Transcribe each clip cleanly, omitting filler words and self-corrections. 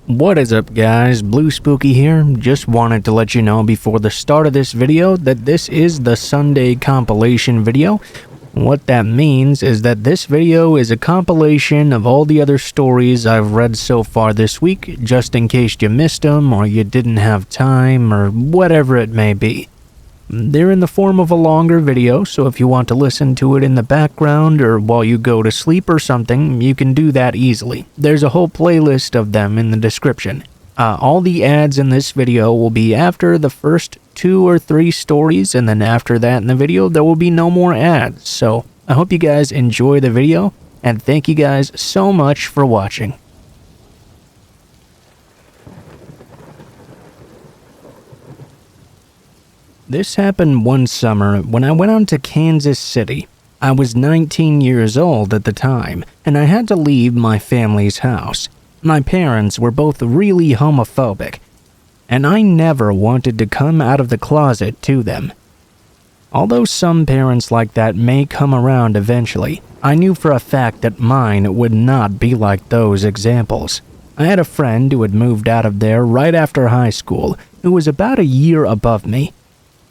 What is up guys, Blue Spooky here. Just wanted to let you know before the start of this video that this is the Sunday compilation video. What that means is that this video is a compilation of all the other stories I've read so far this week, just in case you missed them or you didn't have time or whatever it may be. They're in the form of a longer video, so if you want to listen to it in the background or while you go to sleep or something, you can do that easily. There's a whole playlist of them in the description. All the ads in this video will be after the first 2 or 3 stories, and then after that in the video, there will be no more ads. So I hope you guys enjoy the video, and thank you guys so much for watching. This happened one summer when I went out to Kansas City. I was 19 years old at the time, and I had to leave my family's house. My parents were both really homophobic, and I never wanted to come out of the closet to them. Although some parents like that may come around eventually, I knew for a fact that mine would not be like those examples. I had a friend who had moved out of there right after high school, who was about a year above me.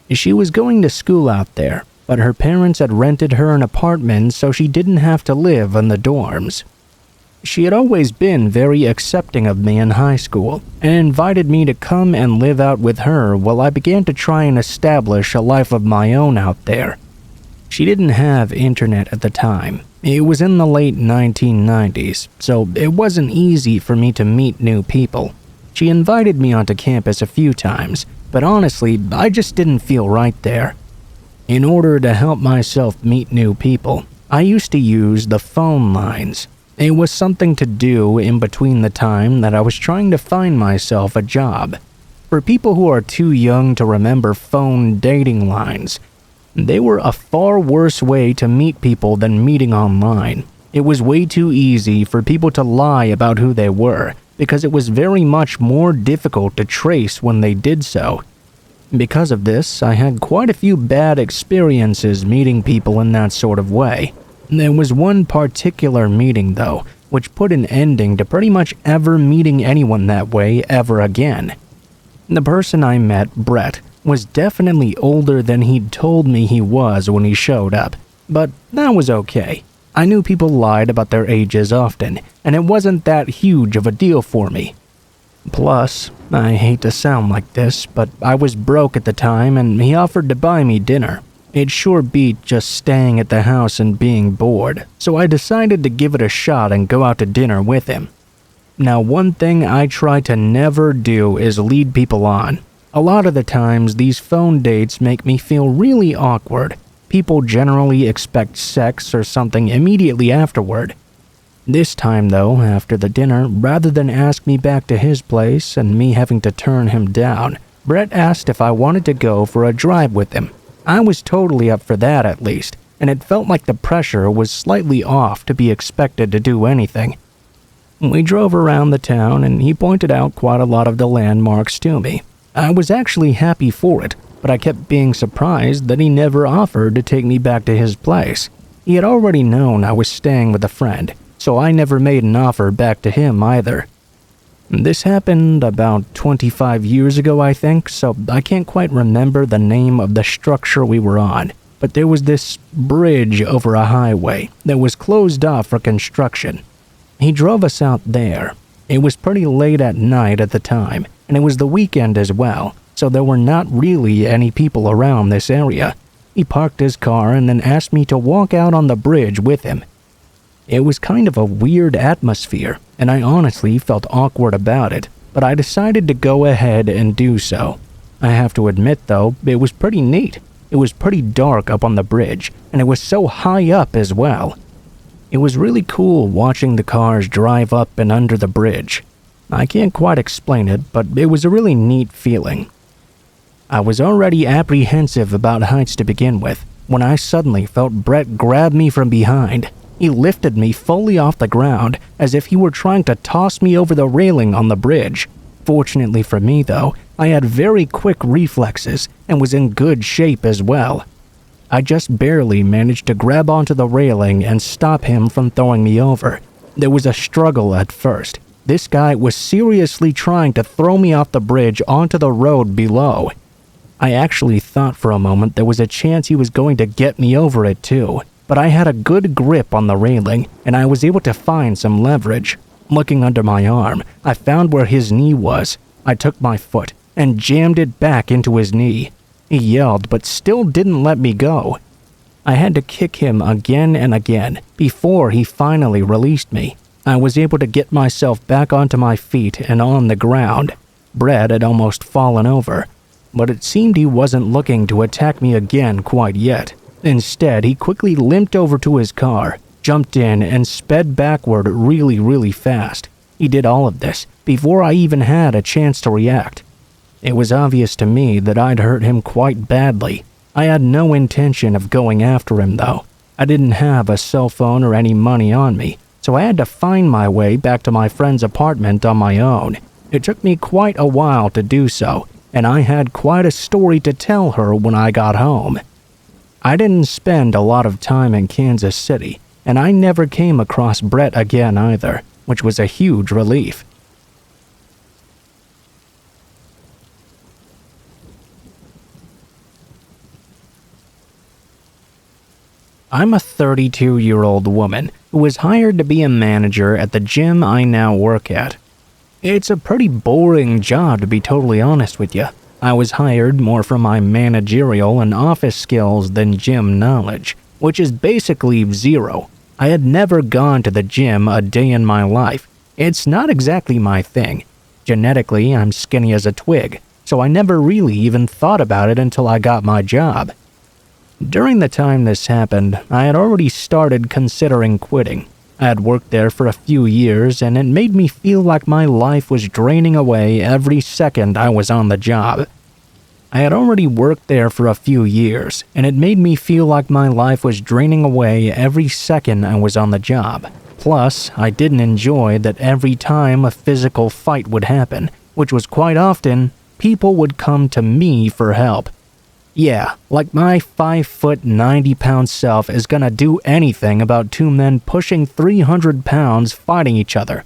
She was going to school out there, but her parents had rented her an apartment so she didn't have to live in the dorms. She had always been very accepting of me in high school and invited me to come and live out with her while I began to try and establish a life of my own out there. She didn't have internet at the time. It was in the late 1990s, so it wasn't easy for me to meet new people. She invited me onto campus a few times, but honestly, I just didn't feel right there. In order to help myself meet new people, I used to use the phone lines. It was something to do in between the time that I was trying to find myself a job. For people who are too young to remember phone dating lines, they were a far worse way to meet people than meeting online. It was way too easy for people to lie about who they were, because it was very much more difficult to trace when they did so. Because of this, I had quite a few bad experiences meeting people in that sort of way. There was one particular meeting, though, which put an ending to pretty much ever meeting anyone that way ever again. The person I met, Brett, was definitely older than he'd told me he was when he showed up, but that was okay. I knew people lied about their ages often, and it wasn't that huge of a deal for me. Plus, I hate to sound like this, but I was broke at the time and he offered to buy me dinner. It sure beat just staying at the house and being bored, so I decided to give it a shot and go out to dinner with him. Now, one thing I try to never do is lead people on. A lot of the times, these phone dates make me feel really awkward. People generally expect sex or something immediately afterward. This time though, after the dinner, rather than ask me back to his place and me having to turn him down, Brett asked if I wanted to go for a drive with him. I was totally up for that at least, and it felt like the pressure was slightly off to be expected to do anything. We drove around the town and he pointed out quite a lot of the landmarks to me. I was actually happy for it, but I kept being surprised that he never offered to take me back to his place. He had already known I was staying with a friend, so I never made an offer back to him either. This happened about 25 years ago, I think, so I can't quite remember the name of the structure we were on, but there was this bridge over a highway that was closed off for construction. He drove us out there. It was pretty late at night at the time, and it was the weekend as well, so there were not really any people around this area. He parked his car and then asked me to walk out on the bridge with him. It was kind of a weird atmosphere, and I honestly felt awkward about it, but I decided to go ahead and do so. I have to admit though, it was pretty neat. It was pretty dark up on the bridge, and it was so high up as well. It was really cool watching the cars drive up and under the bridge. I can't quite explain it, but it was a really neat feeling. I was already apprehensive about heights to begin with, when I suddenly felt Brett grab me from behind. He lifted me fully off the ground, as if he were trying to toss me over the railing on the bridge. Fortunately for me though, I had very quick reflexes, and was in good shape as well. I just barely managed to grab onto the railing and stop him from throwing me over. There was a struggle at first. This guy was seriously trying to throw me off the bridge onto the road below. I actually thought for a moment there was a chance he was going to get me over it too, but I had a good grip on the railing and I was able to find some leverage. Looking under my arm, I found where his knee was. I took my foot and jammed it back into his knee. He yelled but still didn't let me go. I had to kick him again and again before he finally released me. I was able to get myself back onto my feet and on the ground. Brad had almost fallen over, but it seemed he wasn't looking to attack me again quite yet. Instead, he quickly limped over to his car, jumped in, and sped backward really fast. He did all of this before I even had a chance to react. It was obvious to me that I'd hurt him quite badly. I had no intention of going after him though. I didn't have a cell phone or any money on me, so I had to find my way back to my friend's apartment on my own. It took me quite a while to do so, and I had quite a story to tell her when I got home. I didn't spend a lot of time in Kansas City, and I never came across Brett again either, which was a huge relief. I'm a 32-year-old woman who was hired to be a manager at the gym I now work at. It's a pretty boring job, to be totally honest with you. I was hired more for my managerial and office skills than gym knowledge, which is basically zero. I had never gone to the gym a day in my life. It's not exactly my thing. Genetically, I'm skinny as a twig, so I never really even thought about it until I got my job. During the time this happened, I had already started considering quitting. I had worked there for a few years, and it made me feel like my life was draining away every second I was on the job. I had already worked there for a few years, and it made me feel like my life was draining away every second I was on the job. Plus, I didn't enjoy that every time a physical fight would happen, which was quite often, people would come to me for help. Yeah, like my 5', 90-pound self is gonna do anything about two men pushing 300 pounds fighting each other.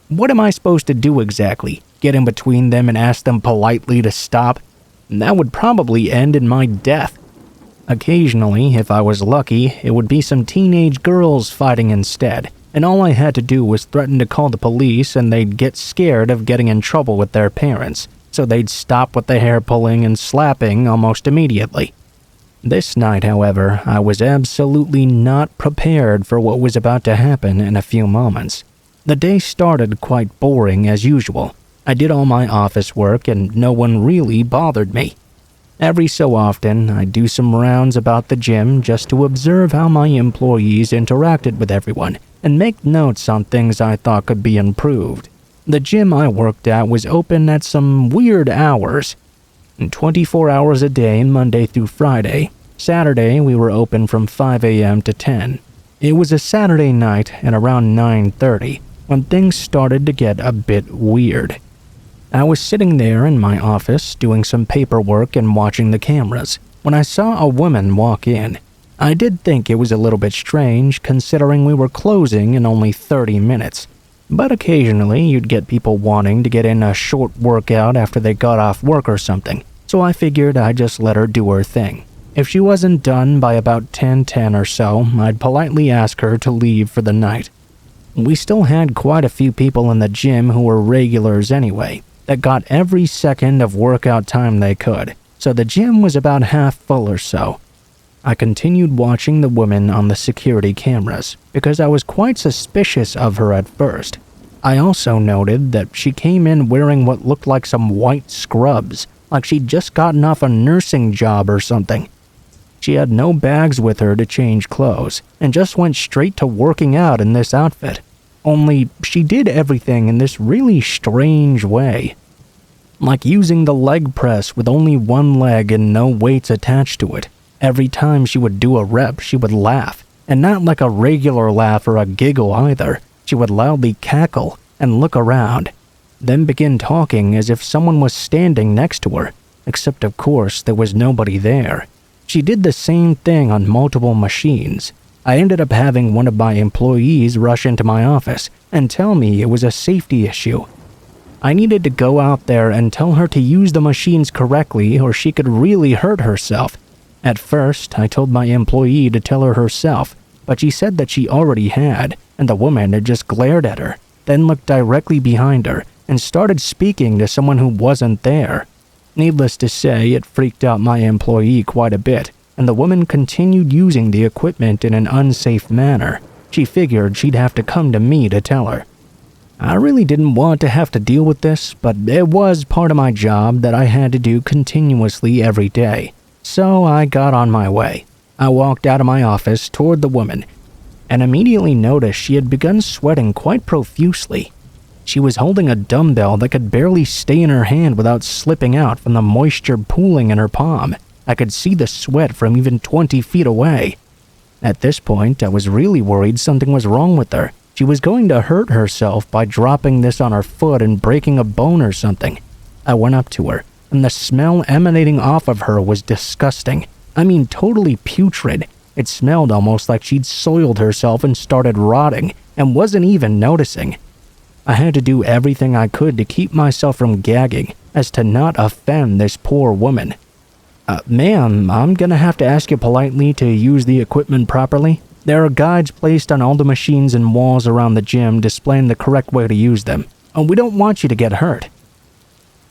What am I supposed to do exactly? Get in between them and ask them politely to stop? That would probably end in my death. Occasionally, if I was lucky, it would be some teenage girls fighting instead, and all I had to do was threaten to call the police and they'd get scared of getting in trouble with their parents. So they'd stop with the hair pulling and slapping almost immediately. This night, however, I was absolutely not prepared for what was about to happen in a few moments. The day started quite boring as usual. I did all my office work and no one really bothered me. Every so often, I'd do some rounds about the gym just to observe how my employees interacted with everyone and make notes on things I thought could be improved. The gym I worked at was open at some weird hours. 24 hours a day, Monday through Friday. Saturday, we were open from 5 a.m. to 10. It was a Saturday night at around 9:30 when things started to get a bit weird. I was sitting there in my office doing some paperwork and watching the cameras when I saw a woman walk in. I did think it was a little bit strange considering we were closing in only 30 minutes. But occasionally, you'd get people wanting to get in a short workout after they got off work or something, so I figured I'd just let her do her thing. If she wasn't done by about 10:10 or so, I'd politely ask her to leave for the night. We still had quite a few people in the gym who were regulars anyway, that got every second of workout time they could, so the gym was about half full or so. I continued watching the woman on the security cameras because I was quite suspicious of her at first. I also noted that she came in wearing what looked like some white scrubs, like she'd just gotten off a nursing job or something. She had no bags with her to change clothes and just went straight to working out in this outfit. Only she did everything in this really strange way. Like using the leg press with only one leg and no weights attached to it. Every time she would do a rep, she would laugh, and not like a regular laugh or a giggle either. She would loudly cackle and look around, then begin talking as if someone was standing next to her, except of course there was nobody there. She did the same thing on multiple machines. I ended up having one of my employees rush into my office and tell me it was a safety issue. I needed to go out there and tell her to use the machines correctly or she could really hurt herself. At first, I told my employee to tell her herself, but she said that she already had, and the woman had just glared at her, then looked directly behind her and started speaking to someone who wasn't there. Needless to say, it freaked out my employee quite a bit, and the woman continued using the equipment in an unsafe manner. She figured she'd have to come to me to tell her. I really didn't want to have to deal with this, but it was part of my job that I had to do continuously every day. So I got on my way. I walked out of my office toward the woman and immediately noticed she had begun sweating quite profusely. She was holding a dumbbell that could barely stay in her hand without slipping out from the moisture pooling in her palm. I could see the sweat from even 20 feet away. At this point, I was really worried something was wrong with her. She was going to hurt herself by dropping this on her foot and breaking a bone or something. I went up to her, and the smell emanating off of her was disgusting. I mean, totally putrid. It smelled almost like she'd soiled herself and started rotting, and wasn't even noticing. I had to do everything I could to keep myself from gagging, as to not offend this poor woman. Ma'am, I'm gonna have to ask you politely to use the equipment properly. There are guides placed on all the machines and walls around the gym displaying the correct way to use them. We don't want you to get hurt.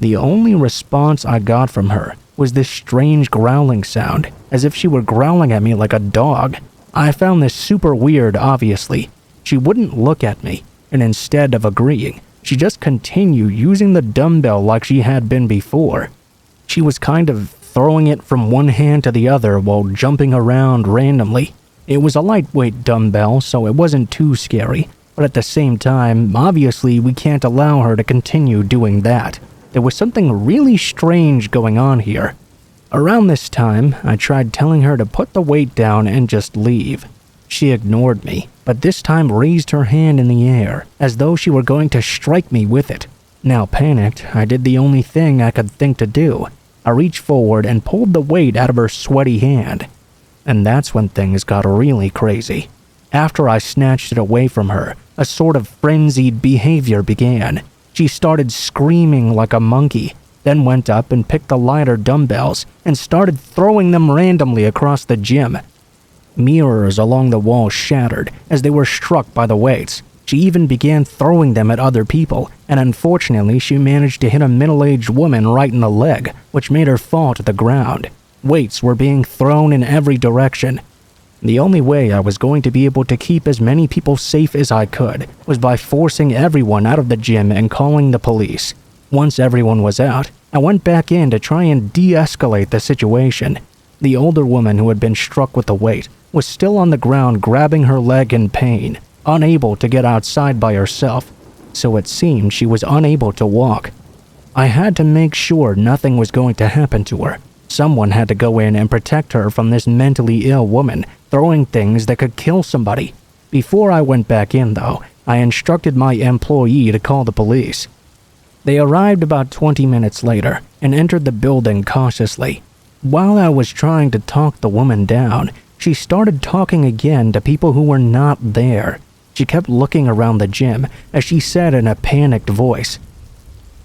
The only response I got from her was this strange growling sound, as if she were growling at me like a dog. I found this super weird, obviously. She wouldn't look at me, and instead of agreeing, she just continued using the dumbbell like she had been before. She was kind of throwing it from one hand to the other while jumping around randomly. It was a lightweight dumbbell, so it wasn't too scary, but at the same time, obviously we can't allow her to continue doing that. There was something really strange going on here. Around this time, I tried telling her to put the weight down and just leave. She ignored me, but this time raised her hand in the air, as though she were going to strike me with it. Now panicked, I did the only thing I could think to do. I reached forward and pulled the weight out of her sweaty hand. And that's when things got really crazy. After I snatched it away from her, a sort of frenzied behavior began. She started screaming like a monkey, then went up and picked the lighter dumbbells and started throwing them randomly across the gym. Mirrors along the wall shattered as they were struck by the weights. She even began throwing them at other people, and unfortunately she managed to hit a middle-aged woman right in the leg, which made her fall to the ground. Weights were being thrown in every direction. The only way I was going to be able to keep as many people safe as I could was by forcing everyone out of the gym and calling the police. Once everyone was out, I went back in to try and de-escalate the situation. The older woman who had been struck with the weight was still on the ground grabbing her leg in pain, unable to get outside by herself, so it seemed she was unable to walk. I had to make sure nothing was going to happen to her. Someone had to go in and protect her from this mentally ill woman throwing things that could kill somebody. Before I went back in, though, I instructed my employee to call the police. They arrived about 20 minutes later and entered the building cautiously. While I was trying to talk the woman down, she started talking again to people who were not there. She kept looking around the gym as she said in a panicked voice,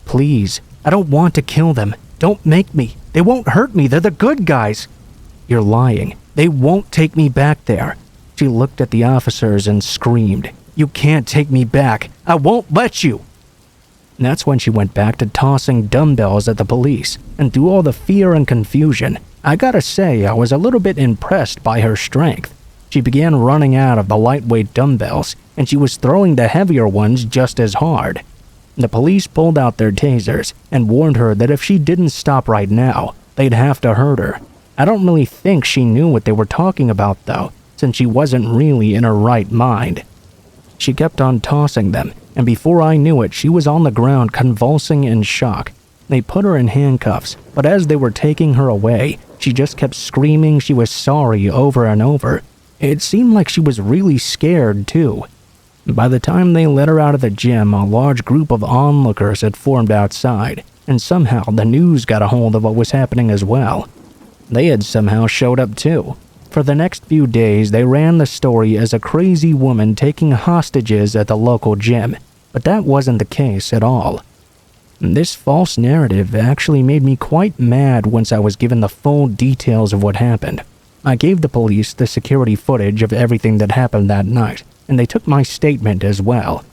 "Please, I don't want to kill them. Don't make me. They won't hurt me. They're the good guys." "You're lying. They won't take me back there." She looked at the officers and screamed, "You can't take me back. I won't let you." That's when she went back to tossing dumbbells at the police, and through all the fear and confusion, I gotta say I was a little bit impressed by her strength. She began running out of the lightweight dumbbells, and she was throwing the heavier ones just as hard. The police pulled out their tasers and warned her that if she didn't stop right now, they'd have to hurt her. I don't really think she knew what they were talking about though, since she wasn't really in her right mind. She kept on tossing them, and before I knew it, she was on the ground convulsing in shock. They put her in handcuffs, but as they were taking her away, she just kept screaming she was sorry over and over. It seemed like she was really scared too. By the time they let her out of the gym, a large group of onlookers had formed outside, and somehow the news got a hold of what was happening as well. They had somehow showed up too. For the next few days, they ran the story as a crazy woman taking hostages at the local gym, but that wasn't the case at all. This false narrative actually made me quite mad once I was given the full details of what happened. I gave the police the security footage of everything that happened that night, and they took my statement as well.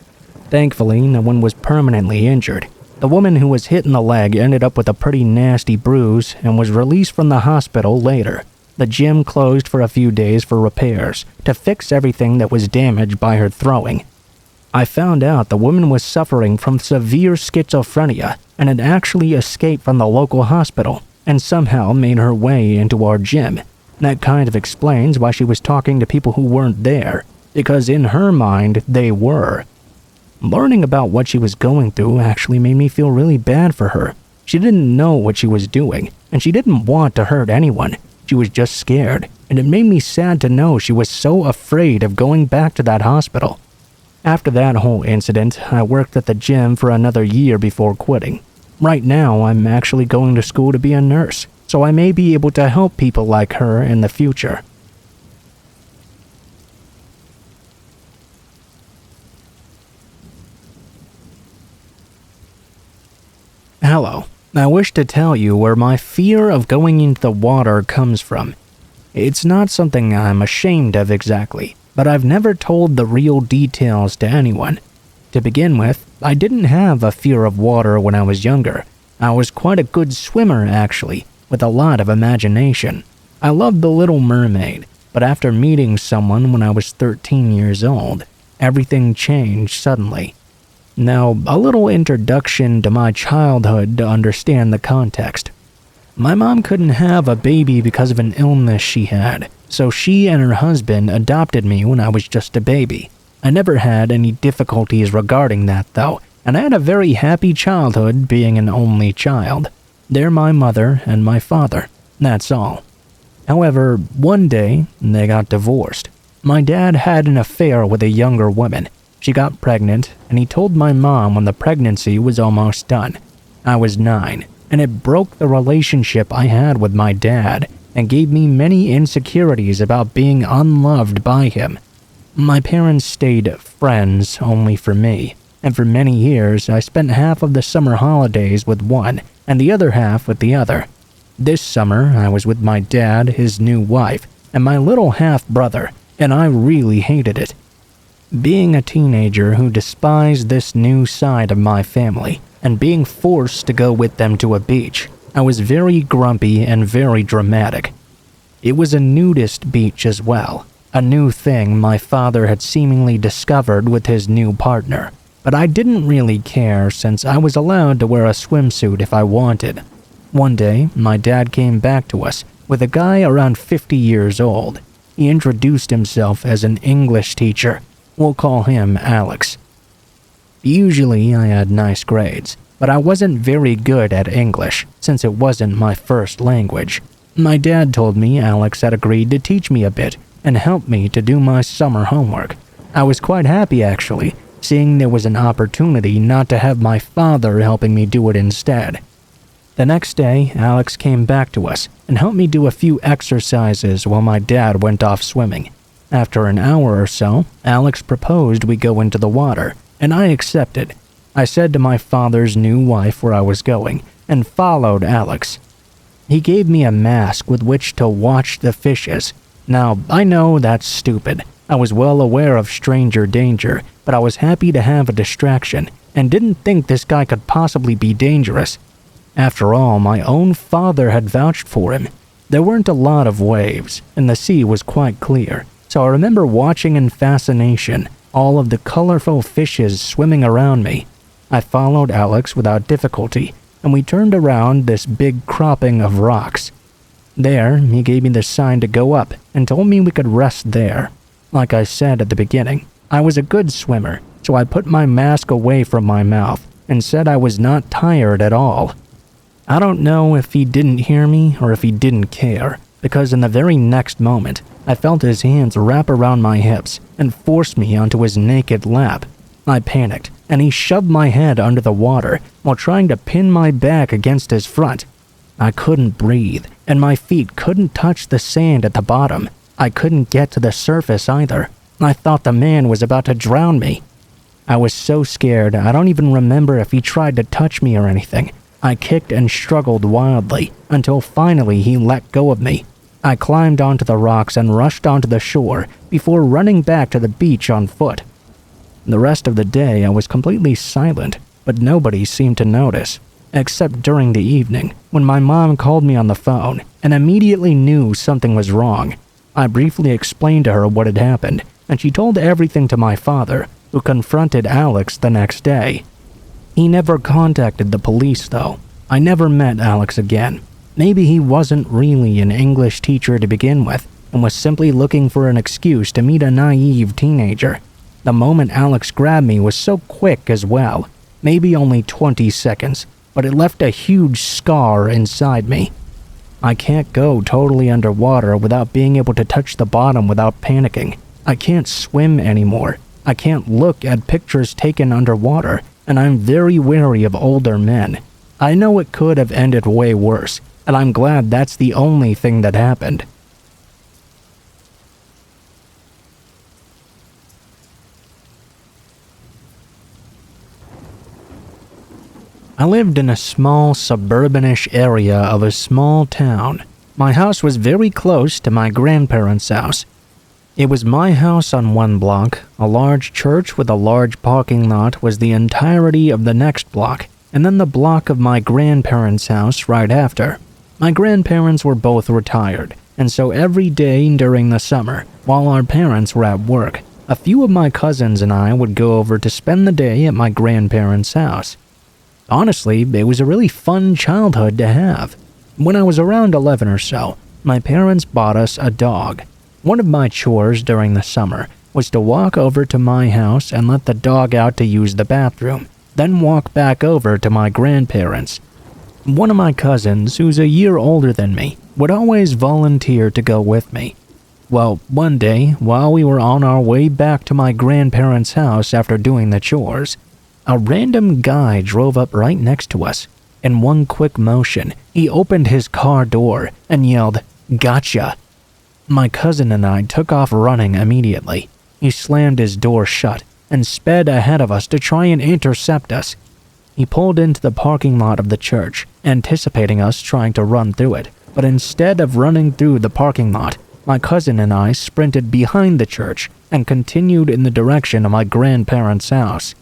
Thankfully, no one was permanently injured. The woman who was hit in the leg ended up with a pretty nasty bruise and was released from the hospital later. The gym closed for a few days for repairs to fix everything that was damaged by her throwing. I found out the woman was suffering from severe schizophrenia and had actually escaped from the local hospital and somehow made her way into our gym. That kind of explains why she was talking to people who weren't there, because in her mind, they were. Learning about what she was going through actually made me feel really bad for her. She didn't know what she was doing, and she didn't want to hurt anyone. She was just scared, and it made me sad to know she was so afraid of going back to that hospital. After that whole incident, I worked at the gym for another year before quitting. Right now, I'm actually going to school to be a nurse, so I may be able to help people like her in the future. Hello. I wish to tell you where my fear of going into the water comes from. It's not something I'm ashamed of exactly, but I've never told the real details to anyone. To begin with, I didn't have a fear of water when I was younger. I was quite a good swimmer actually, with a lot of imagination. I loved The Little Mermaid, but after meeting someone when I was 13 years old, everything changed suddenly. Now, a little introduction to my childhood to understand the context. My mom couldn't have a baby because of an illness she had, so she and her husband adopted me when I was just a baby. I never had any difficulties regarding that though, and I had a very happy childhood being an only child. They're my mother and my father, that's all. However, one day, they got divorced. My dad had an affair with a younger woman. She got pregnant, and he told my mom when the pregnancy was almost done. I was 9, and it broke the relationship I had with my dad and gave me many insecurities about being unloved by him. My parents stayed friends only for me, and for many years I spent half of the summer holidays with one and the other half with the other. This summer I was with my dad, his new wife, and my little half-brother, and I really hated it. Being a teenager who despised this new side of my family and being forced to go with them to a beach, I was very grumpy and very dramatic. It was a nudist beach as well, a new thing my father had seemingly discovered with his new partner, but I didn't really care since I was allowed to wear a swimsuit if I wanted. One day, my dad came back to us with a guy around 50 years old. He introduced himself as an English teacher. We'll call him Alex. Usually I had nice grades, but I wasn't very good at English since it wasn't my first language. My dad told me Alex had agreed to teach me a bit and help me to do my summer homework. I was quite happy actually, seeing there was an opportunity not to have my father helping me do it instead. The next day, Alex came back to us and helped me do a few exercises while my dad went off swimming. After an hour or so, Alex proposed we go into the water, and I accepted. I said to my father's new wife where I was going, and followed Alex. He gave me a mask with which to watch the fishes. Now, I know that's stupid. I was well aware of stranger danger, but I was happy to have a distraction, and didn't think this guy could possibly be dangerous. After all, my own father had vouched for him. There weren't a lot of waves, and the sea was quite clear. So I remember watching in fascination all of the colorful fishes swimming around me. I followed Alex without difficulty, and we turned around this big cropping of rocks. There, he gave me the sign to go up and told me we could rest there. Like I said at the beginning, I was a good swimmer, so I put my mask away from my mouth and said I was not tired at all. I don't know if he didn't hear me or if he didn't care, because in the very next moment, I felt his hands wrap around my hips and force me onto his naked lap. I panicked, and he shoved my head under the water while trying to pin my back against his front. I couldn't breathe, and my feet couldn't touch the sand at the bottom. I couldn't get to the surface either. I thought the man was about to drown me. I was so scared I don't even remember if he tried to touch me or anything. I kicked and struggled wildly until finally he let go of me. I climbed onto the rocks and rushed onto the shore before running back to the beach on foot. The rest of the day I was completely silent, but nobody seemed to notice, except during the evening when my mom called me on the phone and immediately knew something was wrong. I briefly explained to her what had happened, and she told everything to my father, who confronted Alex the next day. He never contacted the police though. I never met Alex again. Maybe he wasn't really an English teacher to begin with and was simply looking for an excuse to meet a naive teenager. The moment Alex grabbed me was so quick as well, maybe only 20 seconds, but it left a huge scar inside me. I can't go totally underwater without being able to touch the bottom without panicking. I can't swim anymore. I can't look at pictures taken underwater, and I'm very wary of older men. I know it could have ended way worse, and I'm glad that's the only thing that happened. I lived in a small suburbanish area of a small town. My house was very close to my grandparents' house. It was my house on one block, a large church with a large parking lot was the entirety of the next block, and then the block of my grandparents' house right after. My grandparents were both retired, and so every day during the summer, while our parents were at work, a few of my cousins and I would go over to spend the day at my grandparents' house. Honestly, it was a really fun childhood to have. When I was around 11 or so, my parents bought us a dog. One of my chores during the summer was to walk over to my house and let the dog out to use the bathroom, then walk back over to my grandparents. One of my cousins, who's a year older than me, would always volunteer to go with me. Well, one day, while we were on our way back to my grandparents' house after doing the chores, a random guy drove up right next to us. In one quick motion, he opened his car door and yelled, "Gotcha!" My cousin and I took off running immediately. He slammed his door shut and sped ahead of us to try and intercept us. He pulled into the parking lot of the church, anticipating us trying to run through it, but instead of running through the parking lot, my cousin and I sprinted behind the church and continued in the direction of my grandparents' house.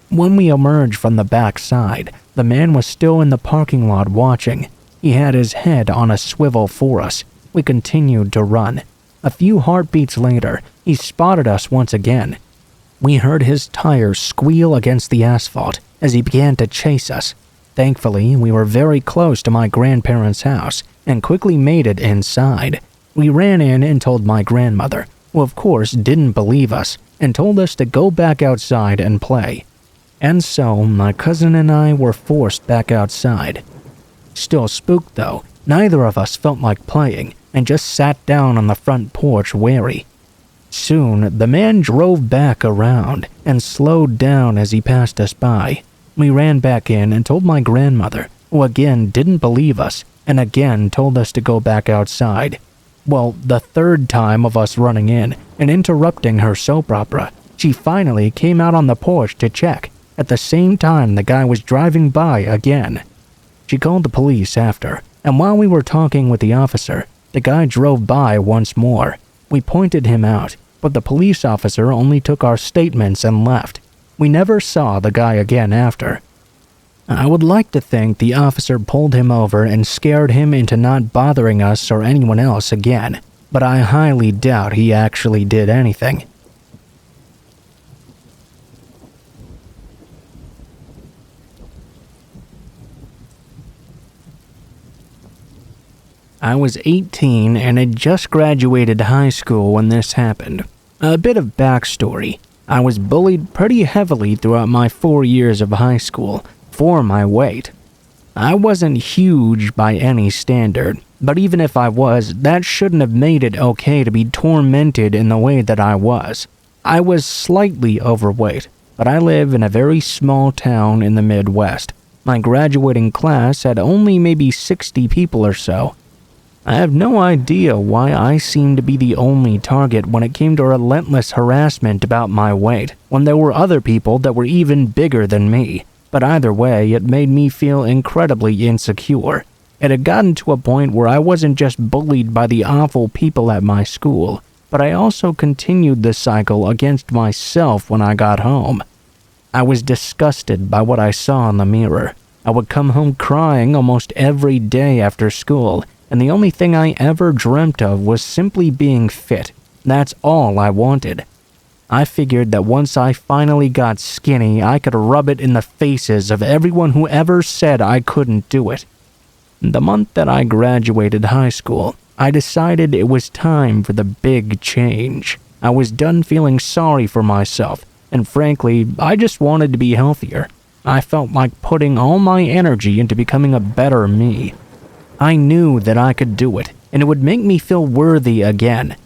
When we emerged from the back side, the man was still in the parking lot watching. He had his head on a swivel for us. We continued to run. A few heartbeats later, he spotted us once again. We heard his tires squeal against the asphalt as he began to chase us. Thankfully, we were very close to my grandparents' house and quickly made it inside. We ran in and told my grandmother, who of course didn't believe us, and told us to go back outside and play. And so, my cousin and I were forced back outside. Still spooked though, neither of us felt like playing and just sat down on the front porch wary. Soon, the man drove back around and slowed down as he passed us by. We ran back in and told my grandmother, who again didn't believe us and again told us to go back outside. Well, the third time of us running in and interrupting her soap opera, she finally came out on the porch to check. At the same time, the guy was driving by again. She called the police after, and while we were talking with the officer, the guy drove by once more. We pointed him out, but the police officer only took our statements and left. We never saw the guy again after. I would like to think the officer pulled him over and scared him into not bothering us or anyone else again, but I highly doubt he actually did anything. I was 18 and had just graduated high school when this happened. A bit of backstory. I was bullied pretty heavily throughout my 4 years of high school for my weight. I wasn't huge by any standard, but even if I was, that shouldn't have made it okay to be tormented in the way that I was. I was slightly overweight, but I live in a very small town in the Midwest. My graduating class had only maybe 60 people or so. I have no idea why I seemed to be the only target when it came to relentless harassment about my weight, when there were other people that were even bigger than me. But either way, it made me feel incredibly insecure. It had gotten to a point where I wasn't just bullied by the awful people at my school, but I also continued the cycle against myself when I got home. I was disgusted by what I saw in the mirror. I would come home crying almost every day after school, and the only thing I ever dreamt of was simply being fit. That's all I wanted. I figured that once I finally got skinny, I could rub it in the faces of everyone who ever said I couldn't do it. The month that I graduated high school, I decided it was time for the big change. I was done feeling sorry for myself, and frankly, I just wanted to be healthier. I felt like putting all my energy into becoming a better me. I knew that I could do it, and it would make me feel worthy again.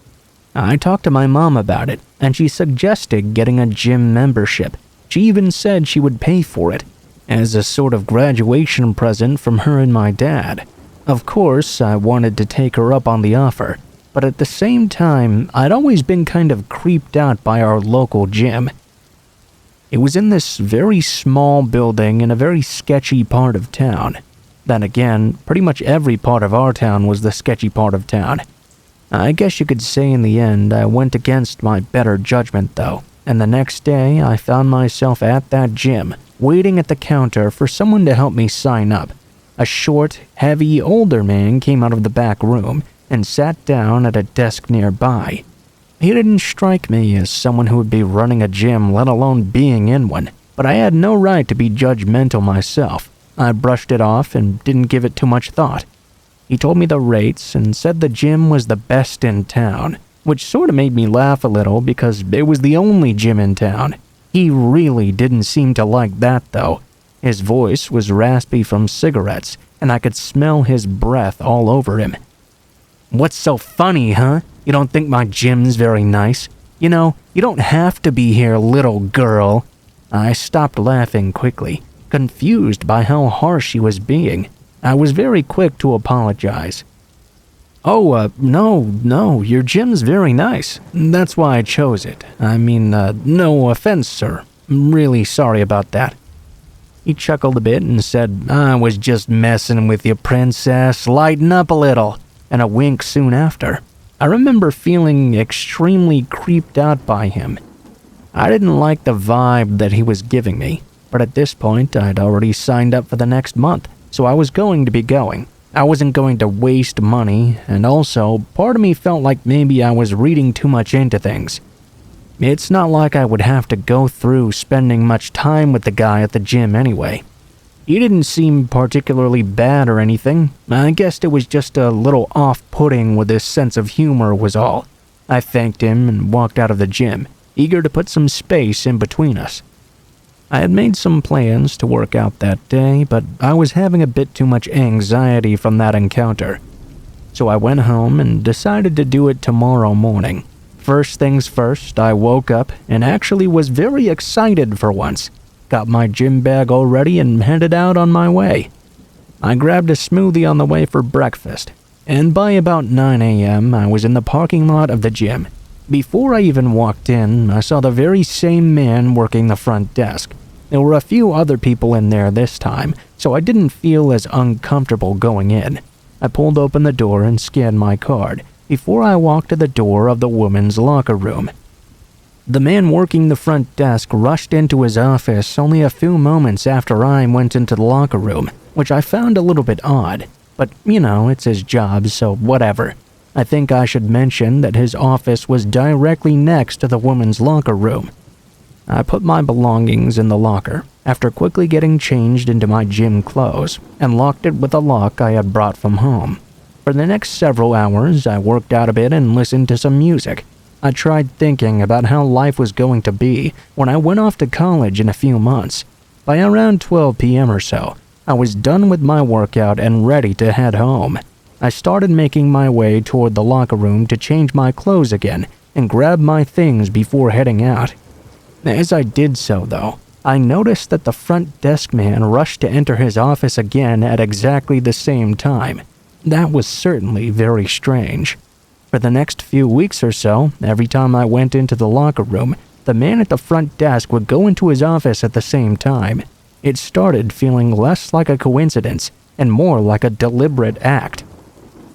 I talked to my mom about it, and she suggested getting a gym membership. She even said she would pay for it, as a sort of graduation present from her and my dad. Of course, I wanted to take her up on the offer, but at the same time, I'd always been kind of creeped out by our local gym. It was in this very small building in a very sketchy part of town. Then again, pretty much every part of our town was the sketchy part of town. I guess you could say in the end I went against my better judgment though, and the next day I found myself at that gym, waiting at the counter for someone to help me sign up. A short, heavy, older man came out of the back room and sat down at a desk nearby. He didn't strike me as someone who would be running a gym, let alone being in one, but I had no right to be judgmental myself. I brushed it off and didn't give it too much thought. He told me the rates and said the gym was the best in town, which sort of made me laugh a little because it was the only gym in town. He really didn't seem to like that though. His voice was raspy from cigarettes, and I could smell his breath all over him. "What's so funny, huh? You don't think my gym's very nice? You know, you don't have to be here, little girl." I stopped laughing quickly, confused by how harsh he was being. I was very quick to apologize. No, your gym's very nice. That's why I chose it. I mean, no offense, sir. I'm really sorry about that." He chuckled a bit and said, "I was just messing with you, princess. Lighten up a little," and a wink soon after. I remember feeling extremely creeped out by him. I didn't like the vibe that he was giving me, but at this point I'd already signed up for the next month, so I was going to be going. I wasn't going to waste money, and also, part of me felt like maybe I was reading too much into things. It's not like I would have to go through spending much time with the guy at the gym anyway. He didn't seem particularly bad or anything. I guessed it was just a little off-putting with his sense of humor was all. I thanked him and walked out of the gym, eager to put some space in between us. I had made some plans to work out that day, but I was having a bit too much anxiety from that encounter. So I went home and decided to do it tomorrow morning. First things first, I woke up and actually was very excited for once. Got my gym bag all ready and headed out on my way. I grabbed a smoothie on the way for breakfast, and by about 9 a.m. I was in the parking lot of the gym. Before I even walked in, I saw the very same man working the front desk. There were a few other people in there this time, so I didn't feel as uncomfortable going in. I pulled open the door and scanned my card before I walked to the door of the women's locker room. The man working the front desk rushed into his office only a few moments after I went into the locker room, which I found a little bit odd. But, it's his job, so whatever. I think I should mention that his office was directly next to the women's locker room. I put my belongings in the locker, after quickly getting changed into my gym clothes, and locked it with a lock I had brought from home. For the next several hours, I worked out a bit and listened to some music. I tried thinking about how life was going to be when I went off to college in a few months. By around 12 p.m. or so, I was done with my workout and ready to head home. I started making my way toward the locker room to change my clothes again and grab my things before heading out. As I did so, though, I noticed that the front desk man rushed to enter his office again at exactly the same time. That was certainly very strange. For the next few weeks or so, every time I went into the locker room, the man at the front desk would go into his office at the same time. It started feeling less like a coincidence and more like a deliberate act.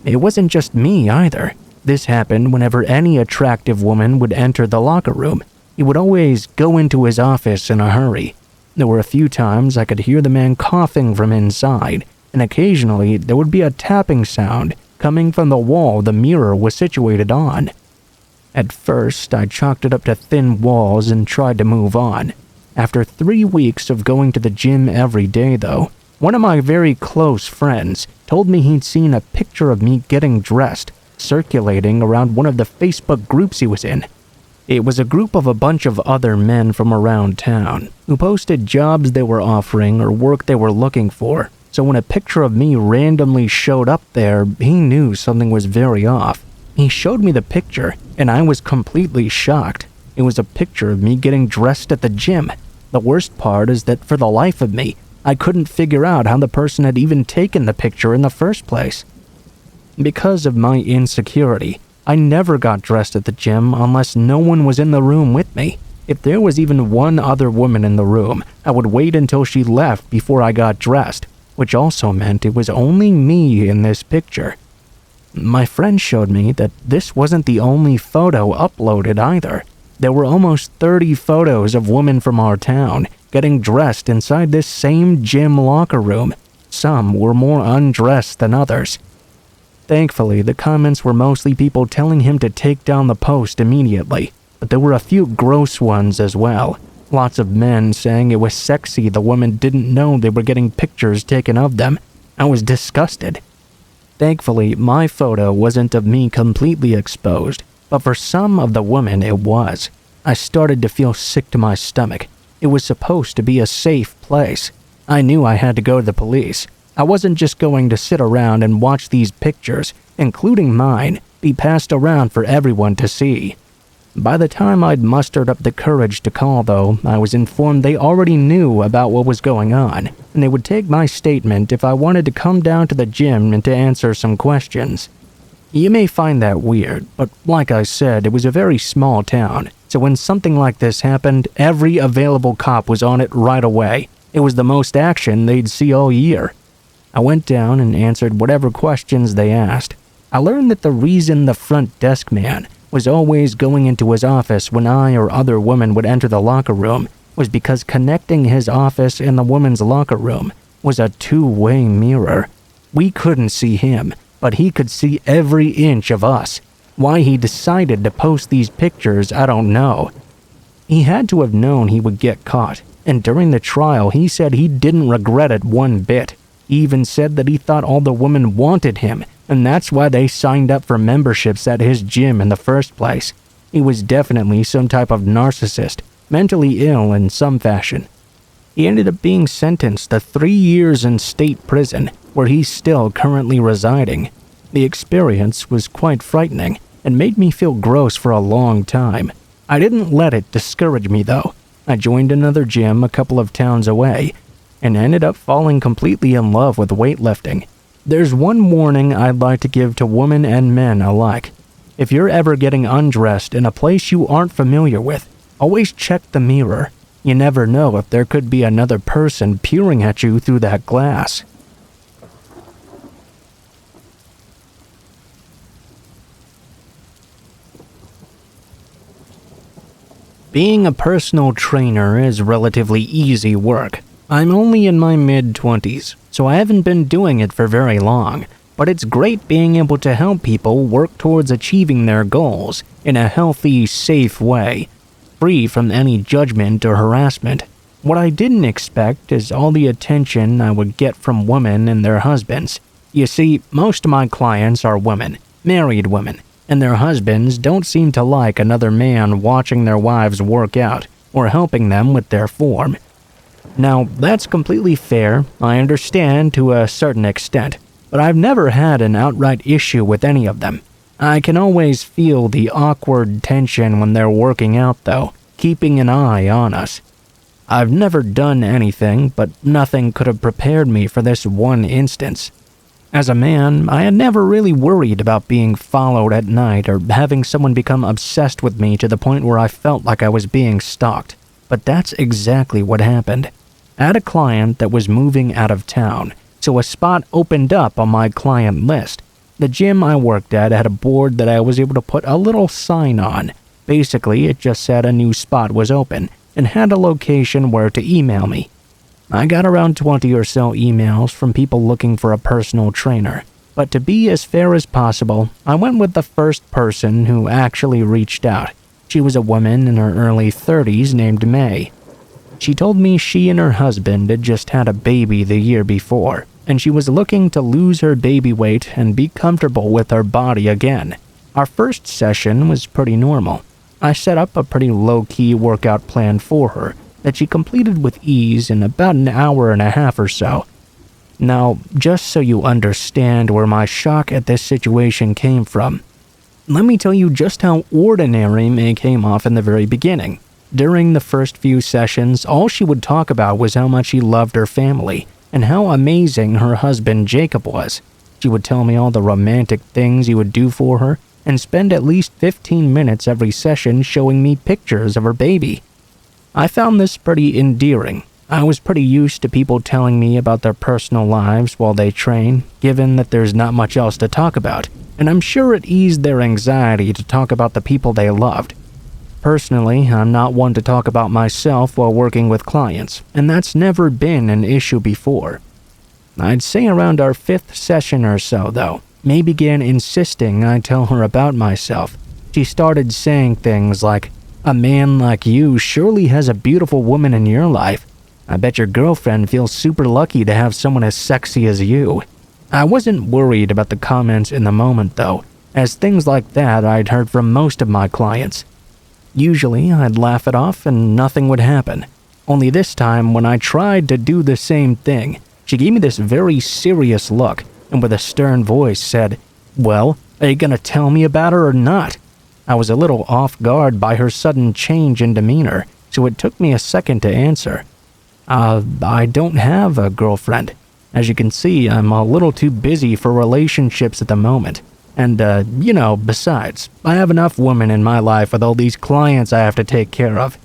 It wasn't just me either. This happened whenever any attractive woman would enter the locker room. He would always go into his office in a hurry. There were a few times I could hear the man coughing from inside, and occasionally there would be a tapping sound coming from the wall the mirror was situated on. At first, I chalked it up to thin walls and tried to move on. After 3 weeks of going to the gym every day, though, one of my very close friends told me he'd seen a picture of me getting dressed circulating around one of the Facebook groups he was in. It was a group of a bunch of other men from around town who posted jobs they were offering or work they were looking for, so when a picture of me randomly showed up there, he knew something was very off. He showed me the picture, and I was completely shocked. It was a picture of me getting dressed at the gym. The worst part is that for the life of me, I couldn't figure out how the person had even taken the picture in the first place. Because of my insecurity, I never got dressed at the gym unless no one was in the room with me. If there was even one other woman in the room, I would wait until she left before I got dressed, which also meant it was only me in this picture. My friend showed me that this wasn't the only photo uploaded either. There were almost 30 photos of women from our town getting dressed inside this same gym locker room. Some were more undressed than others. Thankfully, the comments were mostly people telling him to take down the post immediately, but there were a few gross ones as well. Lots of men saying it was sexy the women didn't know they were getting pictures taken of them. I was disgusted. Thankfully, my photo wasn't of me completely exposed, but for some of the women it was. I started to feel sick to my stomach. It was supposed to be a safe place. I knew I had to go to the police. I wasn't just going to sit around and watch these pictures, including mine, be passed around for everyone to see. By the time I'd mustered up the courage to call, though, I was informed they already knew about what was going on, and they would take my statement if I wanted to come down to the gym and to answer some questions. You may find that weird, but like I said, it was a very small town, so when something like this happened, every available cop was on it right away. It was the most action they'd see all year. I went down and answered whatever questions they asked. I learned that the reason the front desk man was always going into his office when I or other women would enter the locker room was because connecting his office and the woman's locker room was a two-way mirror. We couldn't see him, but he could see every inch of us. Why he decided to post these pictures, I don't know. He had to have known he would get caught, and during the trial he said he didn't regret it one bit. He even said that he thought all the women wanted him, and that's why they signed up for memberships at his gym in the first place. He was definitely some type of narcissist, mentally ill in some fashion. He ended up being sentenced to 3 years in state prison, where he's still currently residing. The experience was quite frightening and made me feel gross for a long time. I didn't let it discourage me, though. I joined another gym a couple of towns away and ended up falling completely in love with weightlifting. There's one warning I'd like to give to women and men alike. If you're ever getting undressed in a place you aren't familiar with, always check the mirror. You never know if there could be another person peering at you through that glass. Being a personal trainer is relatively easy work. I'm only in my mid-20s, so I haven't been doing it for very long, but it's great being able to help people work towards achieving their goals in a healthy, safe way, free from any judgment or harassment. What I didn't expect is all the attention I would get from women and their husbands. You see, most of my clients are women, married women, and their husbands don't seem to like another man watching their wives work out or helping them with their form. Now, that's completely fair, I understand to a certain extent, but I've never had an outright issue with any of them. I can always feel the awkward tension when they're working out, though, keeping an eye on us. I've never done anything, but nothing could have prepared me for this one instance. As a man, I had never really worried about being followed at night or having someone become obsessed with me to the point where I felt like I was being stalked. But that's exactly what happened. I had a client that was moving out of town, so a spot opened up on my client list. The gym I worked at had a board that I was able to put a little sign on. Basically, it just said a new spot was open and had a location where to email me. I got around 20 or so emails from people looking for a personal trainer, but to be as fair as possible, I went with the first person who actually reached out. She was a woman in her early 30s named May. She told me she and her husband had just had a baby the year before, and she was looking to lose her baby weight and be comfortable with her body again. Our first session was pretty normal. I set up a pretty low-key workout plan for her that she completed with ease in about an hour and a half or so. Now, just so you understand where my shock at this situation came from, let me tell you just how ordinary May came off in the very beginning. During the first few sessions, all she would talk about was how much she loved her family and how amazing her husband Jacob was. She would tell me all the romantic things he would do for her and spend at least 15 minutes every session showing me pictures of her baby. I found this pretty endearing. I was pretty used to people telling me about their personal lives while they train, given that there's not much else to talk about, and I'm sure it eased their anxiety to talk about the people they loved. Personally, I'm not one to talk about myself while working with clients, and that's never been an issue before. I'd say around our 5th session or so, though, May began insisting I tell her about myself. She started saying things like, "A man like you surely has a beautiful woman in your life. I bet your girlfriend feels super lucky to have someone as sexy as you." I wasn't worried about the comments in the moment, though, as things like that I'd heard from most of my clients. Usually, I'd laugh it off and nothing would happen. Only this time, when I tried to do the same thing, she gave me this very serious look and with a stern voice said, "Well, are you gonna tell me about her or not?" I was a little off guard by her sudden change in demeanor, so it took me a second to answer. I don't have a girlfriend. As you can see, I'm a little too busy for relationships at the moment. And, besides, I have enough women in my life with all these clients I have to take care of."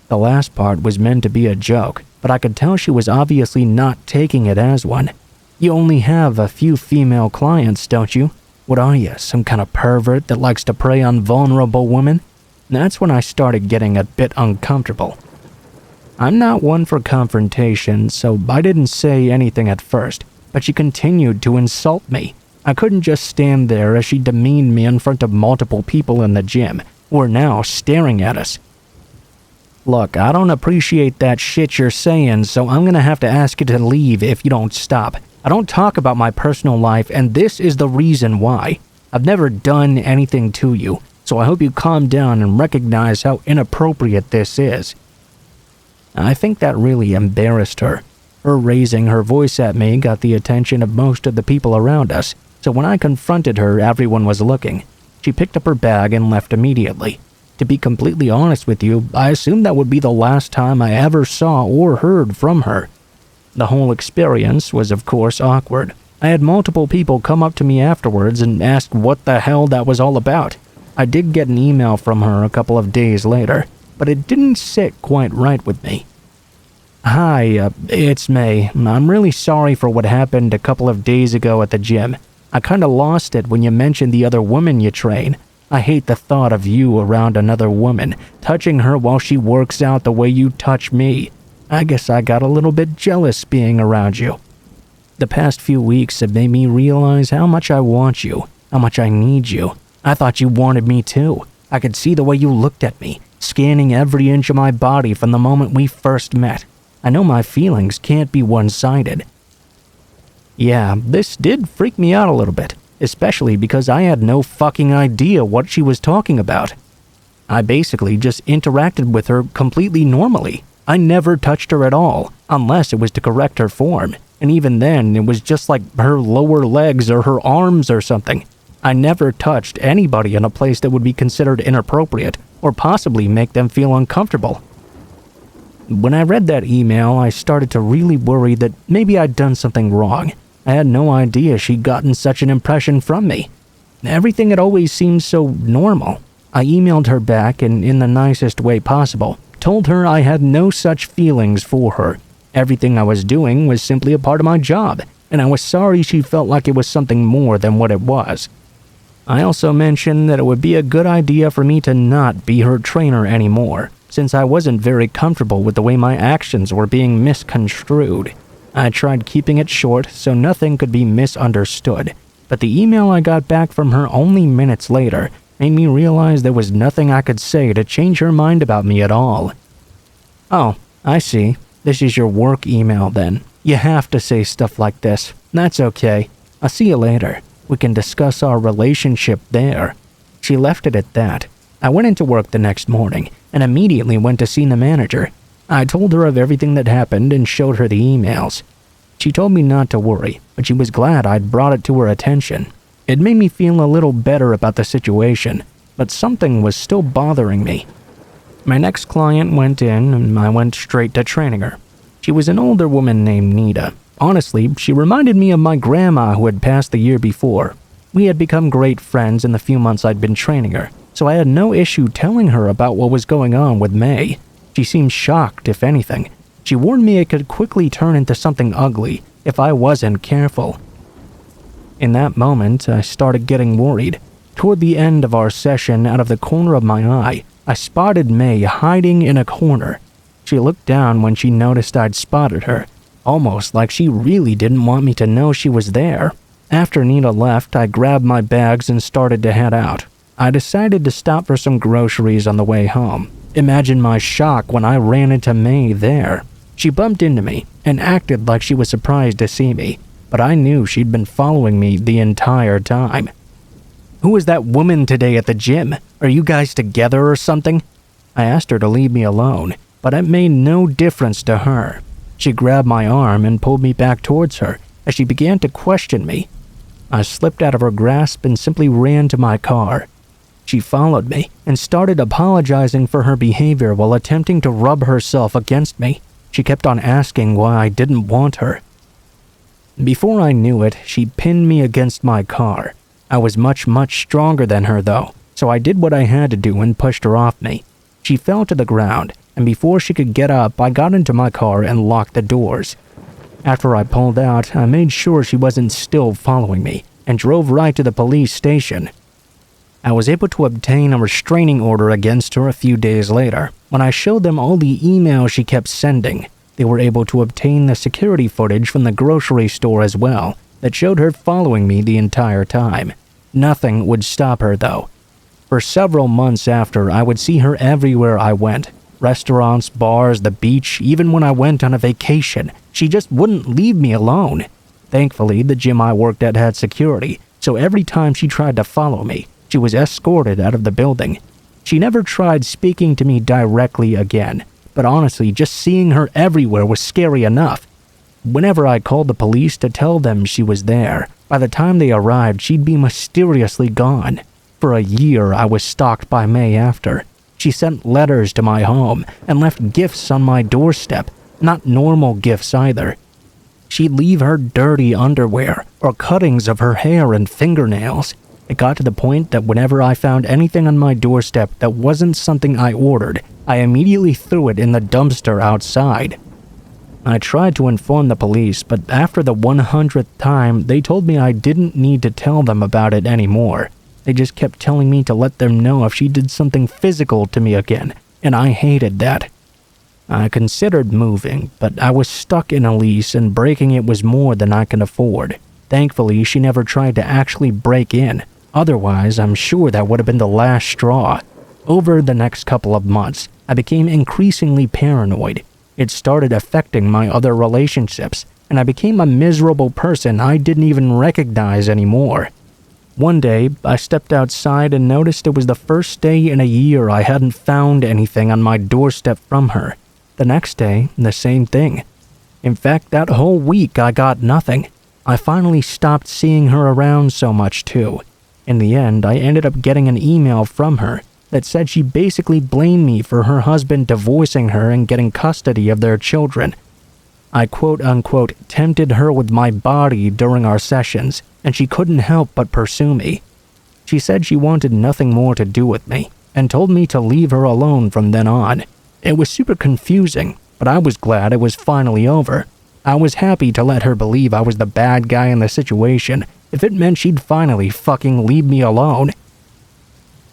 The last part was meant to be a joke, but I could tell she was obviously not taking it as one. "You only have a few female clients, don't you? What are you, some kind of pervert that likes to prey on vulnerable women?" That's when I started getting a bit uncomfortable. I'm not one for confrontation, so I didn't say anything at first, but she continued to insult me. I couldn't just stand there as she demeaned me in front of multiple people in the gym, who were now staring at us. "Look, I don't appreciate that shit you're saying, so I'm gonna have to ask you to leave if you don't stop. I don't talk about my personal life, and this is the reason why. I've never done anything to you, so I hope you calm down and recognize how inappropriate this is." I think that really embarrassed her. Her raising her voice at me got the attention of most of the people around us, so when I confronted her, everyone was looking. She picked up her bag and left immediately. To be completely honest with you, I assumed that would be the last time I ever saw or heard from her. The whole experience was, of course, awkward. I had multiple people come up to me afterwards and ask what the hell that was all about. I did get an email from her a couple of days later, but it didn't sit quite right with me. "Hi, it's May. I'm really sorry for what happened a couple of days ago at the gym. I kinda lost it when you mentioned the other woman you train. I hate the thought of you around another woman, touching her while she works out the way you touch me. I guess I got a little bit jealous being around you. The past few weeks have made me realize how much I want you, how much I need you. I thought you wanted me too. I could see the way you looked at me, scanning every inch of my body from the moment we first met. I know my feelings can't be one-sided." Yeah, this did freak me out a little bit, especially because I had no fucking idea what she was talking about. I basically just interacted with her completely normally. I never touched her at all, unless it was to correct her form, and even then it was just like her lower legs or her arms or something. I never touched anybody in a place that would be considered inappropriate or possibly make them feel uncomfortable. When I read that email, I started to really worry that maybe I'd done something wrong. I had no idea she'd gotten such an impression from me. Everything had always seemed so normal. I emailed her back and, in the nicest way possible, told her I had no such feelings for her. Everything I was doing was simply a part of my job, and I was sorry she felt like it was something more than what it was. I also mentioned that it would be a good idea for me to not be her trainer anymore, since I wasn't very comfortable with the way my actions were being misconstrued. I tried keeping it short so nothing could be misunderstood, but the email I got back from her only minutes later made me realize there was nothing I could say to change her mind about me at all. "Oh, I see. This is your work email then. You have to say stuff like this. That's okay. I'll see you later. We can discuss our relationship there." She left it at that. I went into work the next morning and immediately went to see the manager. I told her of everything that happened and showed her the emails. She told me not to worry, but she was glad I'd brought it to her attention. It made me feel a little better about the situation, but something was still bothering me. My next client went in and I went straight to training her. She was an older woman named Nita. Honestly, she reminded me of my grandma who had passed the year before. We had become great friends in the few months I'd been training her, so I had no issue telling her about what was going on with May. She seemed shocked, if anything. She warned me it could quickly turn into something ugly if I wasn't careful. In that moment, I started getting worried. Toward the end of our session, out of the corner of my eye, I spotted May hiding in a corner. She looked down when she noticed I'd spotted her, almost like she really didn't want me to know she was there. After Nita left, I grabbed my bags and started to head out. I decided to stop for some groceries on the way home. Imagine my shock when I ran into May there. She bumped into me and acted like she was surprised to see me, but I knew she'd been following me the entire time. "Who was that woman today at the gym? Are you guys together or something?" I asked her to leave me alone, but it made no difference to her. She grabbed my arm and pulled me back towards her as she began to question me. I slipped out of her grasp and simply ran to my car. She followed me and started apologizing for her behavior while attempting to rub herself against me. She kept on asking why I didn't want her. Before I knew it, she pinned me against my car. I was much stronger than her though, so I did what I had to do and pushed her off me. She fell to the ground, and before she could get up, I got into my car and locked the doors. After I pulled out, I made sure she wasn't still following me and drove right to the police station. I was able to obtain a restraining order against her a few days later. When I showed them all the emails she kept sending, they were able to obtain the security footage from the grocery store as well that showed her following me the entire time. Nothing would stop her though. For several months after, I would see her everywhere I went. Restaurants, bars, the beach, even when I went on a vacation. She just wouldn't leave me alone. Thankfully, the gym I worked at had security, so every time she tried to follow me, she was escorted out of the building. She never tried speaking to me directly again, but honestly, just seeing her everywhere was scary enough. Whenever I called the police to tell them she was there, by the time they arrived, she'd be mysteriously gone. For a year, I was stalked by May after. She sent letters to my home and left gifts on my doorstep, not normal gifts either. She'd leave her dirty underwear or cuttings of her hair and fingernails. It got to the point that whenever I found anything on my doorstep that wasn't something I ordered, I immediately threw it in the dumpster outside. I tried to inform the police, but after the 100th time, they told me I didn't need to tell them about it anymore. They just kept telling me to let them know if she did something physical to me again, and I hated that. I considered moving, but I was stuck in a lease and breaking it was more than I could afford. Thankfully, she never tried to actually break in. Otherwise, I'm sure that would have been the last straw. Over the next couple of months, I became increasingly paranoid. It started affecting my other relationships, and I became a miserable person I didn't even recognize anymore. One day, I stepped outside and noticed it was the first day in a year I hadn't found anything on my doorstep from her. The next day, the same thing. In fact, that whole week I got nothing. I finally stopped seeing her around so much too. In the end, I ended up getting an email from her that said she basically blamed me for her husband divorcing her and getting custody of their children. I quote-unquote tempted her with my body during our sessions, and she couldn't help but pursue me. She said she wanted nothing more to do with me, and told me to leave her alone from then on. It was super confusing, but I was glad it was finally over. I was happy to let her believe I was the bad guy in the situation if it meant she'd finally fucking leave me alone.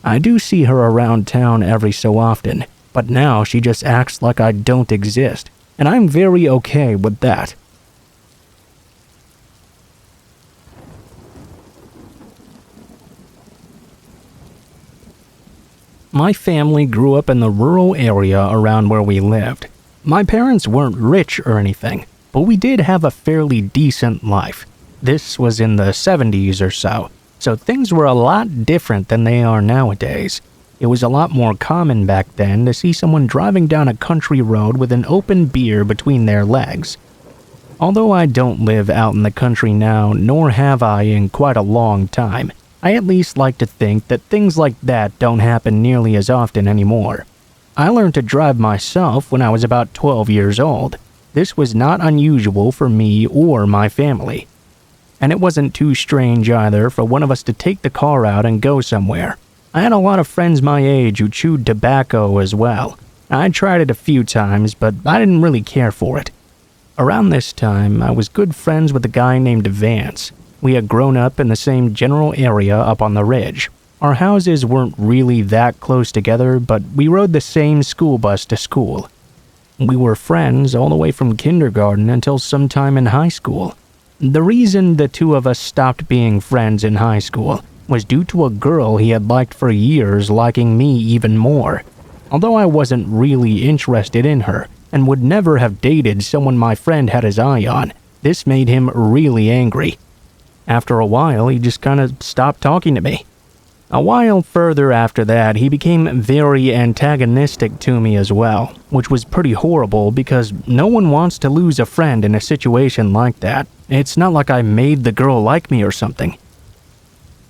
I do see her around town every so often, but now she just acts like I don't exist, and I'm very okay with that. My family grew up in the rural area around where we lived. My parents weren't rich or anything, but we did have a fairly decent life. This was in the 70s or so things were a lot different than they are nowadays. It was a lot more common back then to see someone driving down a country road with an open beer between their legs. Although I don't live out in the country now, nor have I in quite a long time, I at least like to think that things like that don't happen nearly as often anymore. I learned to drive myself when I was about 12 years old. This was not unusual for me or my family. And it wasn't too strange either for one of us to take the car out and go somewhere. I had a lot of friends my age who chewed tobacco as well. I tried it a few times, but I didn't really care for it. Around this time, I was good friends with a guy named Vance. We had grown up in the same general area up on the ridge. Our houses weren't really that close together, but we rode the same school bus to school. We were friends all the way from kindergarten until sometime in high school. The reason the two of us stopped being friends in high school was due to a girl he had liked for years liking me even more. Although I wasn't really interested in her and would never have dated someone my friend had his eye on, this made him really angry. After a while, he just kind of stopped talking to me. A while further after that, he became very antagonistic to me as well, which was pretty horrible because no one wants to lose a friend in a situation like that. It's not like I made the girl like me or something.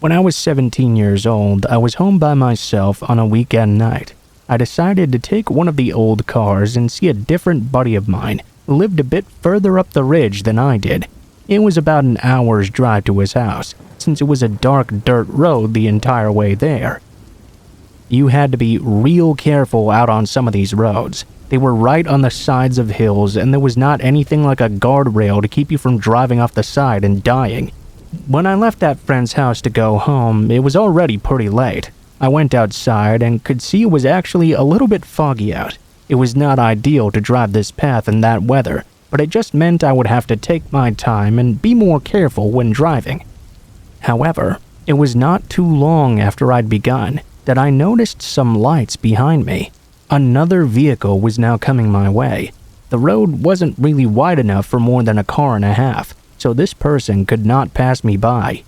When I was 17 years old, I was home by myself on a weekend night. I decided to take one of the old cars and see a different buddy of mine who lived a bit further up the ridge than I did. It was about an hour's drive to his house, since it was a dark dirt road the entire way there. You had to be real careful out on some of these roads. They were right on the sides of hills, and there was not anything like a guardrail to keep you from driving off the side and dying. When I left that friend's house to go home, it was already pretty late. I went outside and could see it was actually a little bit foggy out. It was not ideal to drive this path in that weather, but it just meant I would have to take my time and be more careful when driving. However, it was not too long after I'd begun that I noticed some lights behind me. Another vehicle was now coming my way. The road wasn't really wide enough for more than a car and a half, so this person could not pass me by.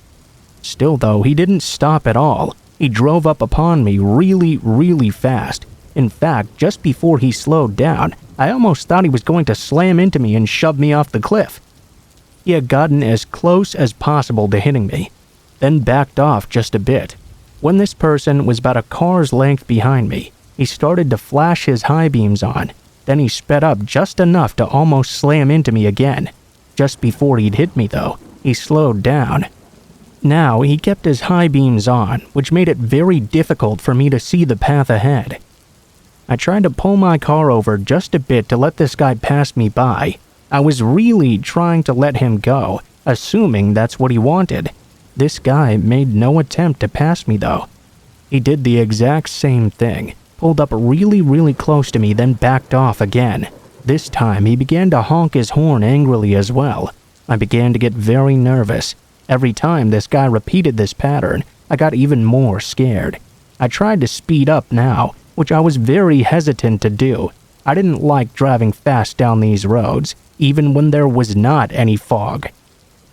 Still though, he didn't stop at all. He drove up upon me really fast. In fact, just before he slowed down, I almost thought he was going to slam into me and shove me off the cliff. He had gotten as close as possible to hitting me, then backed off just a bit. When this person was about a car's length behind me, he started to flash his high beams on. Then he sped up just enough to almost slam into me again. Just before he'd hit me though, he slowed down. Now he kept his high beams on, which made it very difficult for me to see the path ahead. I tried to pull my car over just a bit to let this guy pass me by. I was really trying to let him go, assuming that's what he wanted. This guy made no attempt to pass me though. He did the exact same thing, pulled up really close to me, then backed off again. This time he began to honk his horn angrily as well. I began to get very nervous. Every time this guy repeated this pattern, I got even more scared. I tried to speed up now, which I was very hesitant to do. I didn't like driving fast down these roads, even when there was not any fog.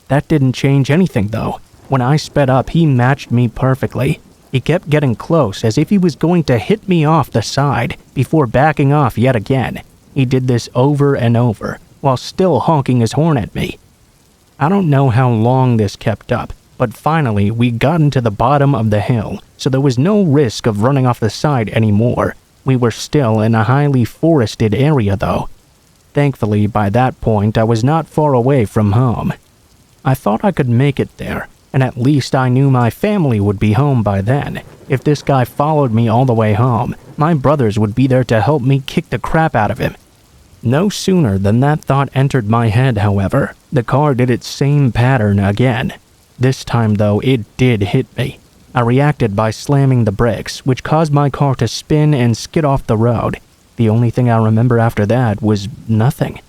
That didn't change anything though. When I sped up, he matched me perfectly. He kept getting close as if he was going to hit me off the side before backing off yet again. He did this over and over, while still honking his horn at me. I don't know how long this kept up, but finally we got into the bottom of the hill, so there was no risk of running off the side anymore. We were still in a highly forested area though. Thankfully, by that point, I was not far away from home. I thought I could make it there, and at least I knew my family would be home by then. If this guy followed me all the way home, my brothers would be there to help me kick the crap out of him. No sooner than that thought entered my head, however, the car did its same pattern again. This time, though, it did hit me. I reacted by slamming the brakes, which caused my car to spin and skid off the road. The only thing I remember after that was nothing.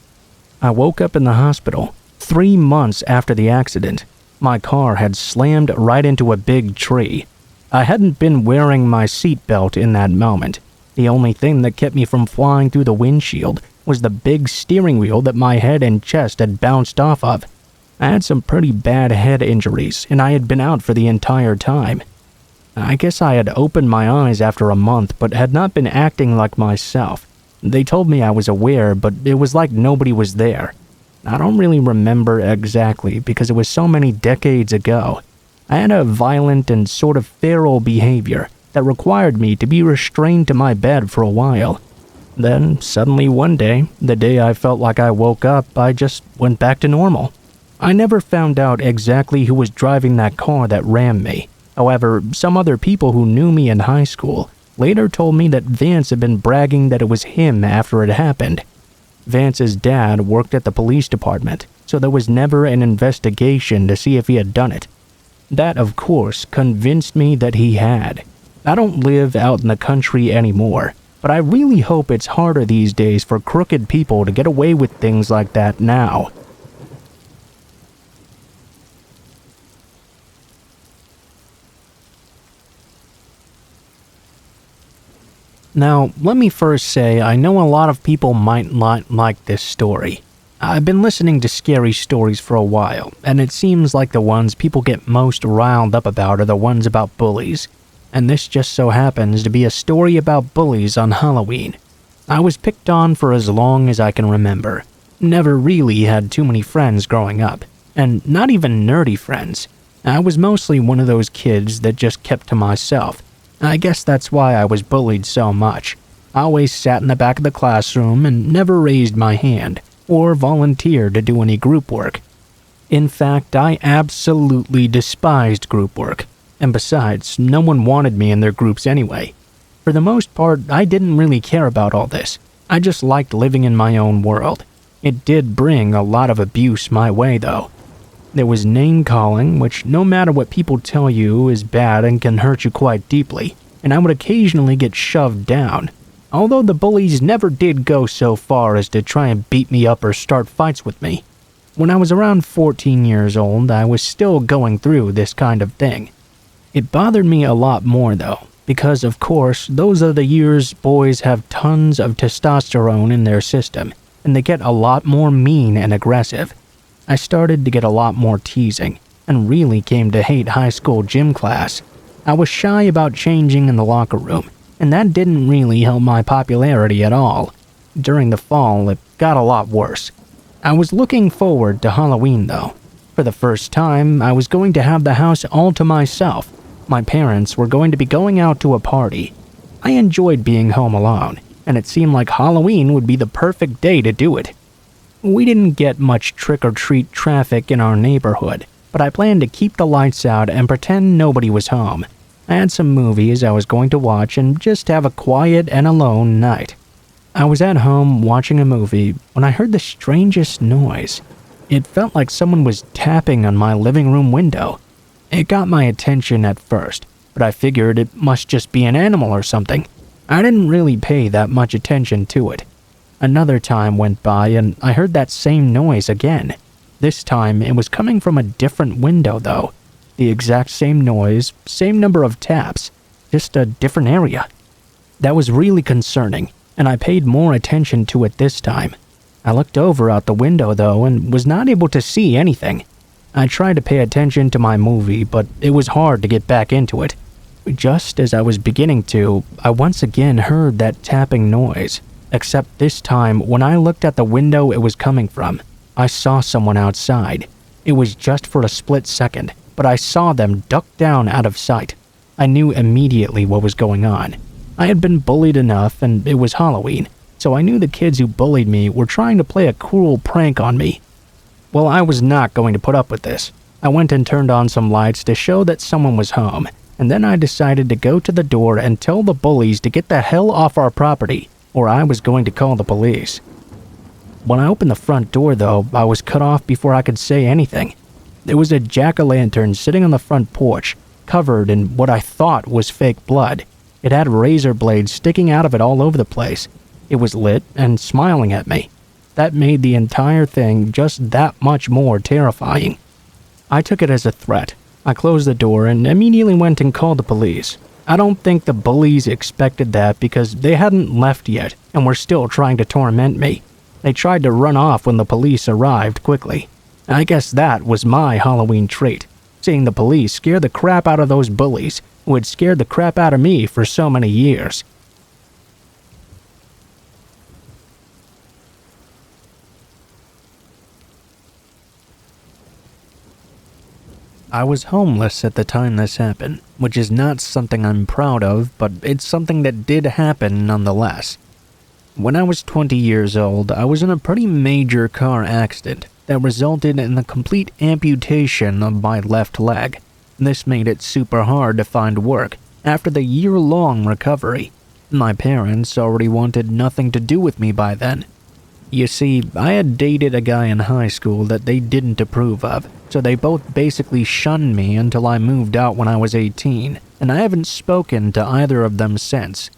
I woke up in the hospital 3 months after the accident. My car had slammed right into a big tree. I hadn't been wearing my seatbelt in that moment. The only thing that kept me from flying through the windshield was the big steering wheel that my head and chest had bounced off of. I had some pretty bad head injuries, and I had been out for the entire time. I guess I had opened my eyes after a month, but had not been acting like myself. They told me I was aware, but it was like nobody was there. I don't really remember exactly because it was so many decades ago. I had a violent and sort of feral behavior that required me to be restrained to my bed for a while. Then, suddenly one day, the day I felt like I woke up, I just went back to normal. I never found out exactly who was driving that car that rammed me. However, some other people who knew me in high school later told me that Vance had been bragging that it was him after it happened. Vance's dad worked at the police department, so there was never an investigation to see if he had done it. That, of course, convinced me that he had. I don't live out in the country anymore, but I really hope it's harder these days for crooked people to get away with things like that now. Now, let me first say I know a lot of people might not like this story. I've been listening to scary stories for a while, and it seems like the ones people get most riled up about are the ones about bullies. And this just so happens to be a story about bullies on Halloween. I was picked on for as long as I can remember. Never really had too many friends growing up, and not even nerdy friends. I was mostly one of those kids that just kept to myself. I guess that's why I was bullied so much. I always sat in the back of the classroom and never raised my hand or volunteered to do any group work. In fact, I absolutely despised group work. And besides, no one wanted me in their groups anyway. For the most part, I didn't really care about all this. I just liked living in my own world. It did bring a lot of abuse my way, though. There was name-calling, which no matter what people tell you is bad and can hurt you quite deeply, and I would occasionally get shoved down. Although the bullies never did go so far as to try and beat me up or start fights with me. When I was around 14 years old, I was still going through this kind of thing. It bothered me a lot more though, because of course, those are the years boys have tons of testosterone in their system, and they get a lot more mean and aggressive. I started to get a lot more teasing, and really came to hate high school gym class. I was shy about changing in the locker room, and that didn't really help my popularity at all. During the fall, it got a lot worse. I was looking forward to Halloween though. For the first time, I was going to have the house all to myself. My parents were going to be going out to a party. I enjoyed being home alone, and it seemed like Halloween would be the perfect day to do it. We didn't get much trick-or-treat traffic in our neighborhood, but I planned to keep the lights out and pretend nobody was home. I had some movies I was going to watch and just have a quiet and alone night. I was at home watching a movie when I heard the strangest noise. It felt like someone was tapping on my living room window. It got my attention at first, but I figured it must just be an animal or something. I didn't really pay that much attention to it. Another time went by and I heard that same noise again. This time it was coming from a different window though. The exact same noise, same number of taps, just a different area. That was really concerning, and I paid more attention to it this time. I looked over out the window though and was not able to see anything. I tried to pay attention to my movie, but it was hard to get back into it. Just as I was beginning to, I once again heard that tapping noise. Except this time, when I looked at the window it was coming from, I saw someone outside. It was just for a split second, but I saw them duck down out of sight. I knew immediately what was going on. I had been bullied enough and it was Halloween, so I knew the kids who bullied me were trying to play a cruel prank on me. Well, I was not going to put up with this. I went and turned on some lights to show that someone was home, and then I decided to go to the door and tell the bullies to get the hell off our property, or I was going to call the police. When I opened the front door, though, I was cut off before I could say anything. There was a jack-o'-lantern sitting on the front porch, covered in what I thought was fake blood. It had razor blades sticking out of it all over the place. It was lit and smiling at me. That made the entire thing just that much more terrifying. I took it as a threat. I closed the door and immediately went and called the police. I don't think the bullies expected that because they hadn't left yet and were still trying to torment me. They tried to run off when the police arrived quickly. I guess that was my Halloween treat, seeing the police scare the crap out of those bullies who had scared the crap out of me for so many years. I was homeless at the time this happened, which is not something I'm proud of, but it's something that did happen nonetheless. When I was 20 years old, I was in a pretty major car accident that resulted in the complete amputation of my left leg. This made it super hard to find work after the year-long recovery. My parents already wanted nothing to do with me by then. You see, I had dated a guy in high school that they didn't approve of, so they both basically shunned me until I moved out when I was 18, and I haven't spoken to either of them since.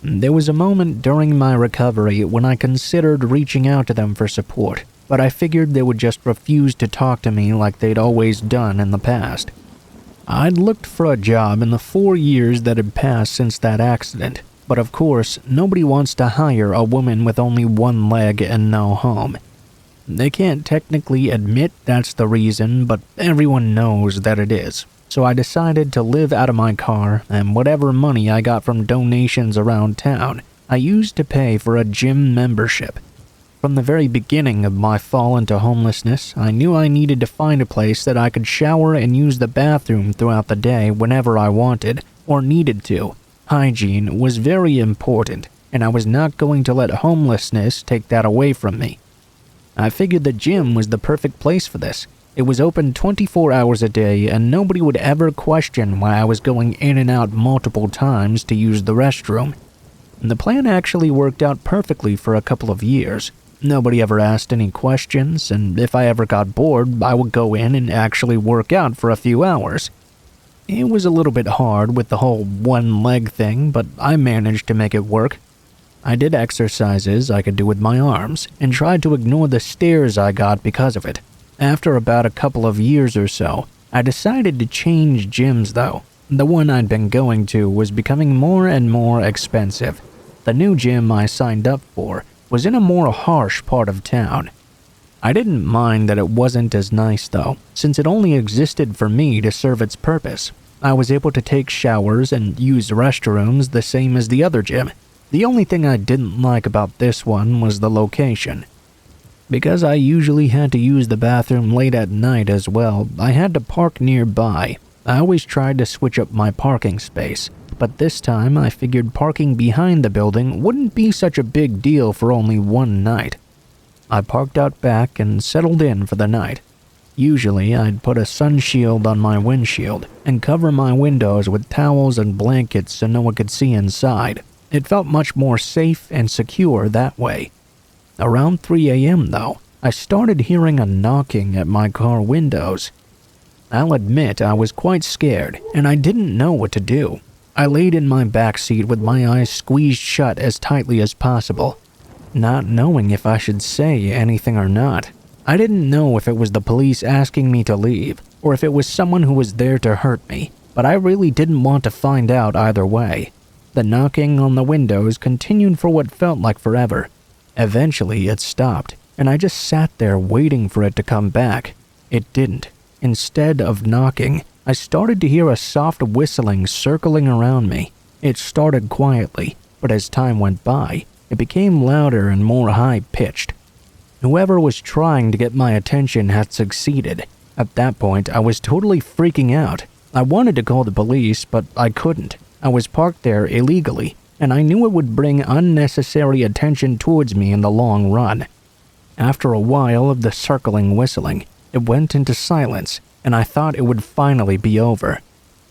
There was a moment during my recovery when I considered reaching out to them for support, but I figured they would just refuse to talk to me like they'd always done in the past. I'd looked for a job in the 4 years that had passed since that accident, but of course, nobody wants to hire a woman with only one leg and no home. They can't technically admit that's the reason, but everyone knows that it is. So I decided to live out of my car, and whatever money I got from donations around town, I used to pay for a gym membership. From the very beginning of my fall into homelessness, I knew I needed to find a place that I could shower and use the bathroom throughout the day whenever I wanted or needed to. Hygiene was very important, and I was not going to let homelessness take that away from me. I figured the gym was the perfect place for this. It was open 24 hours a day, and nobody would ever question why I was going in and out multiple times to use the restroom. The plan actually worked out perfectly for a couple of years. Nobody ever asked any questions, and if I ever got bored, I would go in and actually work out for a few hours. It was a little bit hard with the whole one-leg thing, but I managed to make it work. I did exercises I could do with my arms, and tried to ignore the stares I got because of it. After about a couple of years or so, I decided to change gyms though. The one I'd been going to was becoming more and more expensive. The new gym I signed up for was in a more harsh part of town. I didn't mind that it wasn't as nice though, since it only existed for me to serve its purpose. I was able to take showers and use restrooms the same as the other gym. The only thing I didn't like about this one was the location. Because I usually had to use the bathroom late at night as well, I had to park nearby. I always tried to switch up my parking space, but this time I figured parking behind the building wouldn't be such a big deal for only one night. I parked out back and settled in for the night. Usually I'd put a sun shield on my windshield and cover my windows with towels and blankets so no one could see inside. It felt much more safe and secure that way. Around 3 a.m. though, I started hearing a knocking at my car windows. I'll admit I was quite scared and I didn't know what to do. I laid in my back seat with my eyes squeezed shut as tightly as possible, not knowing if I should say anything or not. I didn't know if it was the police asking me to leave or if it was someone who was there to hurt me, but I really didn't want to find out either way. The knocking on the windows continued for what felt like forever. Eventually it stopped, and I just sat there waiting for it to come back. It didn't. Instead of knocking, I started to hear a soft whistling circling around me. It started quietly, but as time went by, it became louder and more high-pitched. Whoever was trying to get my attention had succeeded. At that point, I was totally freaking out. I wanted to call the police, but I couldn't. I was parked there illegally. and I knew it would bring unnecessary attention towards me in the long run. After a while of the circling whistling, it went into silence, and I thought it would finally be over.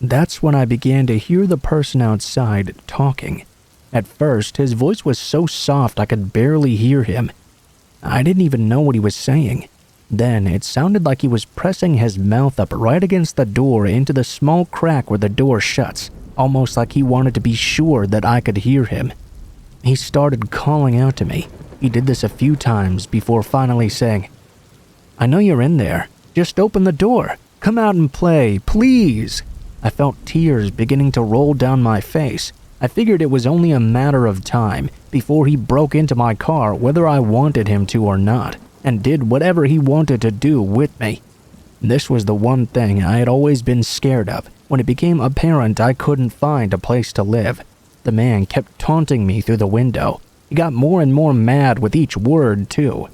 That's when I began to hear the person outside talking. At first, his voice was so soft I could barely hear him. I didn't even know what he was saying. Then it sounded like he was pressing his mouth up right against the door into the small crack where the door shuts, almost like he wanted to be sure that I could hear him. He started calling out to me. He did this a few times before finally saying, "I know you're in there. Just open the door. Come out and play, please." I felt tears beginning to roll down my face. I figured it was only a matter of time before he broke into my car whether I wanted him to or not, and did whatever he wanted to do with me. This was the one thing I had always been scared of when it became apparent I couldn't find a place to live. The man kept taunting me through the window. He got more and more mad with each word, too.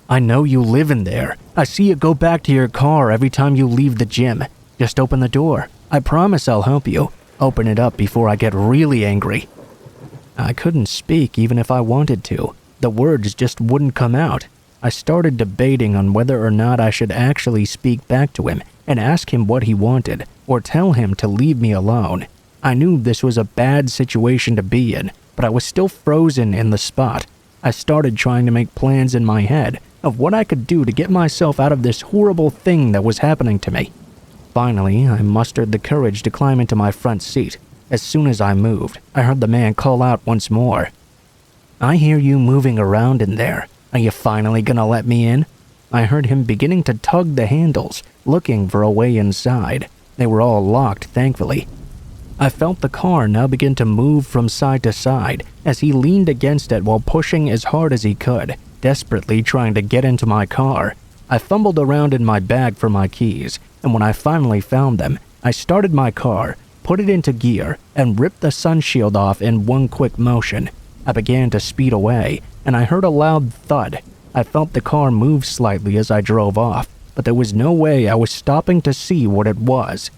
"I know you live in there. I see you go back to your car every time you leave the gym. Just open the door. I promise I'll help you. Open it up before I get really angry." I couldn't speak even if I wanted to. The words just wouldn't come out. I started debating on whether or not I should actually speak back to him and ask him what he wanted, or tell him to leave me alone. I knew this was a bad situation to be in, but I was still frozen in the spot. I started trying to make plans in my head of what I could do to get myself out of this horrible thing that was happening to me. Finally, I mustered the courage to climb into my front seat. As soon as I moved, I heard the man call out once more. "I hear you moving around in there. Are you finally gonna let me in?" I heard him beginning to tug the handles, looking for a way inside. They were all locked, thankfully. I felt the car now begin to move from side to side as he leaned against it while pushing as hard as he could, desperately trying to get into my car. I fumbled around in my bag for my keys, and when I finally found them, I started my car, put it into gear, and ripped the sunshield off in one quick motion. I began to speed away, and I heard a loud thud. I felt the car move slightly as I drove off, but there was no way I was stopping to see what it was.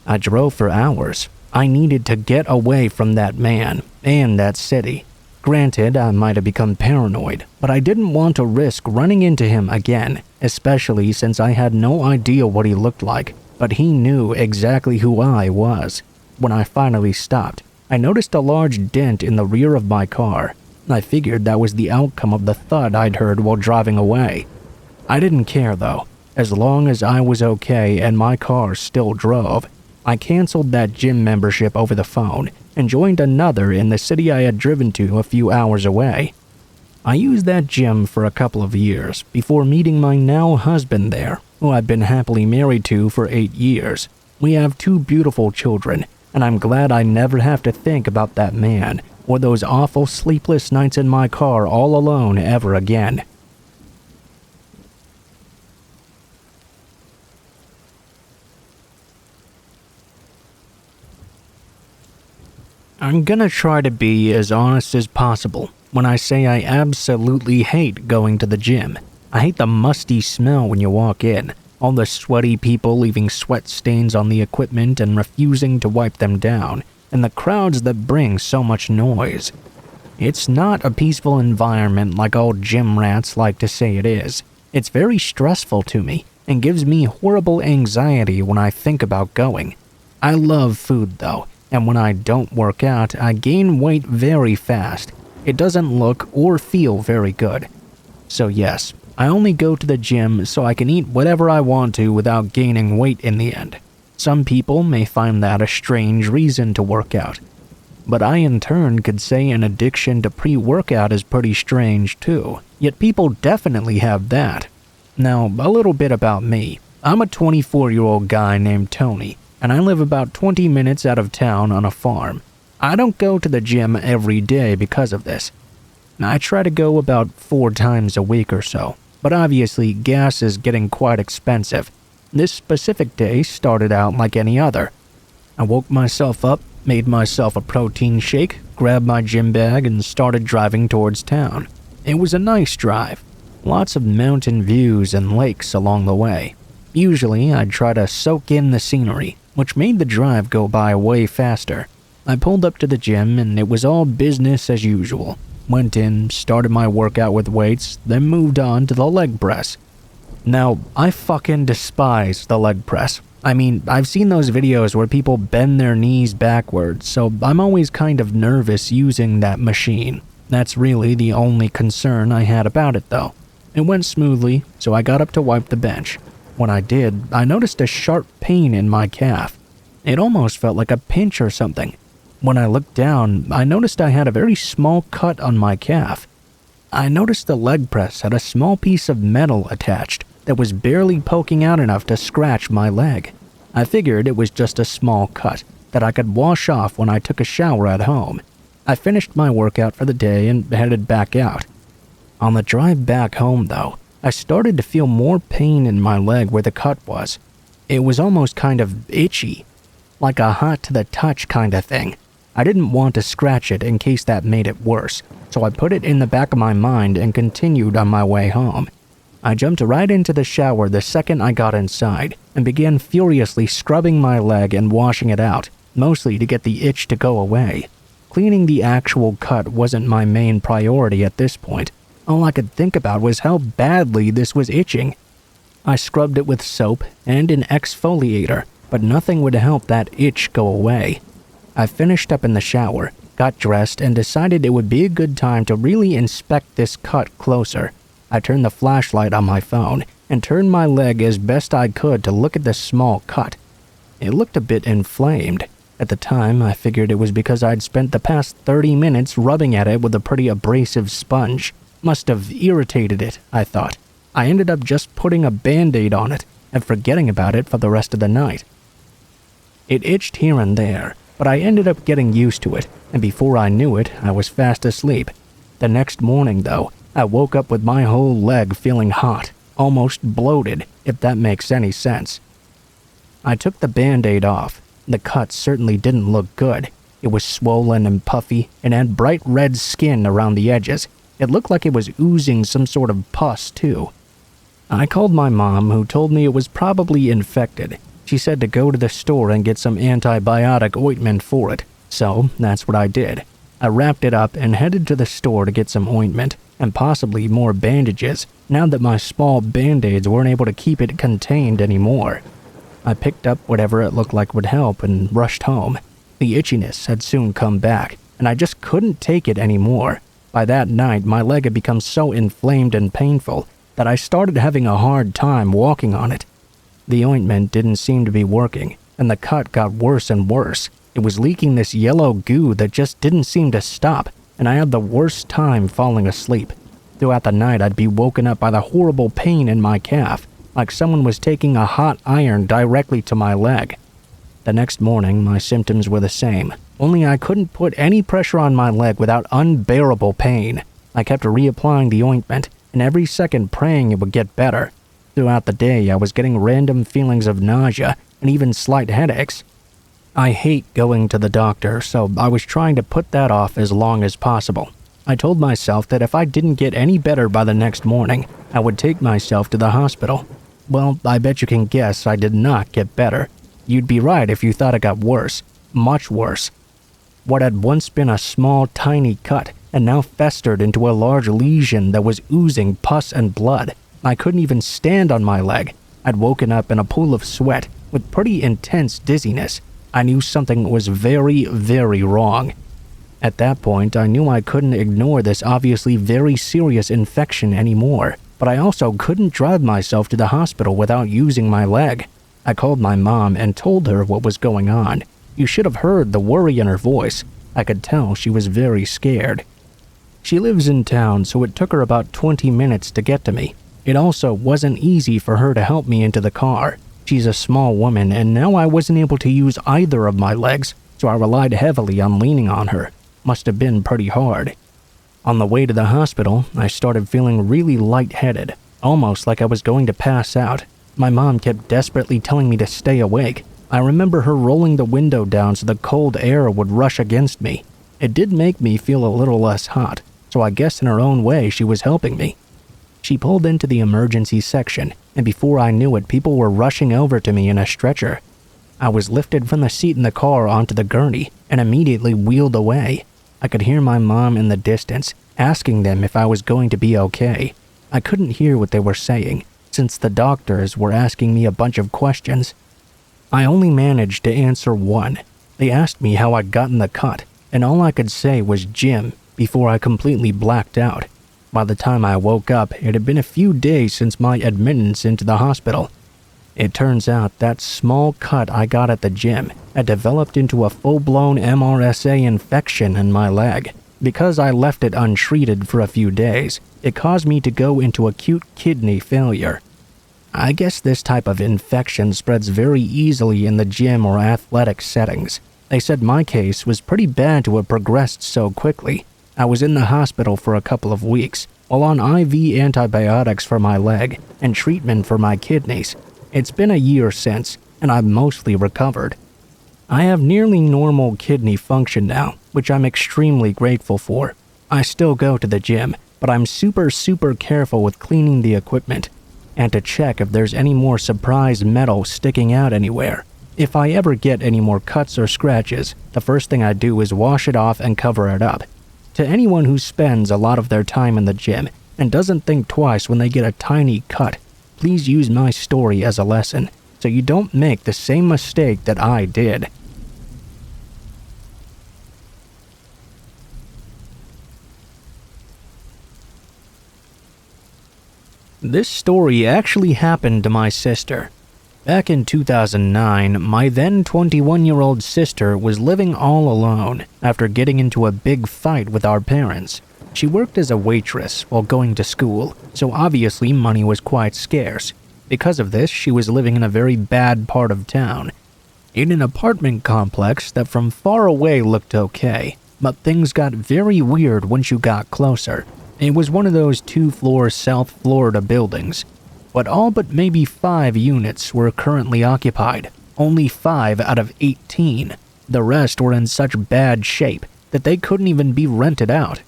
I drove for hours. I needed to get away from that man and that city. Granted, I might have become paranoid, but I didn't want to risk running into him again, especially since I had no idea what he looked like, but he knew exactly who I was. When I finally stopped, I noticed a large dent in the rear of my car. I figured that was the outcome of the thud I'd heard while driving away. I didn't care though, as long as I was okay and my car still drove. I canceled that gym membership over the phone and joined another in the city I had driven to a few hours away. I used that gym for a couple of years before meeting my now husband there, who I've been happily married to for 8 years. We have 2 beautiful children, and I'm glad I never have to think about that man or those awful sleepless nights in my car all alone ever again. I'm gonna try to be as honest as possible when I say I absolutely hate going to the gym. I hate the musty smell when you walk in, all the sweaty people leaving sweat stains on the equipment and refusing to wipe them down, and the crowds that bring so much noise. It's not a peaceful environment like all gym rats like to say it is. It's very stressful to me and gives me horrible anxiety when I think about going. I love food though, and when I don't work out, I gain weight very fast. It doesn't look or feel very good. So yes, I only go to the gym so I can eat whatever I want to without gaining weight in the end. Some people may find that a strange reason to work out. But I in turn could say an addiction to pre-workout is pretty strange too, yet people definitely have that. Now, a little bit about me. I'm a 24-year-old guy named Tony, and I live about 20 minutes out of town on a farm. I don't go to the gym every day because of this. I try to go about 4 times a week or so, but obviously gas is getting quite expensive. This specific day started out like any other. I woke myself up, made myself a protein shake, grabbed my gym bag, and started driving towards town. It was a nice drive. Lots of mountain views and lakes along the way. Usually, I'd try to soak in the scenery, which made the drive go by way faster. I pulled up to the gym and it was all business as usual. Went in, started my workout with weights, then moved on to the leg press. Now, I fucking despise the leg press. I mean, I've seen those videos where people bend their knees backwards, so I'm always kind of nervous using that machine. That's really the only concern I had about it though. It went smoothly, so I got up to wipe the bench. When I did, I noticed a sharp pain in my calf. It almost felt like a pinch or something. When I looked down, I noticed I had a very small cut on my calf. I noticed the leg press had a small piece of metal attached that was barely poking out enough to scratch my leg. I figured it was just a small cut that I could wash off when I took a shower at home. I finished my workout for the day and headed back out. On the drive back home though, I started to feel more pain in my leg where the cut was. It was almost kind of itchy, like a hot to the touch kind of thing. I didn't want to scratch it in case that made it worse, so I put it in the back of my mind and continued on my way home. I jumped right into the shower the second I got inside and began furiously scrubbing my leg and washing it out, mostly to get the itch to go away. Cleaning the actual cut wasn't my main priority at this point. All I could think about was how badly this was itching. I scrubbed it with soap and an exfoliator, but nothing would help that itch go away. I finished up in the shower, got dressed, and decided it would be a good time to really inspect this cut closer. I turned the flashlight on my phone and turned my leg as best I could to look at the small cut. It looked a bit inflamed. At the time, I figured it was because I'd spent the past 30 minutes rubbing at it with a pretty abrasive sponge. Must have irritated it, I thought. I ended up just putting a band-aid on it and forgetting about it for the rest of the night. It itched here and there, but I ended up getting used to it, and before I knew it, I was fast asleep. The next morning, though, I woke up with my whole leg feeling hot, almost bloated, if that makes any sense. I took the band-aid off. The cut certainly didn't look good. It was swollen and puffy and had bright red skin around the edges. It looked like it was oozing some sort of pus, too. I called my mom, who told me it was probably infected. She said to go to the store and get some antibiotic ointment for it. So, that's what I did. I wrapped it up and headed to the store to get some ointment, and possibly more bandages, now that my small band-aids weren't able to keep it contained anymore. I picked up whatever it looked like would help and rushed home. The itchiness had soon come back, and I just couldn't take it anymore. By that night, my leg had become so inflamed and painful that I started having a hard time walking on it. The ointment didn't seem to be working, and the cut got worse and worse. It was leaking this yellow goo that just didn't seem to stop, and I had the worst time falling asleep. Throughout the night, I'd be woken up by the horrible pain in my calf, like someone was taking a hot iron directly to my leg. The next morning, my symptoms were the same, only I couldn't put any pressure on my leg without unbearable pain. I kept reapplying the ointment, and every second praying it would get better. Throughout the day, I was getting random feelings of nausea and even slight headaches. I hate going to the doctor, so I was trying to put that off as long as possible. I told myself that if I didn't get any better by the next morning, I would take myself to the hospital. Well, I bet you can guess I did not get better. You'd be right if you thought it got worse. Much worse. What had once been a small, tiny cut and now festered into a large lesion that was oozing pus and blood. I couldn't even stand on my leg. I'd woken up in a pool of sweat with pretty intense dizziness. I knew something was very, very wrong. At that point, I knew I couldn't ignore this obviously very serious infection anymore, but I also couldn't drive myself to the hospital without using my leg. I called my mom and told her what was going on. You should have heard the worry in her voice. I could tell she was very scared. She lives in town, so it took her about 20 minutes to get to me. It also wasn't easy for her to help me into the car. She's a small woman, and now I wasn't able to use either of my legs, so I relied heavily on leaning on her. Must have been pretty hard. On the way to the hospital, I started feeling really lightheaded, almost like I was going to pass out. My mom kept desperately telling me to stay awake. I remember her rolling the window down so the cold air would rush against me. It did make me feel a little less hot, so I guess in her own way she was helping me. She pulled into the emergency section, and before I knew it, people were rushing over to me in a stretcher. I was lifted from the seat in the car onto the gurney and immediately wheeled away. I could hear my mom in the distance, asking them if I was going to be okay. I couldn't hear what they were saying, since the doctors were asking me a bunch of questions. I only managed to answer one. They asked me how I'd gotten the cut, and all I could say was Jim before I completely blacked out. By the time I woke up, it had been a few days since my admittance into the hospital. It turns out that small cut I got at the gym had developed into a full-blown MRSA infection in my leg. Because I left it untreated for a few days, it caused me to go into acute kidney failure. I guess this type of infection spreads very easily in the gym or athletic settings. They said my case was pretty bad to have progressed so quickly. I was in the hospital for a couple of weeks, while on IV antibiotics for my leg and treatment for my kidneys. It's been a year since, and I've mostly recovered. I have nearly normal kidney function now, which I'm extremely grateful for. I still go to the gym, but I'm super careful with cleaning the equipment, and to check if there's any more surprise metal sticking out anywhere. If I ever get any more cuts or scratches, the first thing I do is wash it off and cover it up. To anyone who spends a lot of their time in the gym and doesn't think twice when they get a tiny cut, please use my story as a lesson, so you don't make the same mistake that I did. This story actually happened to my sister. Back in 2009, my then 21-year-old sister was living all alone after getting into a big fight with our parents. She worked as a waitress while going to school, so obviously money was quite scarce. Because of this, she was living in a very bad part of town, in an apartment complex that from far away looked okay, but things got very weird once you got closer. It was one of those 2-floor South Florida buildings, but all but maybe 5 units were currently occupied, only 5 out of 18. The rest were in such bad shape that they couldn't even be rented out.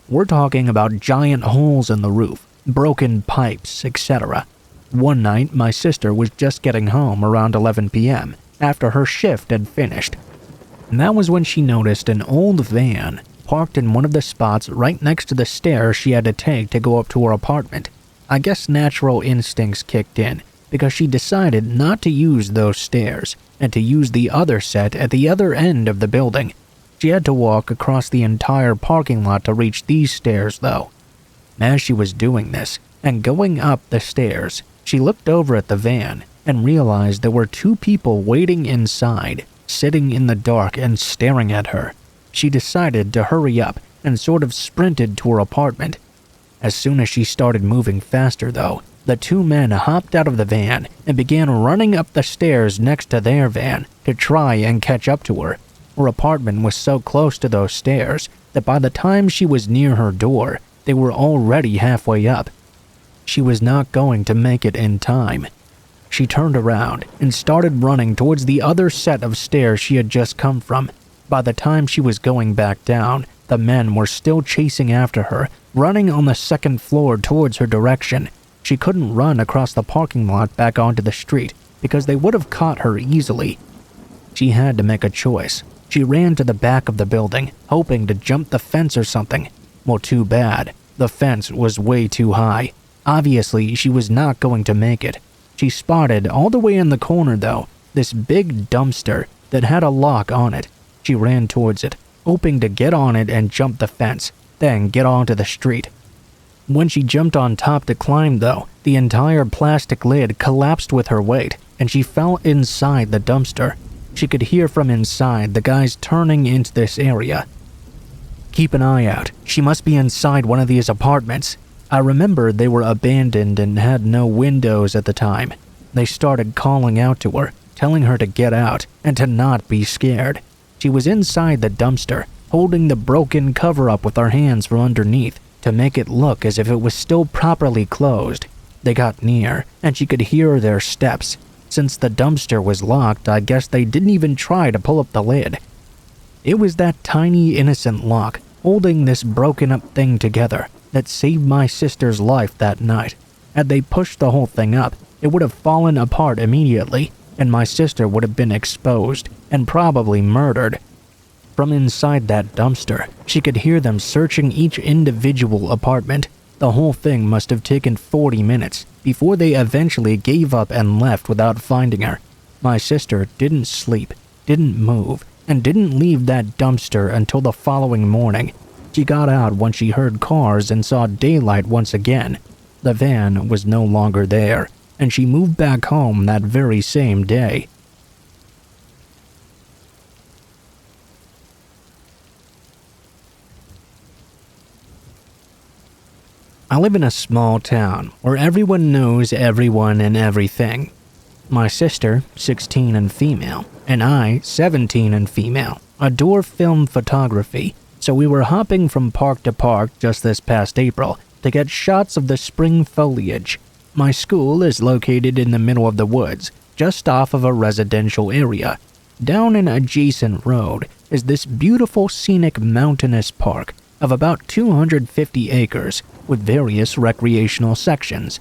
We're talking about giant holes in the roof, broken pipes, etc. One night, my sister was just getting home around 11 p.m. after her shift had finished. And that was when she noticed an old van parked in one of the spots right next to the stairs she had to take to go up to her apartment. I guess natural instincts kicked in because she decided not to use those stairs and to use the other set at the other end of the building. She had to walk across the entire parking lot to reach these stairs though. As she was doing this and going up the stairs, she looked over at the van and realized there were 2 people waiting inside, sitting in the dark and staring at her. She decided to hurry up and sort of sprinted to her apartment. As soon as she started moving faster though, the 2 men hopped out of the van and began running up the stairs next to their van to try and catch up to her. Her apartment was so close to those stairs that by the time she was near her door, they were already halfway up. She was not going to make it in time. She turned around and started running towards the other set of stairs she had just come from. By the time she was going back down, the men were still chasing after her, running on the 2nd floor towards her direction. She couldn't run across the parking lot back onto the street because they would have caught her easily. She had to make a choice. She ran to the back of the building, hoping to jump the fence or something. Well, too bad. The fence was way too high. Obviously, she was not going to make it. She spotted, all the way in the corner though, this big dumpster that had a lock on it. She ran towards it, hoping to get on it and jump the fence, then get onto the street. When she jumped on top to climb though, the entire plastic lid collapsed with her weight, and she fell inside the dumpster. She could hear from inside the guys turning into this area. "Keep an eye out. She must be inside one of these apartments." I remember they were abandoned and had no windows at the time. They started calling out to her, telling her to get out and to not be scared. She was inside the dumpster, holding the broken cover up with her hands from underneath to make it look as if it was still properly closed. They got near, and she could hear their steps. Since the dumpster was locked, I guess they didn't even try to pull up the lid. It was that tiny innocent lock holding this broken up thing together that saved my sister's life that night. Had they pushed the whole thing up, it would have fallen apart immediately. and my sister would have been exposed and probably murdered. From inside that dumpster, she could hear them searching each individual apartment. The whole thing must have taken 40 minutes before they eventually gave up and left without finding her. My sister didn't sleep, didn't move, and didn't leave that dumpster until the following morning. She got out when she heard cars and saw daylight once again. The van was no longer there, and she moved back home that very same day. I live in a small town where everyone knows everyone and everything. My sister, 16 and female, and I, 17 and female, adore film photography, so we were hopping from park to park just this past April to get shots of the spring foliage. My school is located in the middle of the woods, just off of a residential area. Down an adjacent road is this beautiful scenic mountainous park of about 250 acres with various recreational sections.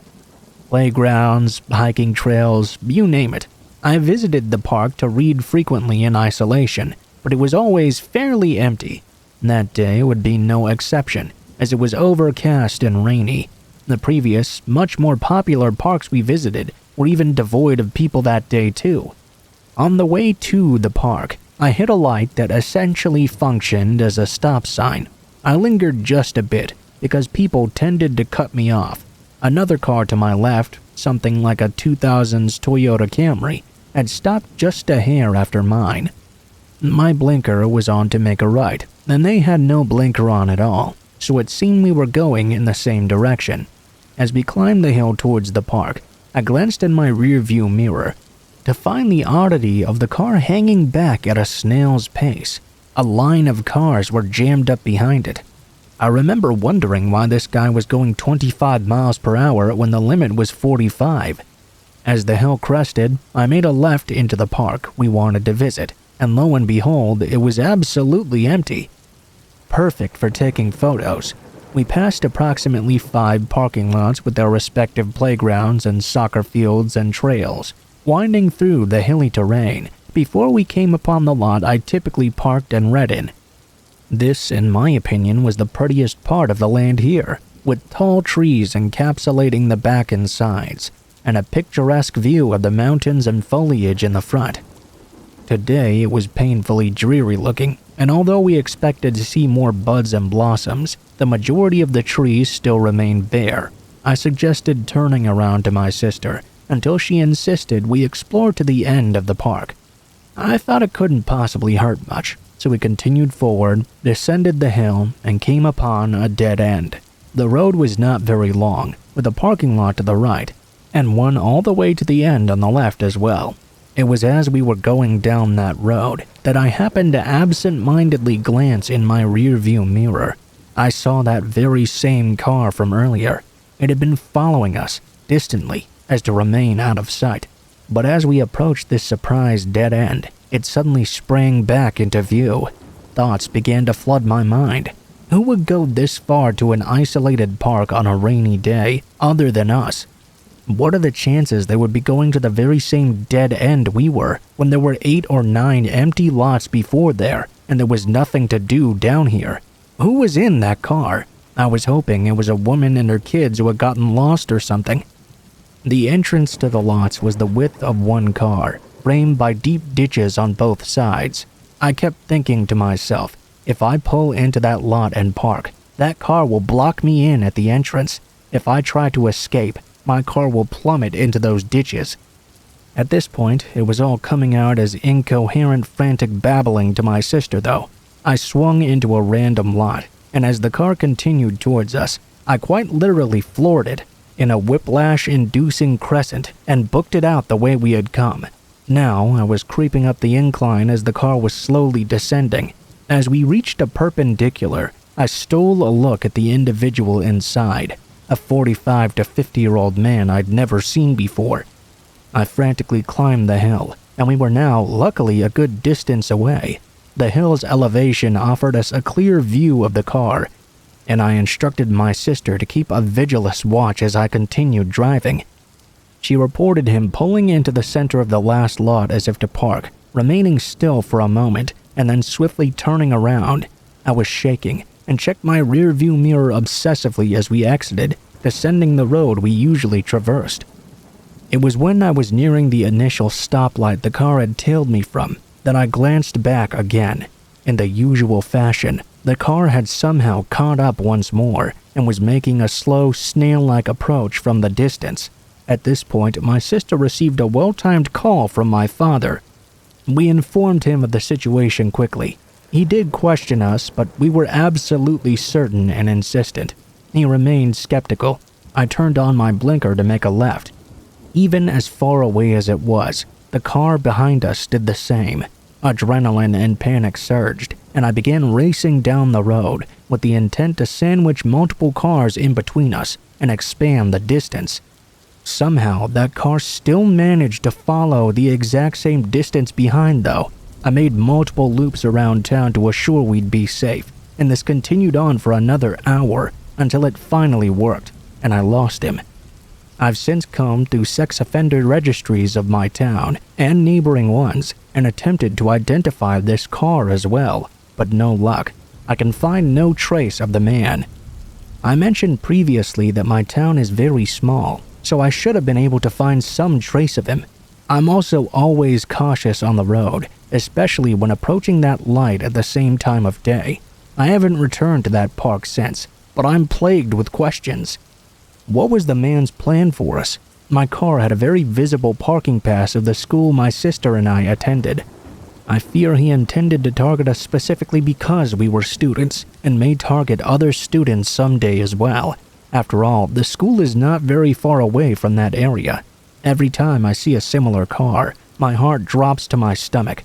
Playgrounds, hiking trails, you name it. I visited the park to read frequently in isolation, but it was always fairly empty. That day would be no exception, as it was overcast and rainy. The previous, much more popular parks we visited were even devoid of people that day too. On the way to the park, I hit a light that essentially functioned as a stop sign. I lingered just a bit because people tended to cut me off. Another car to my left, something like a 2000s Toyota Camry, had stopped just a hair after mine. My blinker was on to make a right, and they had no blinker on at all, so it seemed we were going in the same direction. As we climbed the hill towards the park, I glanced in my rearview mirror to find the oddity of the car hanging back at a snail's pace. A line of cars were jammed up behind it. I remember wondering why this guy was going 25 miles per hour when the limit was 45. As the hill crested, I made a left into the park we wanted to visit, and lo and behold, it was absolutely empty. Perfect for taking photos. We passed approximately 5 parking lots with their respective playgrounds and soccer fields and trails, winding through the hilly terrain before we came upon the lot I typically parked and read in. This, in my opinion, was the prettiest part of the land here, with tall trees encapsulating the back and sides, and a picturesque view of the mountains and foliage in the front. Today it was painfully dreary looking, and although we expected to see more buds and blossoms, the majority of the trees still remained bare. I suggested turning around to my sister until she insisted we explore to the end of the park. I thought it couldn't possibly hurt much, so we continued forward, descended the hill, and came upon a dead end. The road was not very long, with a parking lot to the right, and one all the way to the end on the left as well. It was as we were going down that road that I happened to absent-mindedly glance in my rearview mirror. I saw that very same car from earlier. It had been following us, distantly, as to remain out of sight. But as we approached this surprise dead end, it suddenly sprang back into view. Thoughts began to flood my mind. Who would go this far to an isolated park on a rainy day other than us? What are the chances they would be going to the very same dead end we were when there were 8 or 9 empty lots before there and there was nothing to do down here? Who was in that car? I was hoping it was a woman and her kids who had gotten lost or something. The entrance to the lots was the width of one car, framed by deep ditches on both sides. I kept thinking to myself, if I pull into that lot and park, that car will block me in at the entrance. If I try to escape, my car will plummet into those ditches. At this point, it was all coming out as incoherent, frantic babbling to my sister, though. I swung into a random lot, and as the car continued towards us, I quite literally floored it in a whiplash-inducing crescent and booked it out the way we had come. Now I was creeping up the incline as the car was slowly descending. As we reached a perpendicular, I stole a look at the individual inside, a 45 to 50-year-old man I'd never seen before. I frantically climbed the hill, and we were now, luckily, a good distance away. The hill's elevation offered us a clear view of the car, and I instructed my sister to keep a vigilous watch as I continued driving. She reported him pulling into the center of the last lot as if to park, remaining still for a moment, and then swiftly turning around. I was shaking and checked my rearview mirror obsessively as we exited, descending the road we usually traversed. It was when I was nearing the initial stoplight the car had tailed me from that I glanced back again. In the usual fashion, the car had somehow caught up once more and was making a slow, snail-like approach from the distance. At this point, my sister received a well-timed call from my father. We informed him of the situation quickly. He did question us, but we were absolutely certain and insistent. He remained skeptical. I turned on my blinker to make a left. Even as far away as it was, the car behind us did the same. Adrenaline and panic surged, and I began racing down the road with the intent to sandwich multiple cars in between us and expand the distance. Somehow, that car still managed to follow the exact same distance behind, though. I made multiple loops around town to assure we'd be safe, and this continued on for another hour until it finally worked, and I lost him. I've since combed through sex offender registries of my town and neighboring ones and attempted to identify this car as well, but no luck. I can find no trace of the man. I mentioned previously that my town is very small, so I should have been able to find some trace of him. I'm also always cautious on the road, especially when approaching that light at the same time of day. I haven't returned to that park since, but I'm plagued with questions. What was the man's plan for us? My car had a very visible parking pass of the school my sister and I attended. I fear he intended to target us specifically because we were students, and may target other students someday as well. After all, the school is not very far away from that area. Every time I see a similar car, my heart drops to my stomach.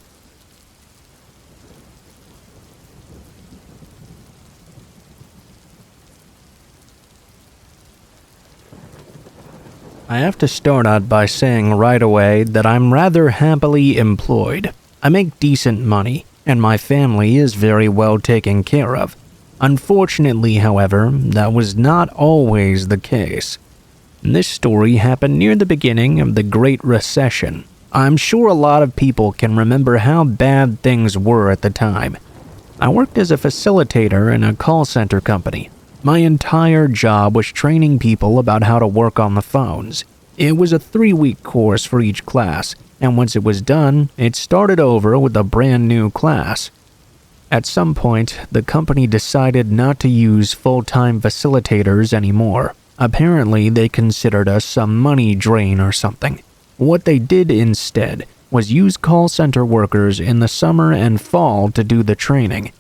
I have to start out by saying right away that I'm rather happily employed. I make decent money, and my family is very well taken care of. Unfortunately, however, that was not always the case. This story happened near the beginning of the Great Recession. I'm sure a lot of people can remember how bad things were at the time. I worked as a facilitator in a call center company. My entire job was training people about how to work on the phones. It was a 3-week course for each class, and once it was done, it started over with a brand new class. At some point, the company decided not to use full-time facilitators anymore. Apparently, they considered us some money drain or something. What they did instead was use call center workers in the summer and fall to do the training.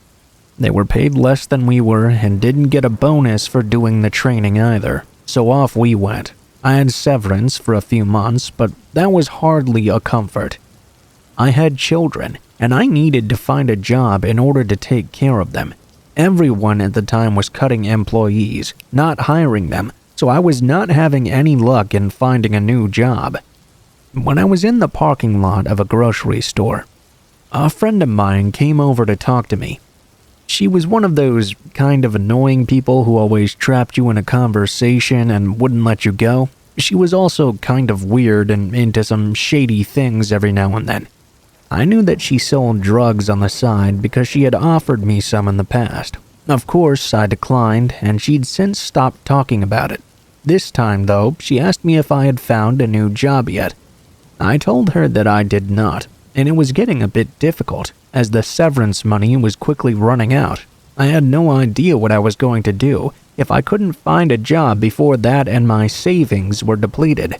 They were paid less than we were and didn't get a bonus for doing the training either, so off we went. I had severance for a few months, but that was hardly a comfort. I had children, and I needed to find a job in order to take care of them. Everyone at the time was cutting employees, not hiring them, so I was not having any luck in finding a new job. When I was in the parking lot of a grocery store, a friend of mine came over to talk to me. She was one of those kind of annoying people who always trapped you in a conversation and wouldn't let you go. She was also kind of weird and into some shady things every now and then. I knew that she sold drugs on the side because she had offered me some in the past. Of course, I declined, and she'd since stopped talking about it. This time, though, she asked me if I had found a new job yet. I told her that I did not, and it was getting a bit difficult, as the severance money was quickly running out. I had no idea what I was going to do if I couldn't find a job before that and my savings were depleted.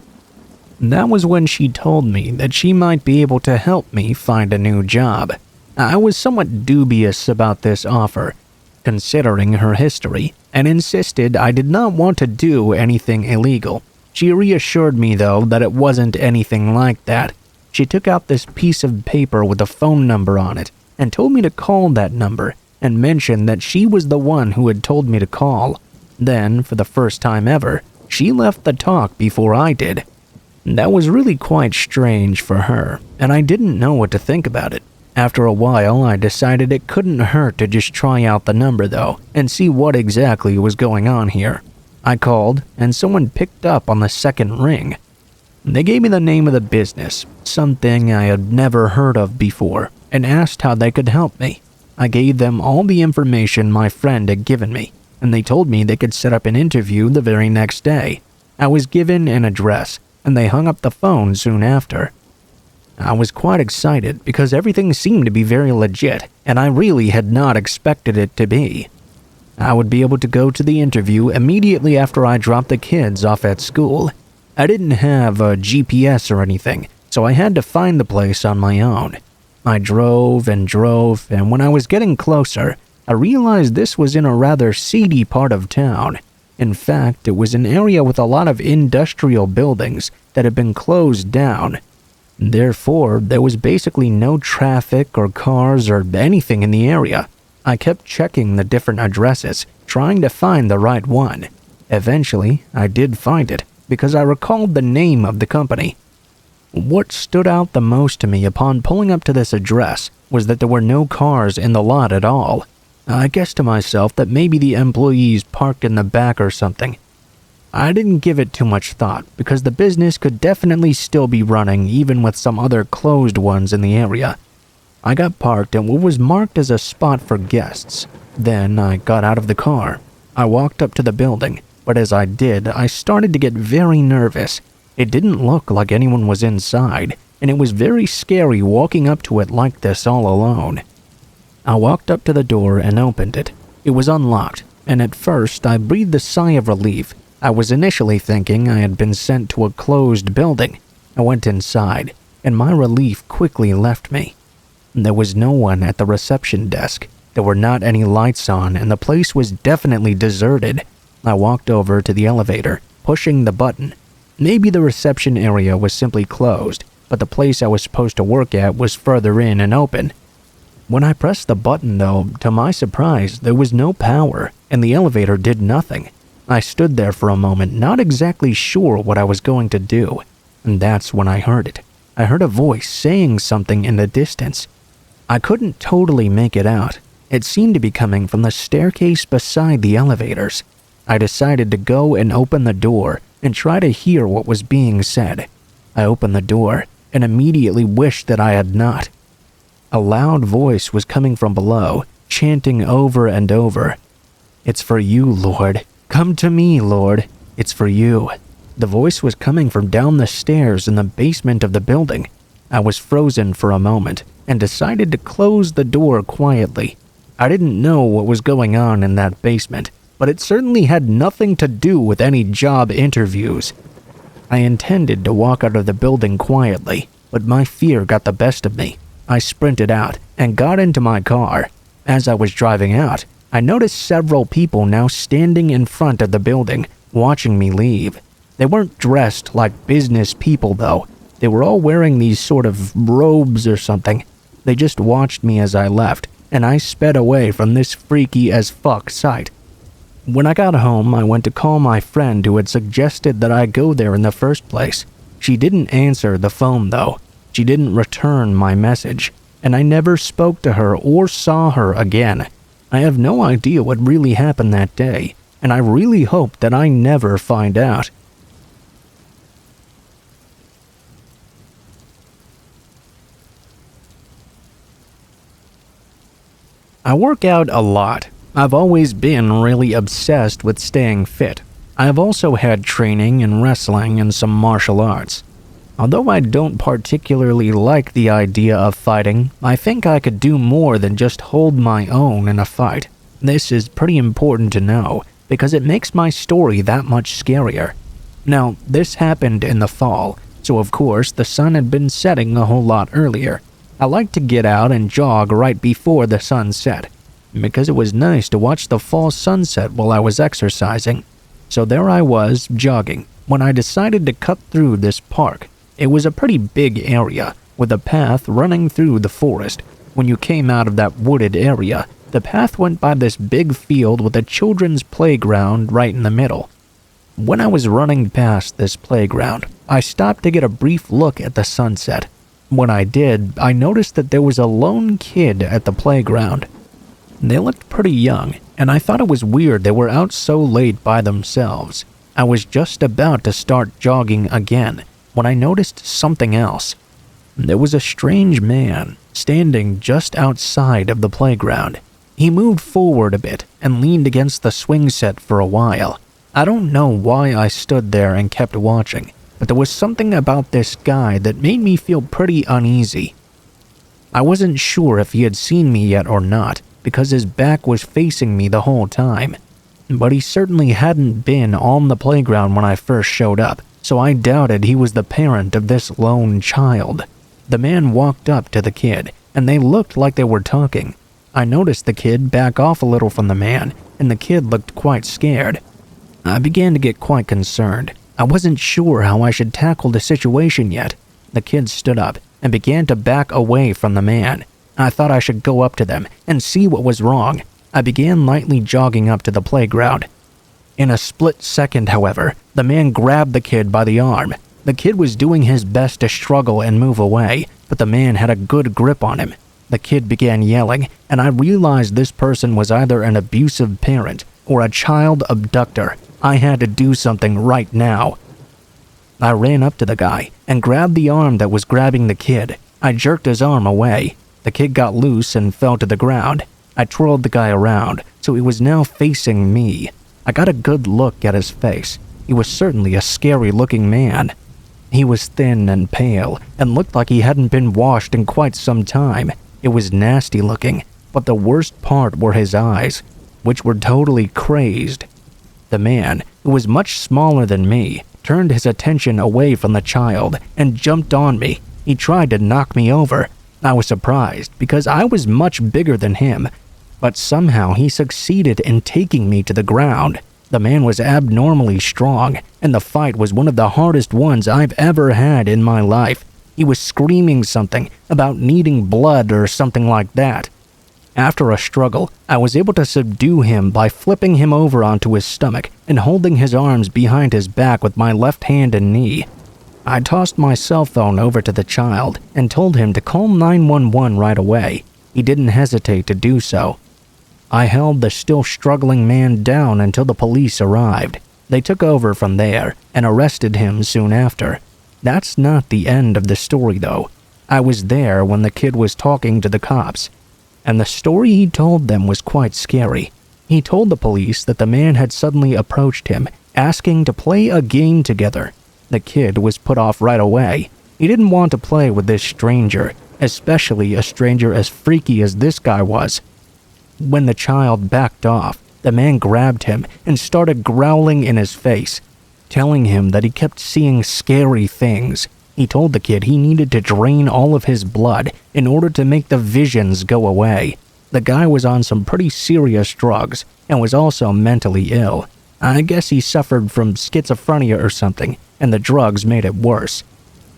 That was when she told me that she might be able to help me find a new job. I was somewhat dubious about this offer, considering her history, and insisted I did not want to do anything illegal. She reassured me, though, that it wasn't anything like that. She took out this piece of paper with a phone number on it and told me to call that number and mentioned that she was the one who had told me to call. Then, for the first time ever, she left the talk before I did. That was really quite strange for her, and I didn't know what to think about it. After a while, I decided it couldn't hurt to just try out the number, though, and see what exactly was going on here. I called, and someone picked up on the second ring. They gave me the name of the business, something I had never heard of before, and asked how they could help me. I gave them all the information my friend had given me, and they told me they could set up an interview the very next day. I was given an address, and they hung up the phone soon after. I was quite excited because everything seemed to be very legit, and I really had not expected it to be. I would be able to go to the interview immediately after I dropped the kids off at school. I didn't have a GPS or anything, so I had to find the place on my own. I drove, and when I was getting closer, I realized this was in a rather seedy part of town. In fact, it was an area with a lot of industrial buildings that had been closed down. Therefore, there was basically no traffic or cars or anything in the area. I kept checking the different addresses, trying to find the right one. Eventually, I did find it, because I recalled the name of the company. What stood out the most to me upon pulling up to this address was that there were no cars in the lot at all. I guessed to myself that maybe the employees parked in the back or something. I didn't give it too much thought because the business could definitely still be running even with some other closed ones in the area. I got parked at what was marked as a spot for guests. Then I got out of the car. I walked up to the building, but as I did, I started to get very nervous. It didn't look like anyone was inside, and it was very scary walking up to it like this all alone. I walked up to the door and opened it. It was unlocked, and at first I breathed a sigh of relief. I was initially thinking I had been sent to a closed building. I went inside, and my relief quickly left me. There was no one at the reception desk. There were not any lights on, and the place was definitely deserted. I walked over to the elevator, pushing the button. Maybe the reception area was simply closed, but the place I was supposed to work at was further in and open. When I pressed the button, though, to my surprise, there was no power, and the elevator did nothing. I stood there for a moment, not exactly sure what I was going to do, and that's when I heard it. I heard a voice saying something in the distance. I couldn't totally make it out. It seemed to be coming from the staircase beside the elevators. I decided to go and open the door and try to hear what was being said. I opened the door and immediately wished that I had not. A loud voice was coming from below, chanting over and over, "It's for you, Lord. Come to me, Lord. It's for you." The voice was coming from down the stairs in the basement of the building. I was frozen for a moment and decided to close the door quietly. I didn't know what was going on in that basement, but it certainly had nothing to do with any job interviews. I intended to walk out of the building quietly, but my fear got the best of me. I sprinted out and got into my car. As I was driving out, I noticed several people now standing in front of the building, watching me leave. They weren't dressed like business people, though. They were all wearing these sort of robes or something. They just watched me as I left, and I sped away from this freaky as fuck sight. When I got home, I went to call my friend who had suggested that I go there in the first place. She didn't answer the phone, though. She didn't return my message, and I never spoke to her or saw her again. I have no idea what really happened that day, and I really hope that I never find out. I work out a lot. I've always been really obsessed with staying fit. I've also had training in wrestling and some martial arts. Although I don't particularly like the idea of fighting, I think I could do more than just hold my own in a fight. This is pretty important to know, because it makes my story that much scarier. Now, this happened in the fall, so of course the sun had been setting a whole lot earlier. I like to get out and jog right before the sun set, because it was nice to watch the fall sunset while I was exercising. So there I was, jogging, when I decided to cut through this park. It was a pretty big area, with a path running through the forest. When you came out of that wooded area, the path went by this big field with a children's playground right in the middle. When I was running past this playground, I stopped to get a brief look at the sunset. When I did, I noticed that there was a lone kid at the playground. They looked pretty young, and I thought it was weird they were out so late by themselves. I was just about to start jogging again, when I noticed something else. There was a strange man standing just outside of the playground. He moved forward a bit and leaned against the swing set for a while. I don't know why I stood there and kept watching, but there was something about this guy that made me feel pretty uneasy. I wasn't sure if he had seen me yet or not, because his back was facing me the whole time. But he certainly hadn't been on the playground when I first showed up, so I doubted he was the parent of this lone child. The man walked up to the kid, and they looked like they were talking. I noticed the kid back off a little from the man, and the kid looked quite scared. I began to get quite concerned. I wasn't sure how I should tackle the situation yet. The kid stood up and began to back away from the man. I thought I should go up to them and see what was wrong. I began lightly jogging up to the playground. In a split second, however, the man grabbed the kid by the arm. The kid was doing his best to struggle and move away, but the man had a good grip on him. The kid began yelling, and I realized this person was either an abusive parent or a child abductor. I had to do something right now. I ran up to the guy and grabbed the arm that was grabbing the kid. I jerked his arm away. The kid got loose and fell to the ground. I twirled the guy around, so he was now facing me. I got a good look at his face. He was certainly a scary-looking man. He was thin and pale and looked like he hadn't been washed in quite some time. It was nasty looking, but the worst part were his eyes, which were totally crazed. The man, who was much smaller than me, turned his attention away from the child and jumped on me. He tried to knock me over. I was surprised because I was much bigger than him, but somehow he succeeded in taking me to the ground. The man was abnormally strong, and the fight was one of the hardest ones I've ever had in my life. He was screaming something about needing blood or something like that. After a struggle, I was able to subdue him by flipping him over onto his stomach and holding his arms behind his back with my left hand and knee. I tossed my cell phone over to the child and told him to call 911 right away. He didn't hesitate to do so. I held the still struggling man down until the police arrived. They took over from there and arrested him soon after. That's not the end of the story, though. I was there when the kid was talking to the cops, and the story he told them was quite scary. He told the police that the man had suddenly approached him, asking to play a game together. The kid was put off right away. He didn't want to play with this stranger, especially a stranger as freaky as this guy was. When the child backed off, the man grabbed him and started growling in his face, telling him that he kept seeing scary things. He told the kid he needed to drain all of his blood in order to make the visions go away. The guy was on some pretty serious drugs and was also mentally ill. I guess he suffered from schizophrenia or something, and the drugs made it worse.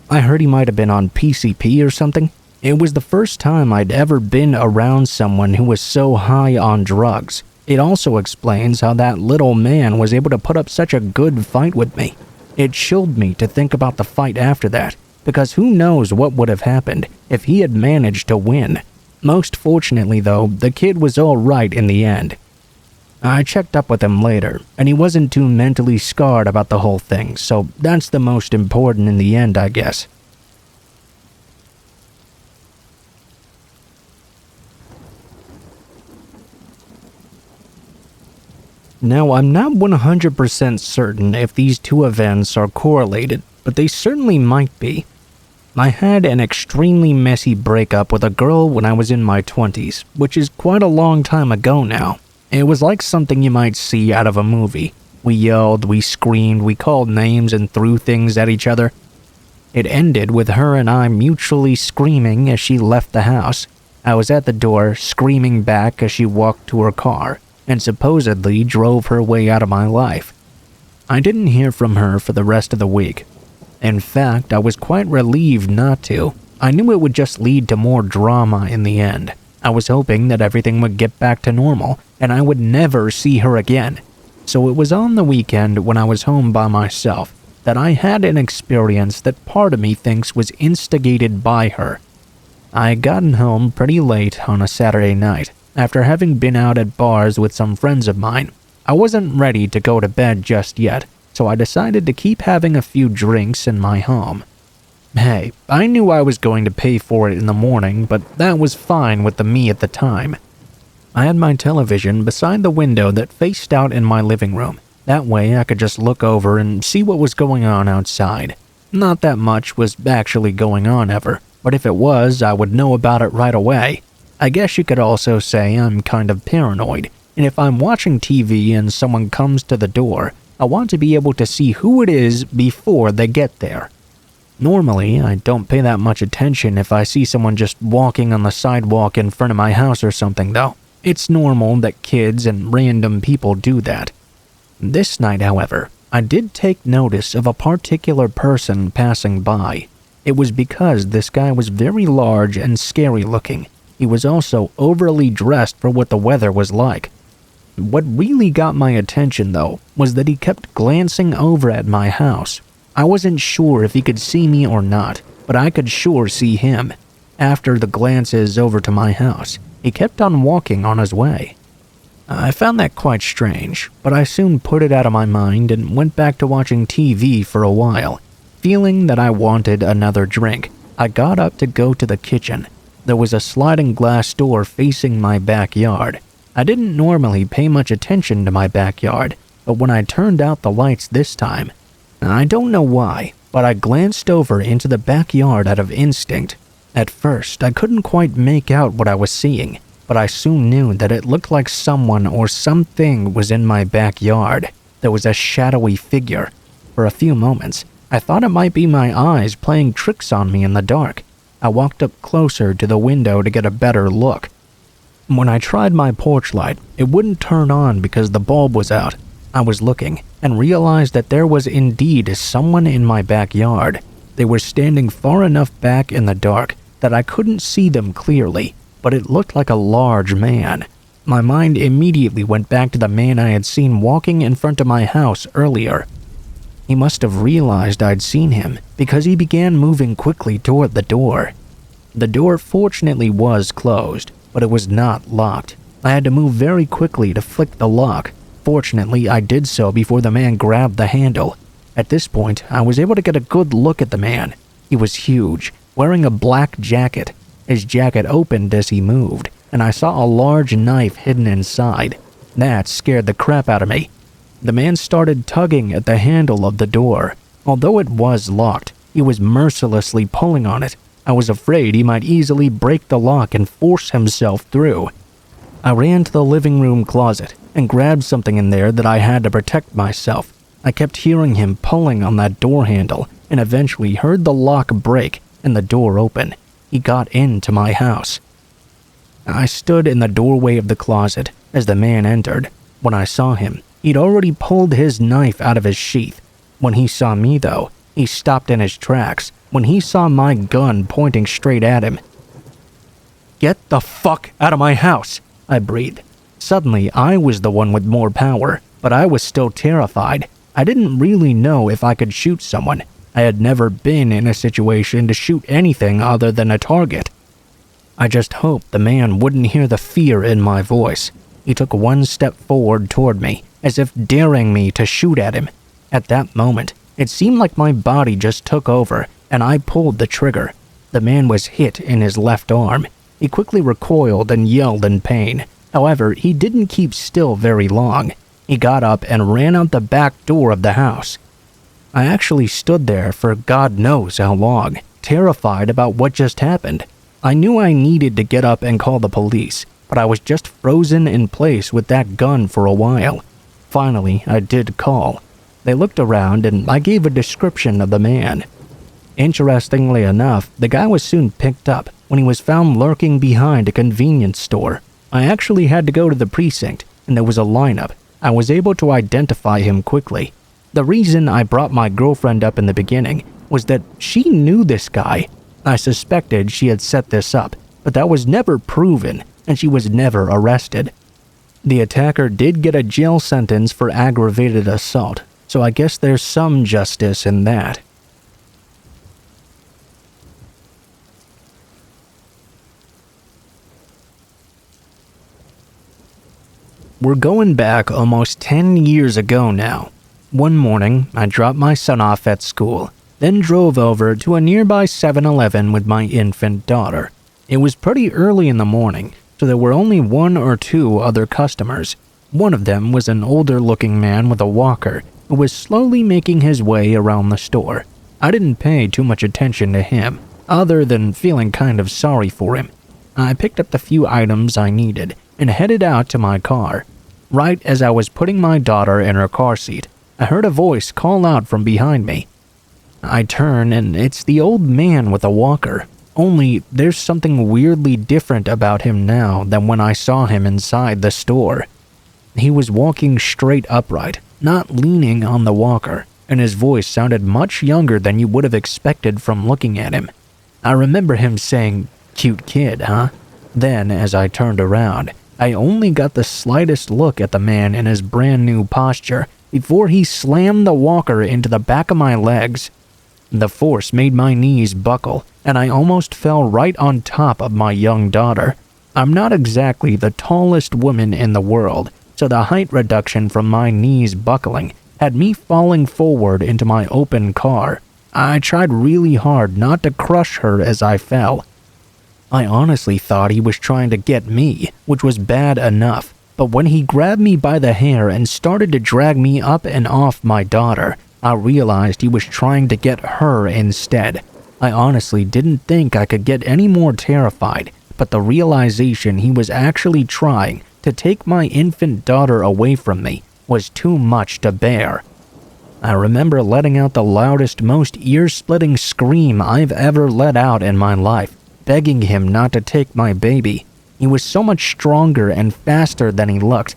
I heard he might have been on PCP or something. It was the first time I'd ever been around someone who was so high on drugs. It also explains how that little man was able to put up such a good fight with me. It chilled me to think about the fight after that, because who knows what would have happened if he had managed to win. Most fortunately, though, the kid was all right in the end. I checked up with him later, and he wasn't too mentally scarred about the whole thing, so that's the most important in the end, I guess. Now, I'm not 100% certain if these two events are correlated, but they certainly might be. I had an extremely messy breakup with a girl when I was in my 20s, which is quite a long time ago now. It was like something you might see out of a movie. We yelled, we screamed, we called names and threw things at each other. It ended with her and I mutually screaming as she left the house. I was at the door, screaming back as she walked to her car, and supposedly drove her way out of my life. I didn't hear from her for the rest of the week. In fact, I was quite relieved not to. I knew it would just lead to more drama in the end. I was hoping that everything would get back to normal, and I would never see her again. So it was on the weekend when I was home by myself that I had an experience that part of me thinks was instigated by her. I had gotten home pretty late on a Saturday night, after having been out at bars with some friends of mine. I wasn't ready to go to bed just yet, so I decided to keep having a few drinks in my home. Hey, I knew I was going to pay for it in the morning, but that was fine with me at the time. I had my television beside the window that faced out in my living room. That way I could just look over and see what was going on outside. Not that much was actually going on ever, but if it was, I would know about it right away. I guess you could also say I'm kind of paranoid, and if I'm watching TV and someone comes to the door, I want to be able to see who it is before they get there. Normally, I don't pay that much attention if I see someone just walking on the sidewalk in front of my house or something though. It's normal that kids and random people do that. This night, however, I did take notice of a particular person passing by. It was because this guy was very large and scary looking. He was also overly dressed for what the weather was like. What really got my attention, though, was that he kept glancing over at my house. I wasn't sure if he could see me or not, but I could sure see him. After the glances over to my house, he kept on walking on his way. I found that quite strange, but I soon put it out of my mind and went back to watching TV for a while. Feeling that I wanted another drink, I got up to go to the kitchen. There was a sliding glass door facing my backyard. I didn't normally pay much attention to my backyard, but when I turned out the lights this time, I don't know why, but I glanced over into the backyard out of instinct. At first, I couldn't quite make out what I was seeing, but I soon knew that it looked like someone or something was in my backyard. There was a shadowy figure. For a few moments, I thought it might be my eyes playing tricks on me in the dark. I walked up closer to the window to get a better look. When I tried my porch light, it wouldn't turn on because the bulb was out. I was looking and realized that there was indeed someone in my backyard. They were standing far enough back in the dark that I couldn't see them clearly, but it looked like a large man. My mind immediately went back to the man I had seen walking in front of my house earlier. He must have realized I'd seen him because he began moving quickly toward the door. The door fortunately was closed, but it was not locked. I had to move very quickly to flick the lock. Fortunately, I did so before the man grabbed the handle. At this point, I was able to get a good look at the man. He was huge, wearing a black jacket. His jacket opened as he moved, and I saw a large knife hidden inside. That scared the crap out of me. The man started tugging at the handle of the door. Although it was locked, he was mercilessly pulling on it. I was afraid he might easily break the lock and force himself through. I ran to the living room closet and grabbed something in there that I had to protect myself. I kept hearing him pulling on that door handle and eventually heard the lock break and the door open. He got into my house. I stood in the doorway of the closet as the man entered. When I saw him, he'd already pulled his knife out of his sheath. When he saw me, though, he stopped in his tracks when he saw my gun pointing straight at him. "Get the fuck out of my house," I breathed. Suddenly, I was the one with more power, but I was still terrified. I didn't really know if I could shoot someone. I had never been in a situation to shoot anything other than a target. I just hoped the man wouldn't hear the fear in my voice. He took one step forward toward me, as if daring me to shoot at him. At that moment, it seemed like my body just took over, and I pulled the trigger. The man was hit in his left arm. He quickly recoiled and yelled in pain. However, he didn't keep still very long. He got up and ran out the back door of the house. I actually stood there for God knows how long, terrified about what just happened. I knew I needed to get up and call the police, but I was just frozen in place with that gun for a while. Finally, I did call. They looked around and I gave a description of the man. Interestingly enough, the guy was soon picked up when he was found lurking behind a convenience store. I actually had to go to the precinct, and there was a lineup. I was able to identify him quickly. The reason I brought my girlfriend up in the beginning was that she knew this guy. I suspected she had set this up, but that was never proven, and she was never arrested. The attacker did get a jail sentence for aggravated assault, so I guess there's some justice in that. We're going back almost 10 years ago now. One morning, I dropped my son off at school, then drove over to a nearby 7-Eleven with my infant daughter. It was pretty early in the morning, so there were only one or two other customers. One of them was an older-looking man with a walker who was slowly making his way around the store. I didn't pay too much attention to him, other than feeling kind of sorry for him. I picked up the few items I needed and headed out to my car. Right as I was putting my daughter in her car seat, I heard a voice call out from behind me. I turn and it's the old man with a walker, only there's something weirdly different about him now than when I saw him inside the store. He was walking straight upright, not leaning on the walker, and his voice sounded much younger than you would have expected from looking at him. I remember him saying, "Cute kid, huh?" Then, as I turned around, I only got the slightest look at the man in his brand new posture before he slammed the walker into the back of my legs. The force made my knees buckle, and I almost fell right on top of my young daughter. I'm not exactly the tallest woman in the world, so the height reduction from my knees buckling had me falling forward into my open car. I tried really hard not to crush her as I fell. I honestly thought he was trying to get me, which was bad enough, but when he grabbed me by the hair and started to drag me up and off my daughter, I realized he was trying to get her instead. I honestly didn't think I could get any more terrified, but the realization he was actually trying to take my infant daughter away from me was too much to bear. I remember letting out the loudest, most ear-splitting scream I've ever let out in my life, begging him not to take my baby. He was so much stronger and faster than he looked.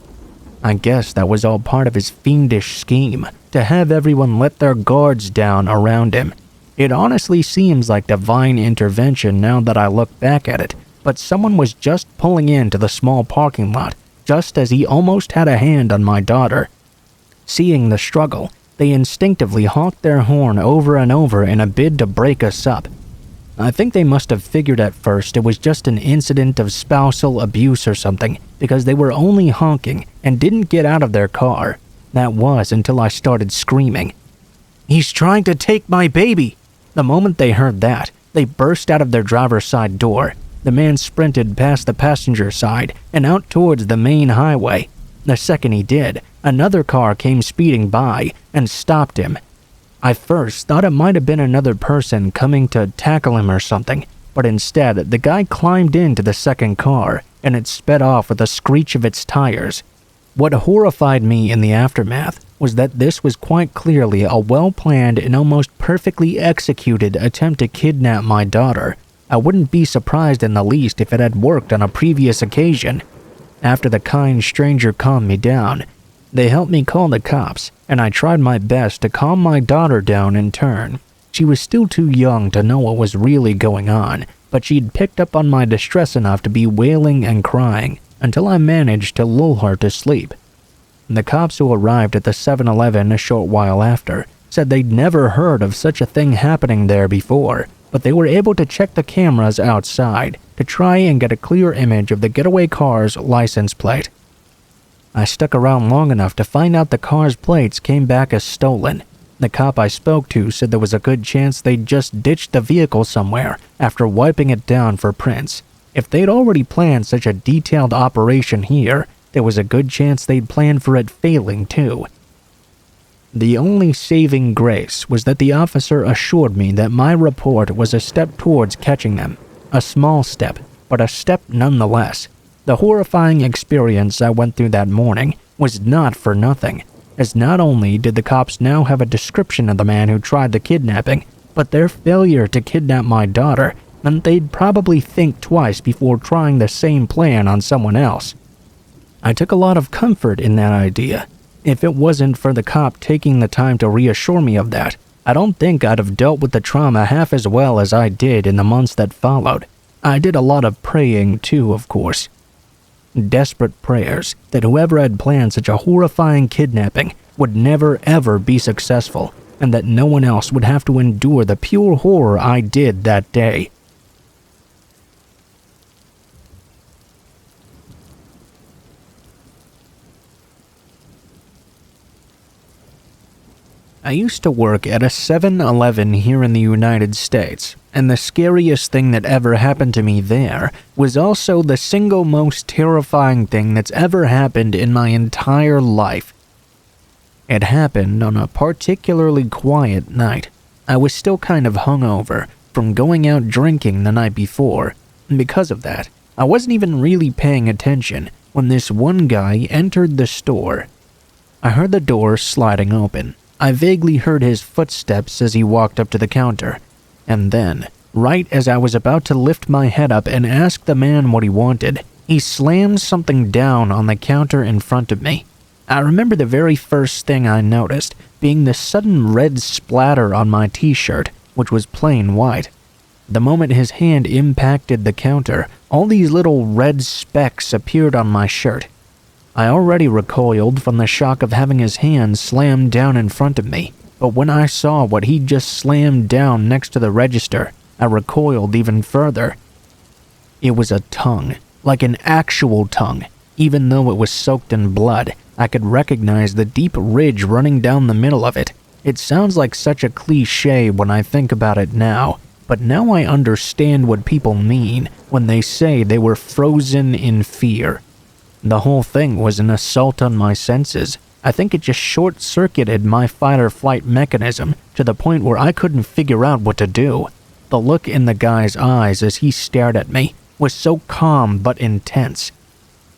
I guess that was all part of his fiendish scheme, to have everyone let their guards down around him. It honestly seems like divine intervention now that I look back at it, but someone was just pulling into the small parking lot, just as he almost had a hand on my daughter. Seeing the struggle, they instinctively honked their horn over and over in a bid to break us up. I think they must have figured at first it was just an incident of spousal abuse or something, because they were only honking and didn't get out of their car. That was until I started screaming, "He's trying to take my baby!" The moment they heard that, they burst out of their driver's side door. The man sprinted past the passenger side and out towards the main highway. The second he did, another car came speeding by and stopped him. I first thought it might have been another person coming to tackle him or something, but instead the guy climbed into the second car and it sped off with a screech of its tires. What horrified me in the aftermath was that this was quite clearly a well-planned and almost perfectly executed attempt to kidnap my daughter. I wouldn't be surprised in the least if it had worked on a previous occasion. After the kind stranger calmed me down, they helped me call the cops, and I tried my best to calm my daughter down in turn. She was still too young to know what was really going on, but she'd picked up on my distress enough to be wailing and crying until I managed to lull her to sleep. The cops who arrived at the 7-Eleven a short while after said they'd never heard of such a thing happening there before, but they were able to check the cameras outside to try and get a clear image of the getaway car's license plate. I stuck around long enough to find out the car's plates came back as stolen. The cop I spoke to said there was a good chance they'd just ditched the vehicle somewhere after wiping it down for prints. If they'd already planned such a detailed operation here, there was a good chance they'd planned for it failing too. The only saving grace was that the officer assured me that my report was a step towards catching them. A small step, but a step nonetheless. The horrifying experience I went through that morning was not for nothing, as not only did the cops now have a description of the man who tried the kidnapping, but their failure to kidnap my daughter meant they'd probably think twice before trying the same plan on someone else. I took a lot of comfort in that idea. If it wasn't for the cop taking the time to reassure me of that, I don't think I'd have dealt with the trauma half as well as I did in the months that followed. I did a lot of praying too, of course. Desperate prayers that whoever had planned such a horrifying kidnapping would never ever be successful, and that no one else would have to endure the pure horror I did that day. I used to work at a 7-Eleven here in the United States, and the scariest thing that ever happened to me there was also the single most terrifying thing that's ever happened in my entire life. It happened on a particularly quiet night. I was still kind of hungover from going out drinking the night before, and because of that, I wasn't even really paying attention when this one guy entered the store. I heard the door sliding open. I vaguely heard his footsteps as he walked up to the counter, and then, right as I was about to lift my head up and ask the man what he wanted, he slammed something down on the counter in front of me. I remember the very first thing I noticed being the sudden red splatter on my t-shirt, which was plain white. The moment his hand impacted the counter, all these little red specks appeared on my shirt. I already recoiled from the shock of having his hand slammed down in front of me, but when I saw what he'd just slammed down next to the register, I recoiled even further. It was a tongue, like an actual tongue. Even though it was soaked in blood, I could recognize the deep ridge running down the middle of it. It sounds like such a cliché when I think about it now, but now I understand what people mean when they say they were frozen in fear. The whole thing was an assault on my senses. I think it just short-circuited my fight-or-flight mechanism to the point where I couldn't figure out what to do. The look in the guy's eyes as he stared at me was so calm but intense.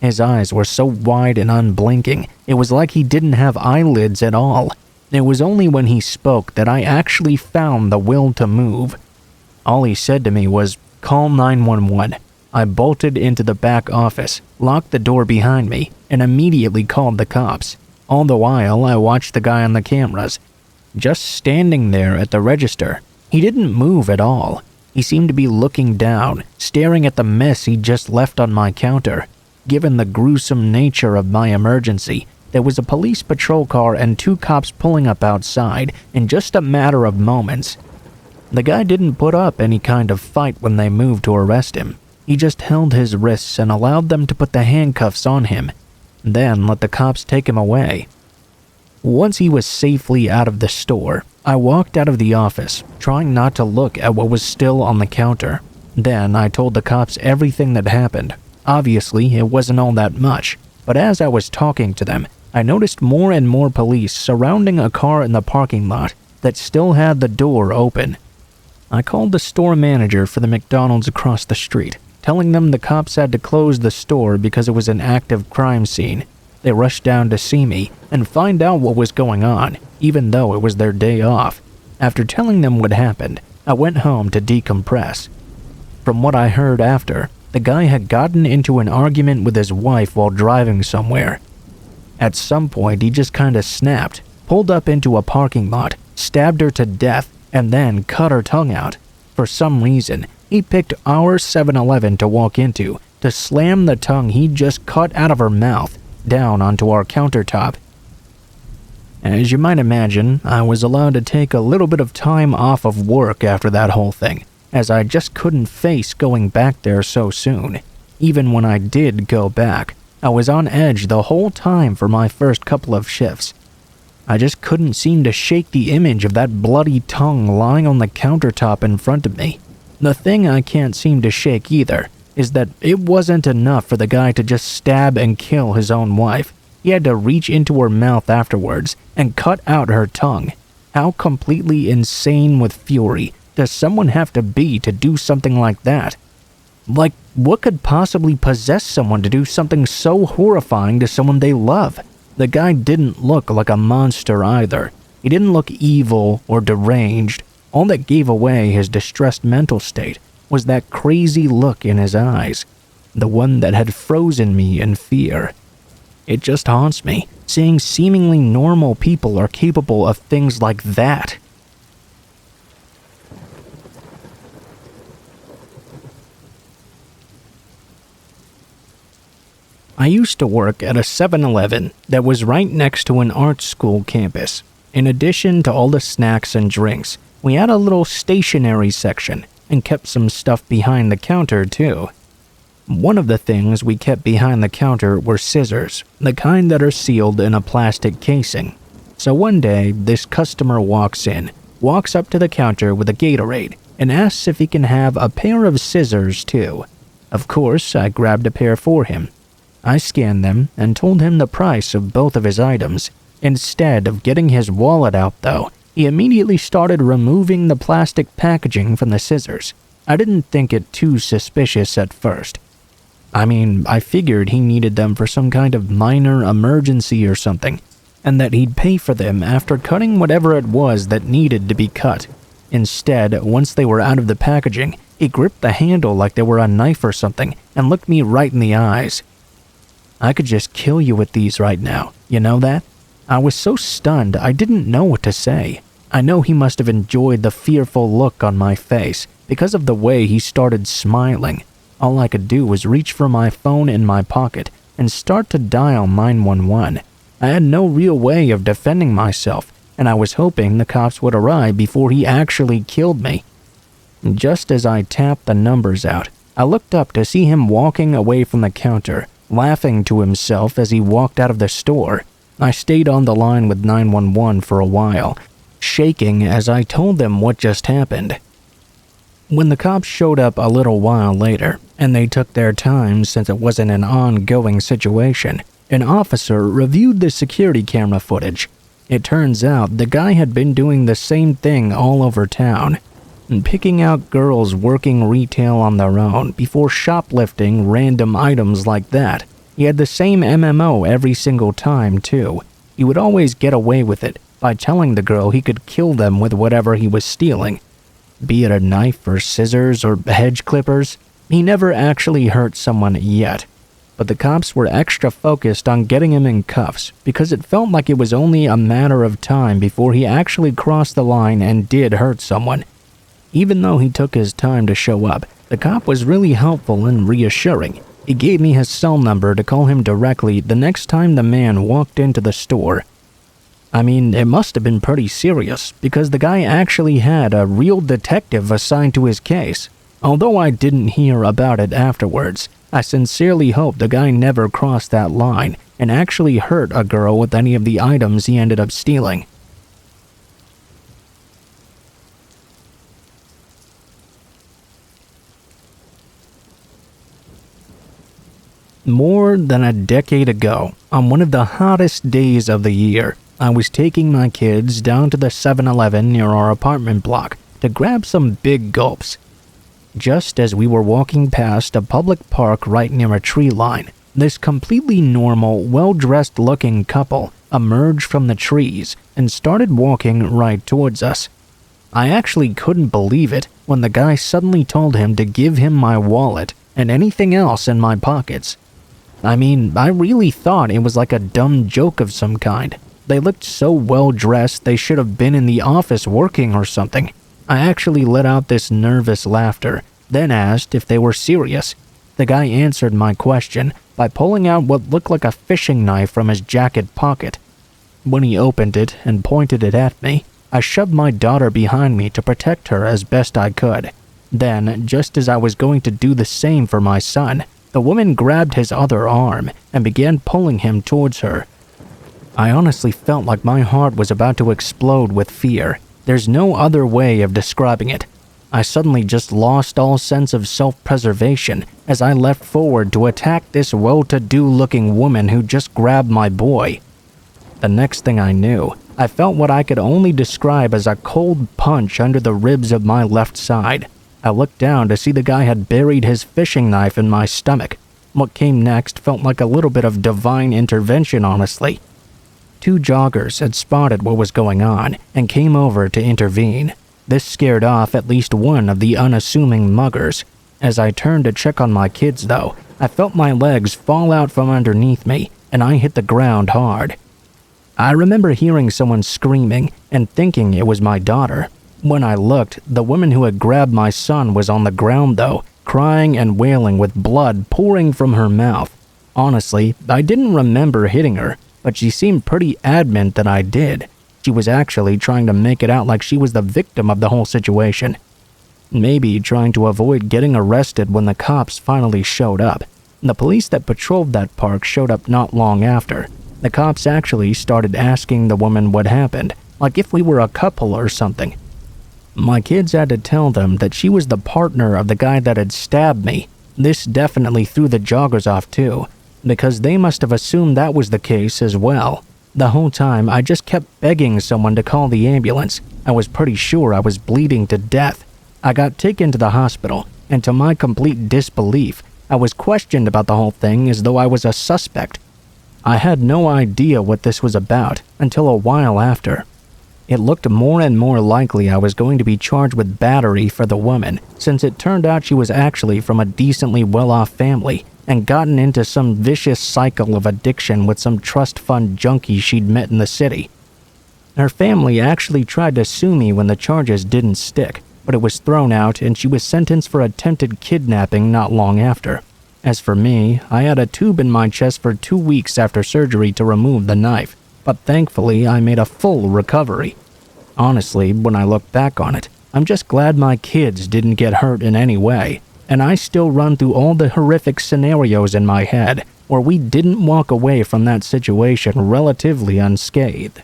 His eyes were so wide and unblinking, it was like he didn't have eyelids at all. It was only when he spoke that I actually found the will to move. All he said to me was, "Call 911. I bolted into the back office, locked the door behind me, and immediately called the cops. All the while, I watched the guy on the cameras, just standing there at the register. He didn't move at all. He seemed to be looking down, staring at the mess he'd just left on my counter. Given the gruesome nature of my emergency, there was a police patrol car and 2 cops pulling up outside in just a matter of moments. The guy didn't put up any kind of fight when they moved to arrest him. He just held his wrists and allowed them to put the handcuffs on him, then let the cops take him away. Once he was safely out of the store, I walked out of the office, trying not to look at what was still on the counter. Then I told the cops everything that happened. Obviously, it wasn't all that much, but as I was talking to them, I noticed more and more police surrounding a car in the parking lot that still had the door open. I called the store manager for the McDonald's across the street, telling them the cops had to close the store because it was an active crime scene. They rushed down to see me and find out what was going on, even though it was their day off. After telling them what happened, I went home to decompress. From what I heard after, the guy had gotten into an argument with his wife while driving somewhere. At some point, he just kinda snapped, pulled up into a parking lot, stabbed her to death, and then cut her tongue out. For some reason, he picked our 7-Eleven to walk into to slam the tongue he'd just cut out of her mouth down onto our countertop. As you might imagine, I was allowed to take a little bit of time off of work after that whole thing, as I just couldn't face going back there so soon. Even when I did go back, I was on edge the whole time for my first couple of shifts. I just couldn't seem to shake the image of that bloody tongue lying on the countertop in front of me. The thing I can't seem to shake either is that it wasn't enough for the guy to just stab and kill his own wife. He had to reach into her mouth afterwards and cut out her tongue. How completely insane with fury does someone have to be to do something like that? Like, what could possibly possess someone to do something so horrifying to someone they love? The guy didn't look like a monster either. He didn't look evil or deranged. All that gave away his distressed mental state was that crazy look in his eyes, the one that had frozen me in fear. It just haunts me, seeing seemingly normal people are capable of things like that. I used to work at a 7-Eleven that was right next to an art school campus. In addition to all the snacks and drinks, we had a little stationery section and kept some stuff behind the counter too. One of the things we kept behind the counter were scissors, the kind that are sealed in a plastic casing. So one day, this customer walks up to the counter with a Gatorade, and asks if he can have a pair of scissors too. Of course, I grabbed a pair for him. I scanned them and told him the price of both of his items. Instead of getting his wallet out though, he immediately started removing the plastic packaging from the scissors. I didn't think it too suspicious at first. I figured he needed them for some kind of minor emergency or something, and that he'd pay for them after cutting whatever it was that needed to be cut. Instead, once they were out of the packaging, he gripped the handle like they were a knife or something and looked me right in the eyes. "I could just kill you with these right now, you know that?" I was so stunned I didn't know what to say. I know he must have enjoyed the fearful look on my face because of the way he started smiling. All I could do was reach for my phone in my pocket and start to dial 911. I had no real way of defending myself, and I was hoping the cops would arrive before he actually killed me. Just as I tapped the numbers out, I looked up to see him walking away from the counter, laughing to himself as he walked out of the store. I stayed on the line with 911 for a while, shaking as I told them what just happened. When the cops showed up a little while later, and they took their time since it wasn't an ongoing situation, an officer reviewed the security camera footage. It turns out the guy had been doing the same thing all over town, picking out girls working retail on their own before shoplifting random items like that. He had the same MMO every single time too. He would always get away with it by telling the girl he could kill them with whatever he was stealing. Be it a knife or scissors or hedge clippers, he never actually hurt someone yet. But the cops were extra focused on getting him in cuffs because it felt like it was only a matter of time before he actually crossed the line and did hurt someone. Even though he took his time to show up, the cop was really helpful and reassuring. He gave me his cell number to call him directly the next time the man walked into the store. It must have been pretty serious because the guy actually had a real detective assigned to his case. Although I didn't hear about it afterwards, I sincerely hope the guy never crossed that line and actually hurt a girl with any of the items he ended up stealing. More than a decade ago, on one of the hottest days of the year, I was taking my kids down to the 7-Eleven near our apartment block to grab some big gulps. Just as we were walking past a public park right near a tree line, this completely normal, well-dressed looking couple emerged from the trees and started walking right towards us. I actually couldn't believe it when the guy suddenly told him to give him my wallet and anything else in my pockets. I really thought it was like a dumb joke of some kind. They looked so well-dressed they should have been in the office working or something. I actually let out this nervous laughter, then asked if they were serious. The guy answered my question by pulling out what looked like a fishing knife from his jacket pocket. When he opened it and pointed it at me, I shoved my daughter behind me to protect her as best I could. Then, just as I was going to do the same for my son, the woman grabbed his other arm and began pulling him towards her. I honestly felt like my heart was about to explode with fear. There's no other way of describing it. I suddenly just lost all sense of self-preservation as I leapt forward to attack this well-to-do looking woman who just grabbed my boy. The next thing I knew, I felt what I could only describe as a cold punch under the ribs of my left side. I looked down to see the guy had buried his fishing knife in my stomach. What came next felt like a little bit of divine intervention, honestly. 2 joggers had spotted what was going on and came over to intervene. This scared off at least one of the unassuming muggers. As I turned to check on my kids, though, I felt my legs fall out from underneath me and I hit the ground hard. I remember hearing someone screaming and thinking it was my daughter. When I looked, the woman who had grabbed my son was on the ground though, crying and wailing with blood pouring from her mouth. Honestly, I didn't remember hitting her, but she seemed pretty adamant that I did. She was actually trying to make it out like she was the victim of the whole situation. Maybe trying to avoid getting arrested when the cops finally showed up. The police that patrolled that park showed up not long after. The cops actually started asking the woman what happened, like if we were a couple or something. My kids had to tell them that she was the partner of the guy that had stabbed me. This definitely threw the joggers off too, because they must have assumed that was the case as well. The whole time, I just kept begging someone to call the ambulance. I was pretty sure I was bleeding to death. I got taken to the hospital, and to my complete disbelief, I was questioned about the whole thing as though I was a suspect. I had no idea what this was about until a while after. It looked more and more likely I was going to be charged with battery for the woman, since it turned out she was actually from a decently well-off family and gotten into some vicious cycle of addiction with some trust fund junkie she'd met in the city. Her family actually tried to sue me when the charges didn't stick, but it was thrown out and she was sentenced for attempted kidnapping not long after. As for me, I had a tube in my chest for 2 weeks after surgery to remove the knife, but thankfully I made a full recovery. Honestly, when I look back on it, I'm just glad my kids didn't get hurt in any way, and I still run through all the horrific scenarios in my head where we didn't walk away from that situation relatively unscathed.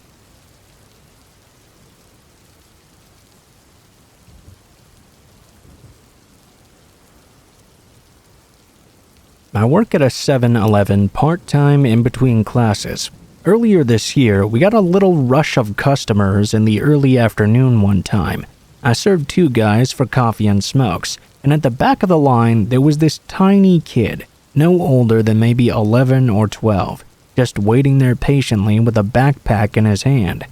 I work at a 7-Eleven part-time in between classes. Earlier this year, we got a little rush of customers in the early afternoon one time. I served 2 guys for coffee and smokes, and at the back of the line, there was this tiny kid, no older than maybe 11 or 12, just waiting there patiently with a backpack in his hand.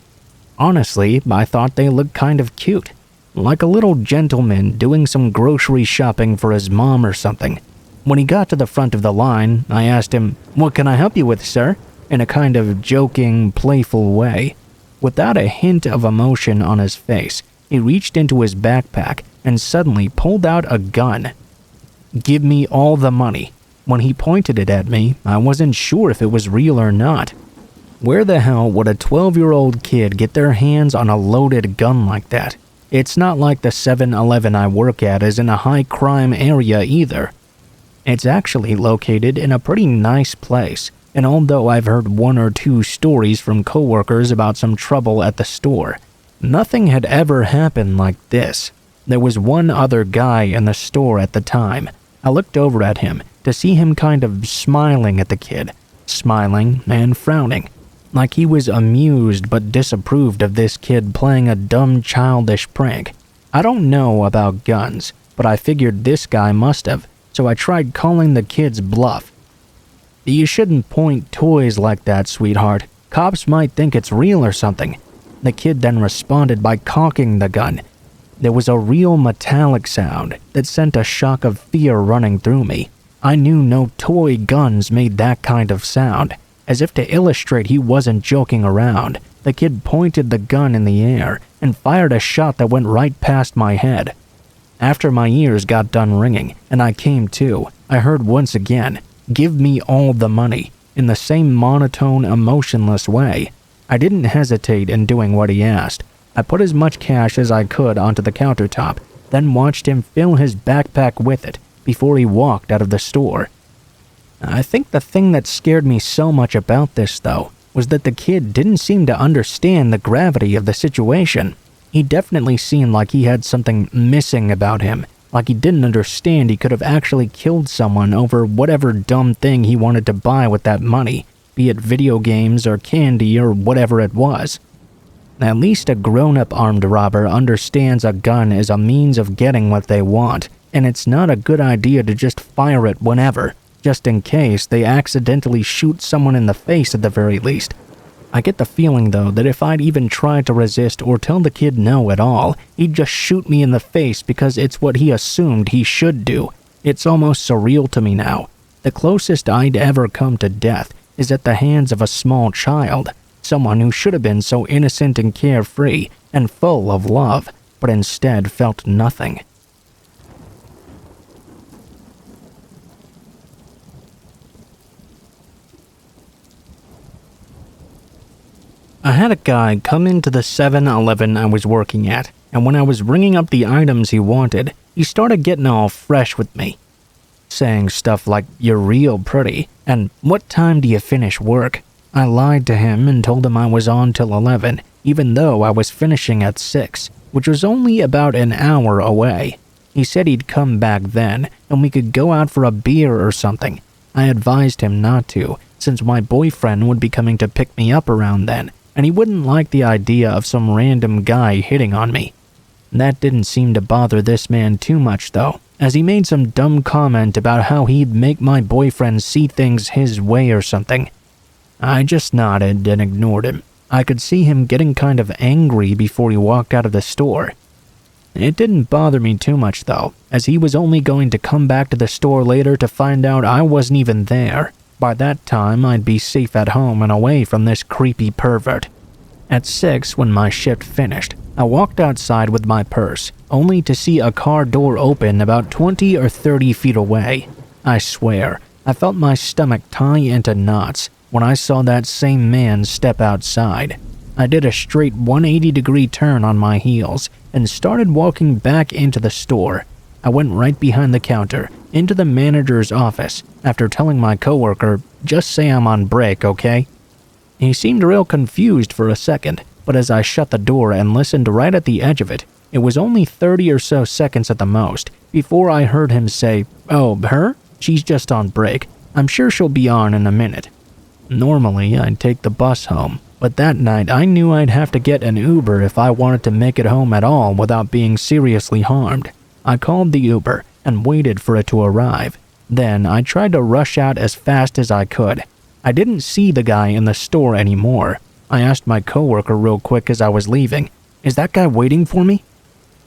Honestly, I thought they looked kind of cute, like a little gentleman doing some grocery shopping for his mom or something. When he got to the front of the line, I asked him, "What can I help you with, sir?" in a kind of joking, playful way. Without a hint of emotion on his face, he reached into his backpack and suddenly pulled out a gun. "Give me all the money." When he pointed it at me, I wasn't sure if it was real or not. Where the hell would a 12-year-old kid get their hands on a loaded gun like that? It's not like the 7-Eleven I work at is in a high-crime area either. It's actually located in a pretty nice place, and although I've heard 1 or 2 stories from coworkers about some trouble at the store, nothing had ever happened like this. There was one other guy in the store at the time. I looked over at him to see him kind of smiling at the kid, smiling and frowning, like he was amused but disapproved of this kid playing a dumb childish prank. I don't know about guns, but I figured this guy must have. So I tried calling the kid's bluff. "You shouldn't point toys like that, sweetheart. Cops might think it's real or something." The kid then responded by cocking the gun. There was a real metallic sound that sent a shock of fear running through me. I knew no toy guns made that kind of sound. As if to illustrate he wasn't joking around, the kid pointed the gun in the air and fired a shot that went right past my head. After my ears got done ringing and I came to, I heard once again, "Give me all the money," in the same monotone, emotionless way. I didn't hesitate in doing what he asked. I put as much cash as I could onto the countertop, then watched him fill his backpack with it before he walked out of the store. I think the thing that scared me so much about this, though, was that the kid didn't seem to understand the gravity of the situation. He definitely seemed like he had something missing about him, like he didn't understand he could have actually killed someone over whatever dumb thing he wanted to buy with that money, be it video games or candy or whatever it was. At least a grown-up armed robber understands a gun is a means of getting what they want, and it's not a good idea to just fire it whenever, just in case they accidentally shoot someone in the face at the very least. I get the feeling, though, that if I'd even tried to resist or tell the kid no at all, he'd just shoot me in the face because it's what he assumed he should do. It's almost surreal to me now. The closest I'd ever come to death is at the hands of a small child, someone who should have been so innocent and carefree and full of love, but instead felt nothing. I had a guy come into the 7-Eleven I was working at, and when I was ringing up the items he wanted, he started getting all fresh with me, saying stuff like, "You're real pretty," and "What time do you finish work?" I lied to him and told him I was on till 11, even though I was finishing at 6, which was only about an hour away. He said he'd come back then, and we could go out for a beer or something. I advised him not to, since my boyfriend would be coming to pick me up around then, and he wouldn't like the idea of some random guy hitting on me. That didn't seem to bother this man too much though, as he made some dumb comment about how he'd make my boyfriend see things his way or something. I just nodded and ignored him. I could see him getting kind of angry before he walked out of the store. It didn't bother me too much though, as he was only going to come back to the store later to find out I wasn't even there. By that time, I'd be safe at home and away from this creepy pervert. At 6, when my shift finished, I walked outside with my purse, only to see a car door open about 20 or 30 feet away. I swear, I felt my stomach tie into knots when I saw that same man step outside. I did a straight 180-degree turn on my heels and started walking back into the store. I went right behind the counter, into the manager's office, after telling my coworker, "Just say I'm on break, okay?" He seemed real confused for a second, but as I shut the door and listened right at the edge of it, it was only 30 or so seconds at the most before I heard him say, "Oh, her? She's just on break. I'm sure she'll be on in a minute." Normally, I'd take the bus home, but that night I knew I'd have to get an Uber if I wanted to make it home at all without being seriously harmed. I called the Uber and waited for it to arrive. Then I tried to rush out as fast as I could. I didn't see the guy in the store anymore. I asked my coworker real quick as I was leaving, "Is that guy waiting for me?"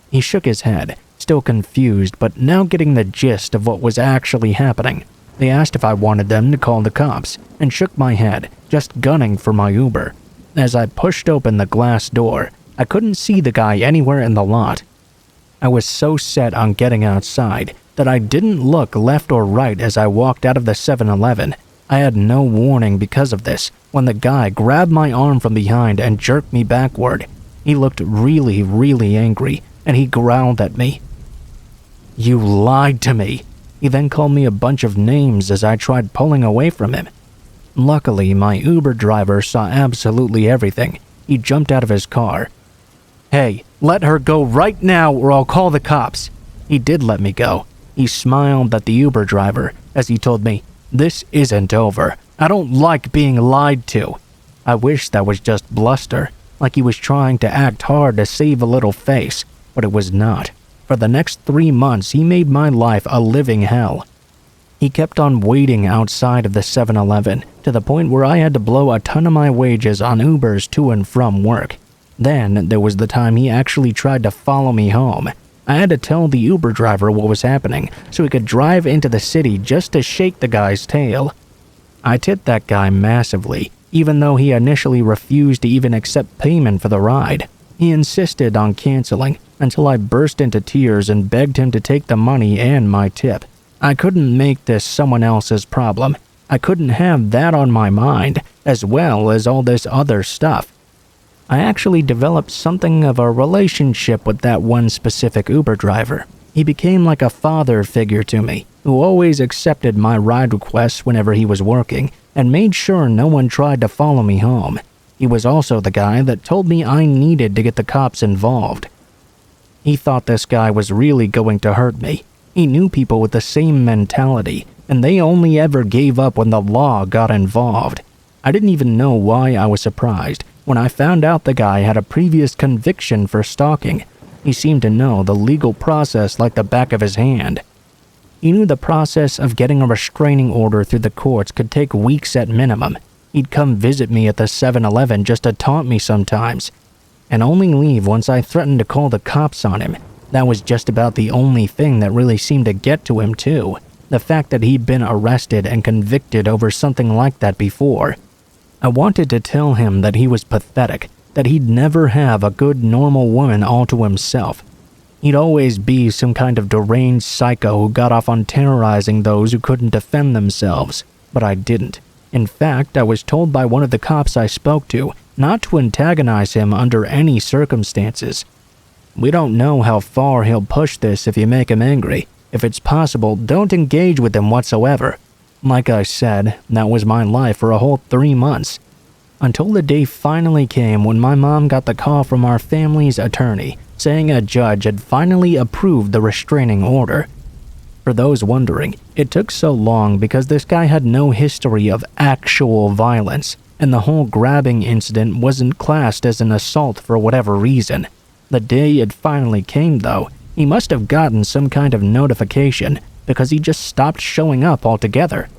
He shook his head, still confused but now getting the gist of what was actually happening. They asked if I wanted them to call the cops, and shook my head, just gunning for my Uber. As I pushed open the glass door, I couldn't see the guy anywhere in the lot. I was so set on getting outside that I didn't look left or right as I walked out of the 7-Eleven. I had no warning because of this when the guy grabbed my arm from behind and jerked me backward. He looked really, really angry, and he growled at me. "You lied to me." He then called me a bunch of names as I tried pulling away from him. Luckily, my Uber driver saw absolutely everything. He jumped out of his car. "Hey, let her go right now or I'll call the cops." He did let me go. He smiled at the Uber driver as he told me, "This isn't over. I don't like being lied to." I wish that was just bluster, like he was trying to act hard to save a little face, but it was not. For the next 3 months, he made my life a living hell. He kept on waiting outside of the 7-Eleven to the point where I had to blow a ton of my wages on Ubers to and from work. Then there was the time he actually tried to follow me home. I had to tell the Uber driver what was happening so he could drive into the city just to shake the guy's tail. I tipped that guy massively, even though he initially refused to even accept payment for the ride. He insisted on canceling until I burst into tears and begged him to take the money and my tip. I couldn't make this someone else's problem. I couldn't have that on my mind, as well as all this other stuff. I actually developed something of a relationship with that one specific Uber driver. He became like a father figure to me, who always accepted my ride requests whenever he was working, and made sure no one tried to follow me home. He was also the guy that told me I needed to get the cops involved. He thought this guy was really going to hurt me. He knew people with the same mentality, and they only ever gave up when the law got involved. I didn't even know why I was surprised when I found out the guy had a previous conviction for stalking. He seemed to know the legal process like the back of his hand. He knew the process of getting a restraining order through the courts could take weeks at minimum. He'd come visit me at the 7-Eleven just to taunt me sometimes, and only leave once I threatened to call the cops on him. That was just about the only thing that really seemed to get to him too. The fact that he'd been arrested and convicted over something like that before. I wanted to tell him that he was pathetic, that he'd never have a good normal woman all to himself. He'd always be some kind of deranged psycho who got off on terrorizing those who couldn't defend themselves. But I didn't. In fact, I was told by one of the cops I spoke to not to antagonize him under any circumstances. "We don't know how far he'll push this if you make him angry. If it's possible, don't engage with him whatsoever." Like I said, that was my life for a whole 3 months. until the day finally came when my mom got the call from our family's attorney saying a judge had finally approved the restraining order. For those wondering, it took so long because this guy had no history of actual violence, and the whole grabbing incident wasn't classed as an assault for whatever reason. The day it finally came, though, he must have gotten some kind of notification because he just stopped showing up altogether.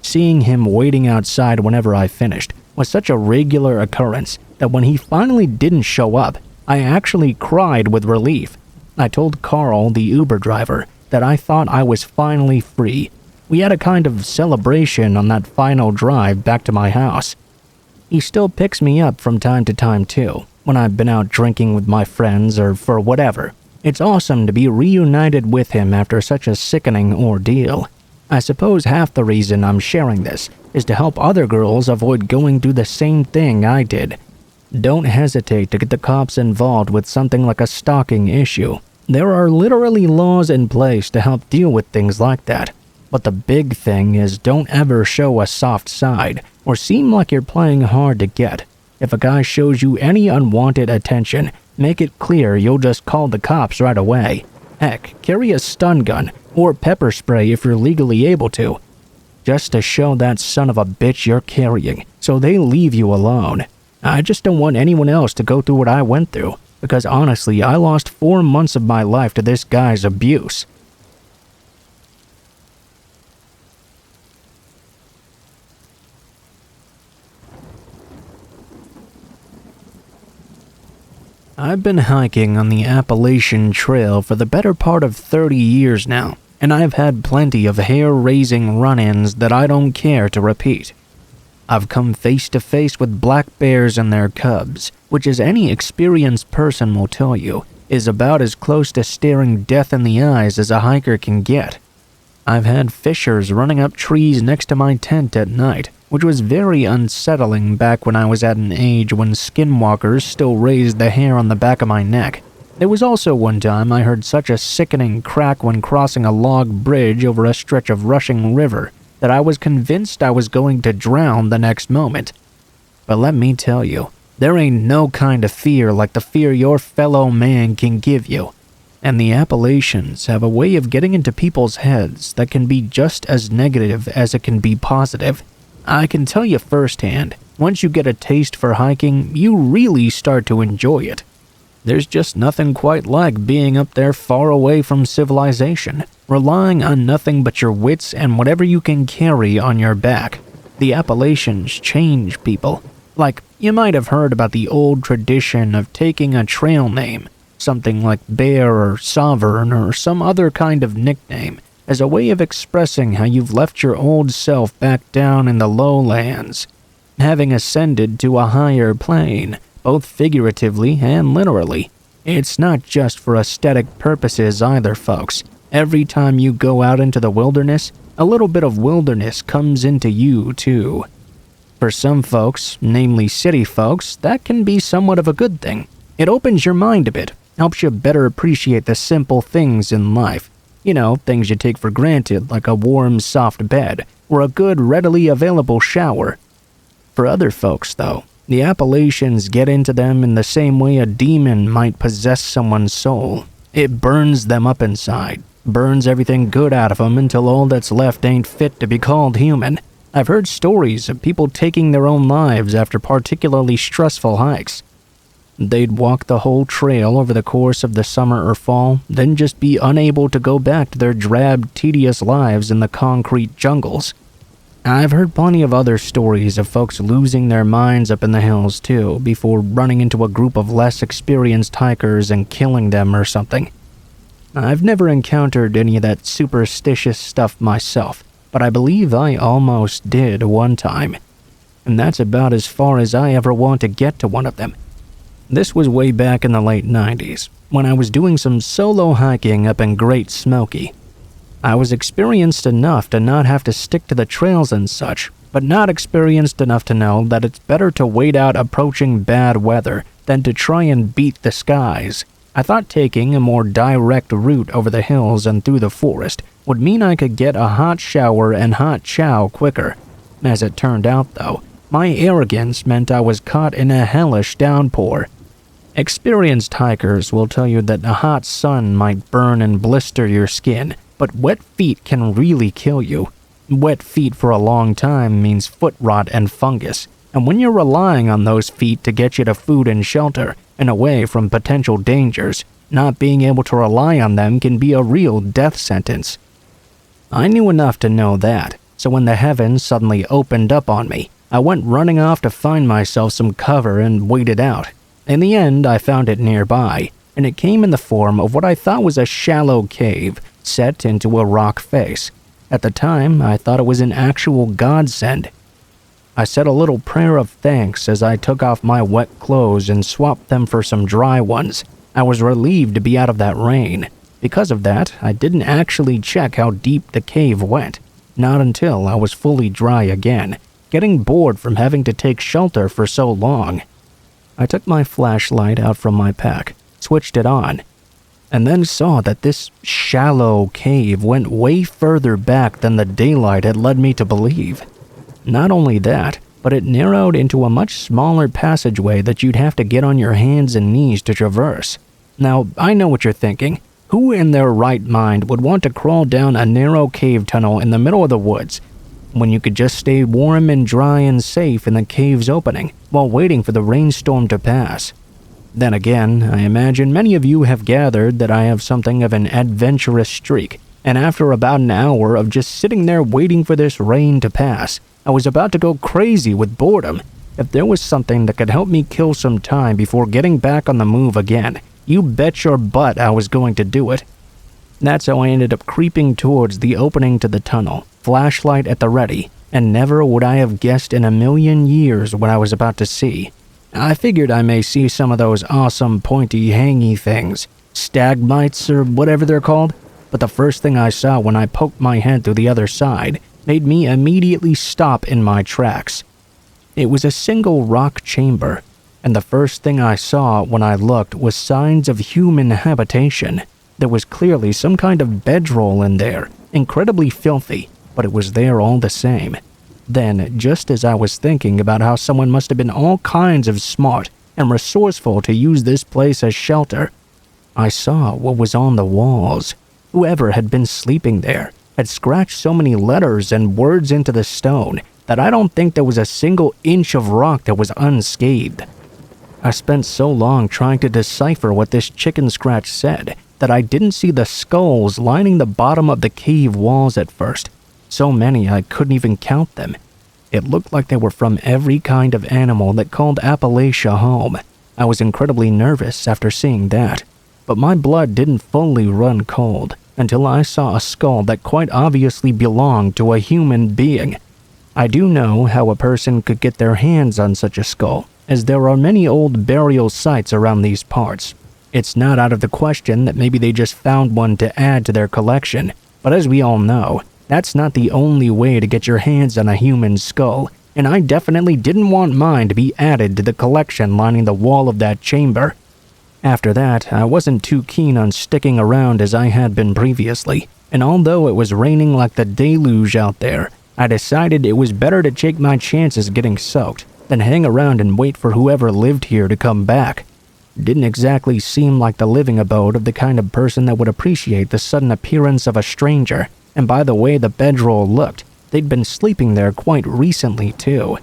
Seeing him waiting outside whenever I finished was such a regular occurrence that when he finally didn't show up, I actually cried with relief. I told Carl, the Uber driver, that I thought I was finally free. We had a kind of celebration on that final drive back to my house. He still picks me up from time to time too, when I've been out drinking with my friends or for whatever. It's awesome to be reunited with him after such a sickening ordeal. I suppose half the reason I'm sharing this is to help other girls avoid going through the same thing I did. Don't hesitate to get the cops involved with something like a stalking issue. There are literally laws in place to help deal with things like that. But the big thing is don't ever show a soft side or seem like you're playing hard to get. If a guy shows you any unwanted attention, make it clear you'll just call the cops right away. Heck, carry a stun gun or pepper spray if you're legally able to, just to show that son of a bitch you're carrying so they leave you alone. I just don't want anyone else to go through what I went through, because honestly, I lost 4 months of my life to this guy's abuse. I've been hiking on the Appalachian Trail for the better part of 30 years now, and I've had plenty of hair-raising run-ins that I don't care to repeat. I've come face to face with black bears and their cubs, which, as any experienced person will tell you, is about as close to staring death in the eyes as a hiker can get. I've had fishers running up trees next to my tent at night, which was very unsettling back when I was at an age when skinwalkers still raised the hair on the back of my neck. There was also one time I heard such a sickening crack when crossing a log bridge over a stretch of rushing river that I was convinced I was going to drown the next moment. But let me tell you, there ain't no kind of fear like the fear your fellow man can give you. And the Appalachians have a way of getting into people's heads that can be just as negative as it can be positive. I can tell you firsthand, once you get a taste for hiking, you really start to enjoy it. There's just nothing quite like being up there far away from civilization, relying on nothing but your wits and whatever you can carry on your back. The Appalachians change people. Like, you might have heard about the old tradition of taking a trail name, something like Bear or Sovereign or some other kind of nickname, as a way of expressing how you've left your old self back down in the lowlands, having ascended to a higher plane, both figuratively and literally. It's not just for aesthetic purposes either, folks. Every time you go out into the wilderness, a little bit of wilderness comes into you too. For some folks, namely city folks, that can be somewhat of a good thing. It opens your mind a bit, helps you better appreciate the simple things in life. You know, things you take for granted, like a warm, soft bed, or a good, readily available shower. For other folks, though, the Appalachians get into them in the same way a demon might possess someone's soul. It burns them up inside, burns everything good out of them until all that's left ain't fit to be called human. I've heard stories of people taking their own lives after particularly stressful hikes. They'd walk the whole trail over the course of the summer or fall, then just be unable to go back to their drab, tedious lives in the concrete jungles. I've heard plenty of other stories of folks losing their minds up in the hills too, before running into a group of less experienced hikers and killing them or something. I've never encountered any of that superstitious stuff myself, but I believe I almost did one time. And that's about as far as I ever want to get to one of them. This was way back in the late 90s, when I was doing some solo hiking up in Great Smoky. I was experienced enough to not have to stick to the trails and such, but not experienced enough to know that it's better to wait out approaching bad weather than to try and beat the skies. I thought taking a more direct route over the hills and through the forest would mean I could get a hot shower and hot chow quicker. As it turned out, though, My arrogance meant I was caught in a hellish downpour. Experienced hikers will tell you that a hot sun might burn and blister your skin, but wet feet can really kill you. Wet feet for a long time means foot rot and fungus, and when you're relying on those feet to get you to food and shelter and away from potential dangers, not being able to rely on them can be a real death sentence. I knew enough to know that, so when the heavens suddenly opened up on me, I went running off to find myself some cover and waited out. In the end, I found it nearby, and it came in the form of what I thought was a shallow cave set into a rock face. At the time, I thought it was an actual godsend. I said a little prayer of thanks as I took off my wet clothes and swapped them for some dry ones. I was relieved to be out of that rain. Because of that, I didn't actually check how deep the cave went, not until I was fully dry again, getting bored from having to take shelter for so long. I took my flashlight out from my pack, switched it on, and then saw that this shallow cave went way further back than the daylight had led me to believe. Not only that, but it narrowed into a much smaller passageway that you'd have to get on your hands and knees to traverse. Now, I know what you're thinking. Who in their right mind would want to crawl down a narrow cave tunnel in the middle of the woods when you could just stay warm and dry and safe in the cave's opening while waiting for the rainstorm to pass? Then again, I imagine many of you have gathered that I have something of an adventurous streak, and after about an hour of just sitting there waiting for this rain to pass, I was about to go crazy with boredom. If there was something that could help me kill some time before getting back on the move again, you bet your butt I was going to do it. That's how I ended up creeping towards the opening to the tunnel, flashlight at the ready, and never would I have guessed in a million years what I was about to see. I figured I may see some of those awesome pointy hangy things, stalagmites or whatever they're called, but the first thing I saw when I poked my head through the other side made me immediately stop in my tracks. It was a single rock chamber, and the first thing I saw when I looked was signs of human habitation. There was clearly some kind of bedroll in there, incredibly filthy, but it was there all the same. Then, just as I was thinking about how someone must have been all kinds of smart and resourceful to use this place as shelter, I saw what was on the walls. Whoever had been sleeping there had scratched so many letters and words into the stone that I don't think there was a single inch of rock that was unscathed. I spent so long trying to decipher what this chicken scratch said that I didn't see the skulls lining the bottom of the cave walls at first. So many I couldn't even count them. It looked like they were from every kind of animal that called Appalachia home. I was incredibly nervous after seeing that, but my blood didn't fully run cold until I saw a skull that quite obviously belonged to a human being. I do know how a person could get their hands on such a skull, as there are many old burial sites around these parts. It's not out of the question that maybe they just found one to add to their collection, but as we all know, that's not the only way to get your hands on a human skull, and I definitely didn't want mine to be added to the collection lining the wall of that chamber. After that, I wasn't too keen on sticking around as I had been previously, and although it was raining like the deluge out there, I decided it was better to take my chances getting soaked than hang around and wait for whoever lived here to come back. Didn't exactly seem like the living abode of the kind of person that would appreciate the sudden appearance of a stranger, and by the way the bedroll looked, they'd been sleeping there quite recently too.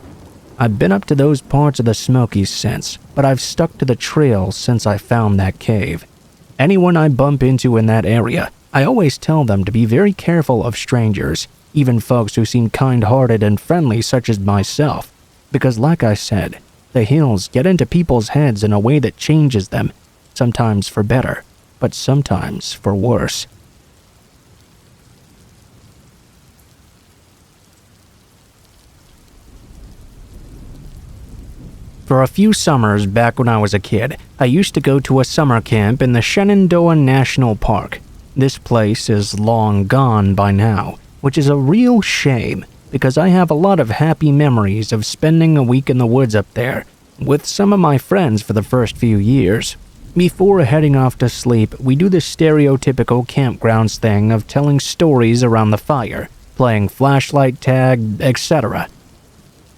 I've been up to those parts of the Smokies since, but I've stuck to the trail since I found that cave. Anyone I bump into in that area, I always tell them to be very careful of strangers, even folks who seem kind-hearted and friendly such as myself, because like I said, the hills get into people's heads in a way that changes them, sometimes for better, but sometimes for worse. For a few summers back when I was a kid, I used to go to a summer camp in the Shenandoah National Park. This place is long gone by now, which is a real shame because I have a lot of happy memories of spending a week in the woods up there with some of my friends for the first few years. Before heading off to sleep, we do the stereotypical campgrounds thing of telling stories around the fire, playing flashlight tag, etc.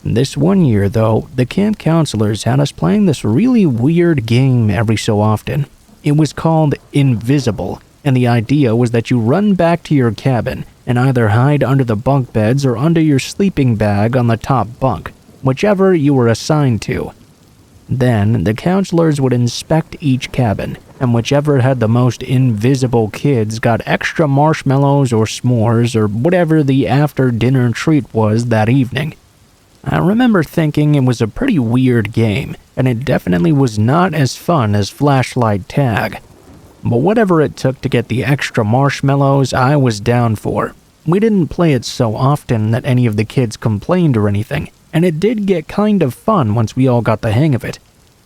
This one year, though, the camp counselors had us playing this really weird game every so often. It was called Invisible, and the idea was that you run back to your cabin and either hide under the bunk beds or under your sleeping bag on the top bunk, whichever you were assigned to. Then, the counselors would inspect each cabin, and whichever had the most invisible kids got extra marshmallows or s'mores or whatever the after-dinner treat was that evening. I remember thinking it was a pretty weird game, and it definitely was not as fun as flashlight tag. But whatever it took to get the extra marshmallows, I was down for. We didn't play it so often that any of the kids complained or anything, and it did get kind of fun once we all got the hang of it.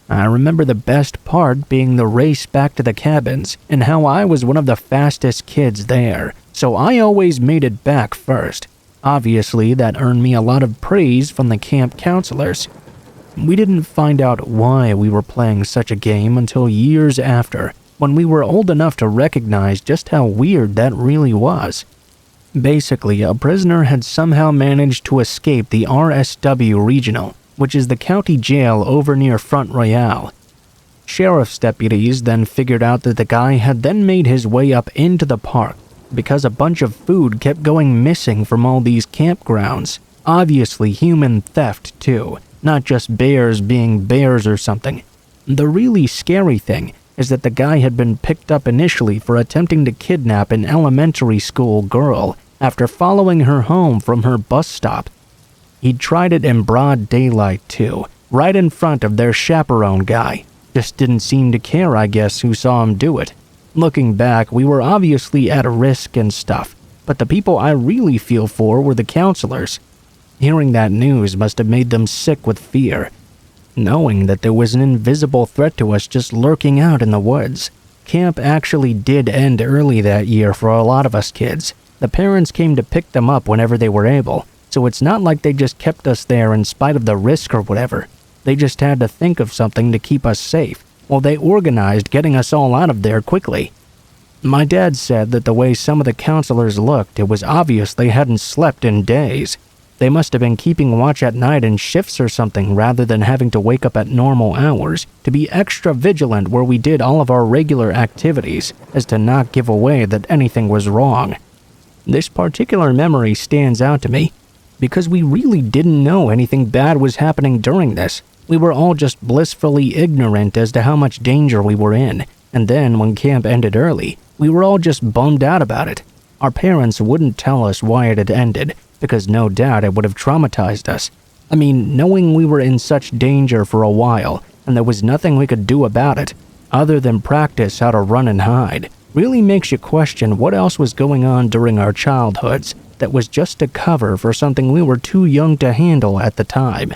I remember the best part being the race back to the cabins, and how I was one of the fastest kids there, so I always made it back first. Obviously, that earned me a lot of praise from the camp counselors. We didn't find out why we were playing such a game until years after, when we were old enough to recognize just how weird that really was. Basically, a prisoner had somehow managed to escape the RSW Regional, which is the county jail over near Front Royale. Sheriff's deputies then figured out that the guy had then made his way up into the park because a bunch of food kept going missing from all these campgrounds. Obviously human theft too, not just bears being bears or something. The really scary thing is that the guy had been picked up initially for attempting to kidnap an elementary school girl after following her home from her bus stop. He'd tried it in broad daylight too, right in front of their chaperone guy. Just didn't seem to care, I guess, who saw him do it. Looking back, we were obviously at risk and stuff, but the people I really feel for were the counselors. Hearing that news must have made them sick with fear, knowing that there was an invisible threat to us just lurking out in the woods. Camp actually did end early that year for a lot of us kids. The parents came to pick them up whenever they were able, so it's not like they just kept us there in spite of the risk or whatever. They just had to think of something to keep us safe. Well, they organized getting us all out of there quickly. My dad said that the way some of the counselors looked, it was obvious they hadn't slept in days. They must have been keeping watch at night in shifts or something rather than having to wake up at normal hours to be extra vigilant where we did all of our regular activities as to not give away that anything was wrong. This particular memory stands out to me because we really didn't know anything bad was happening during this. We were all just blissfully ignorant as to how much danger we were in, and then when camp ended early, we were all just bummed out about it. Our parents wouldn't tell us why it had ended, because no doubt it would have traumatized us. I mean, knowing we were in such danger for a while, and there was nothing we could do about it, other than practice how to run and hide, really makes you question what else was going on during our childhoods that was just a cover for something we were too young to handle at the time.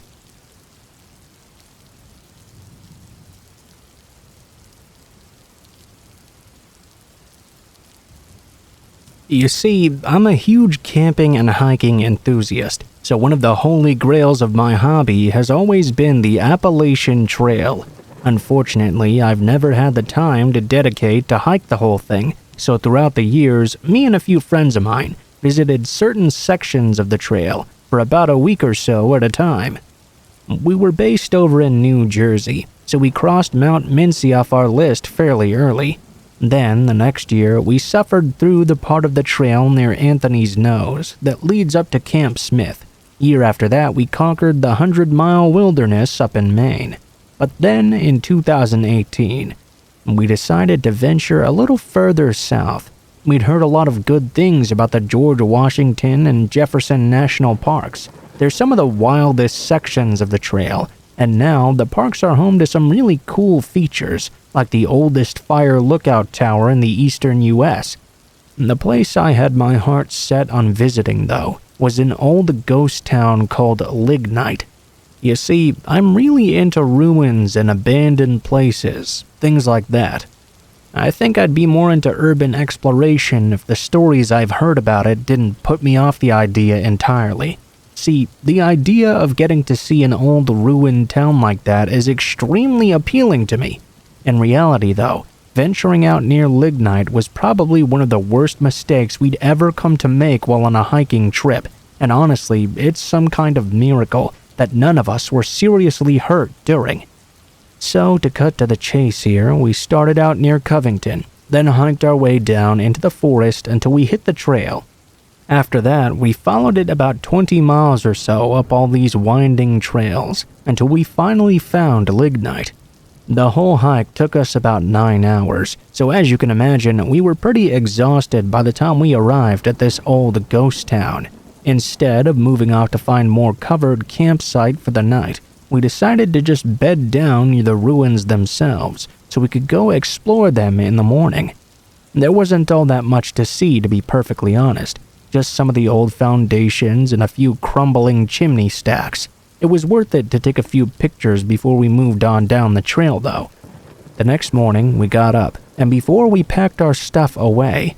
You see, I'm a huge camping and hiking enthusiast, so one of the holy grails of my hobby has always been the Appalachian Trail. Unfortunately, I've never had the time to dedicate to hike the whole thing, so throughout the years, me and a few friends of mine visited certain sections of the trail for about a week or so at a time. We were based over in New Jersey, so we crossed Mount Mincy off our list fairly early. Then, the next year, we suffered through the part of the trail near Anthony's Nose that leads up to Camp Smith. Year after that, we conquered the 100-mile wilderness up in Maine. But then, in 2018, we decided to venture a little further south. We'd heard a lot of good things about the George Washington and Jefferson National Parks. They're some of the wildest sections of the trail, and now the parks are home to some really cool features, like the oldest fire lookout tower in the eastern U.S. The place I had my heart set on visiting, though, was an old ghost town called Lignite. You see, I'm really into ruins and abandoned places, things like that. I think I'd be more into urban exploration if the stories I've heard about it didn't put me off the idea entirely. See, the idea of getting to see an old ruined town like that is extremely appealing to me. In reality, though, venturing out near Lignite was probably one of the worst mistakes we'd ever come to make while on a hiking trip, and honestly, it's some kind of miracle that none of us were seriously hurt during. So, to cut to the chase here, we started out near Covington, then hiked our way down into the forest until we hit the trail. After that, we followed it about 20 miles or so up all these winding trails until we finally found Lignite. The whole hike took us about 9 hours, so as you can imagine, we were pretty exhausted by the time we arrived at this old ghost town. Instead of moving off to find more covered campsite for the night, we decided to just bed down near the ruins themselves so we could go explore them in the morning. There wasn't all that much to see, to be perfectly honest, just some of the old foundations and a few crumbling chimney stacks. It was worth it to take a few pictures before we moved on down the trail, though. The next morning, we got up, and before we packed our stuff away,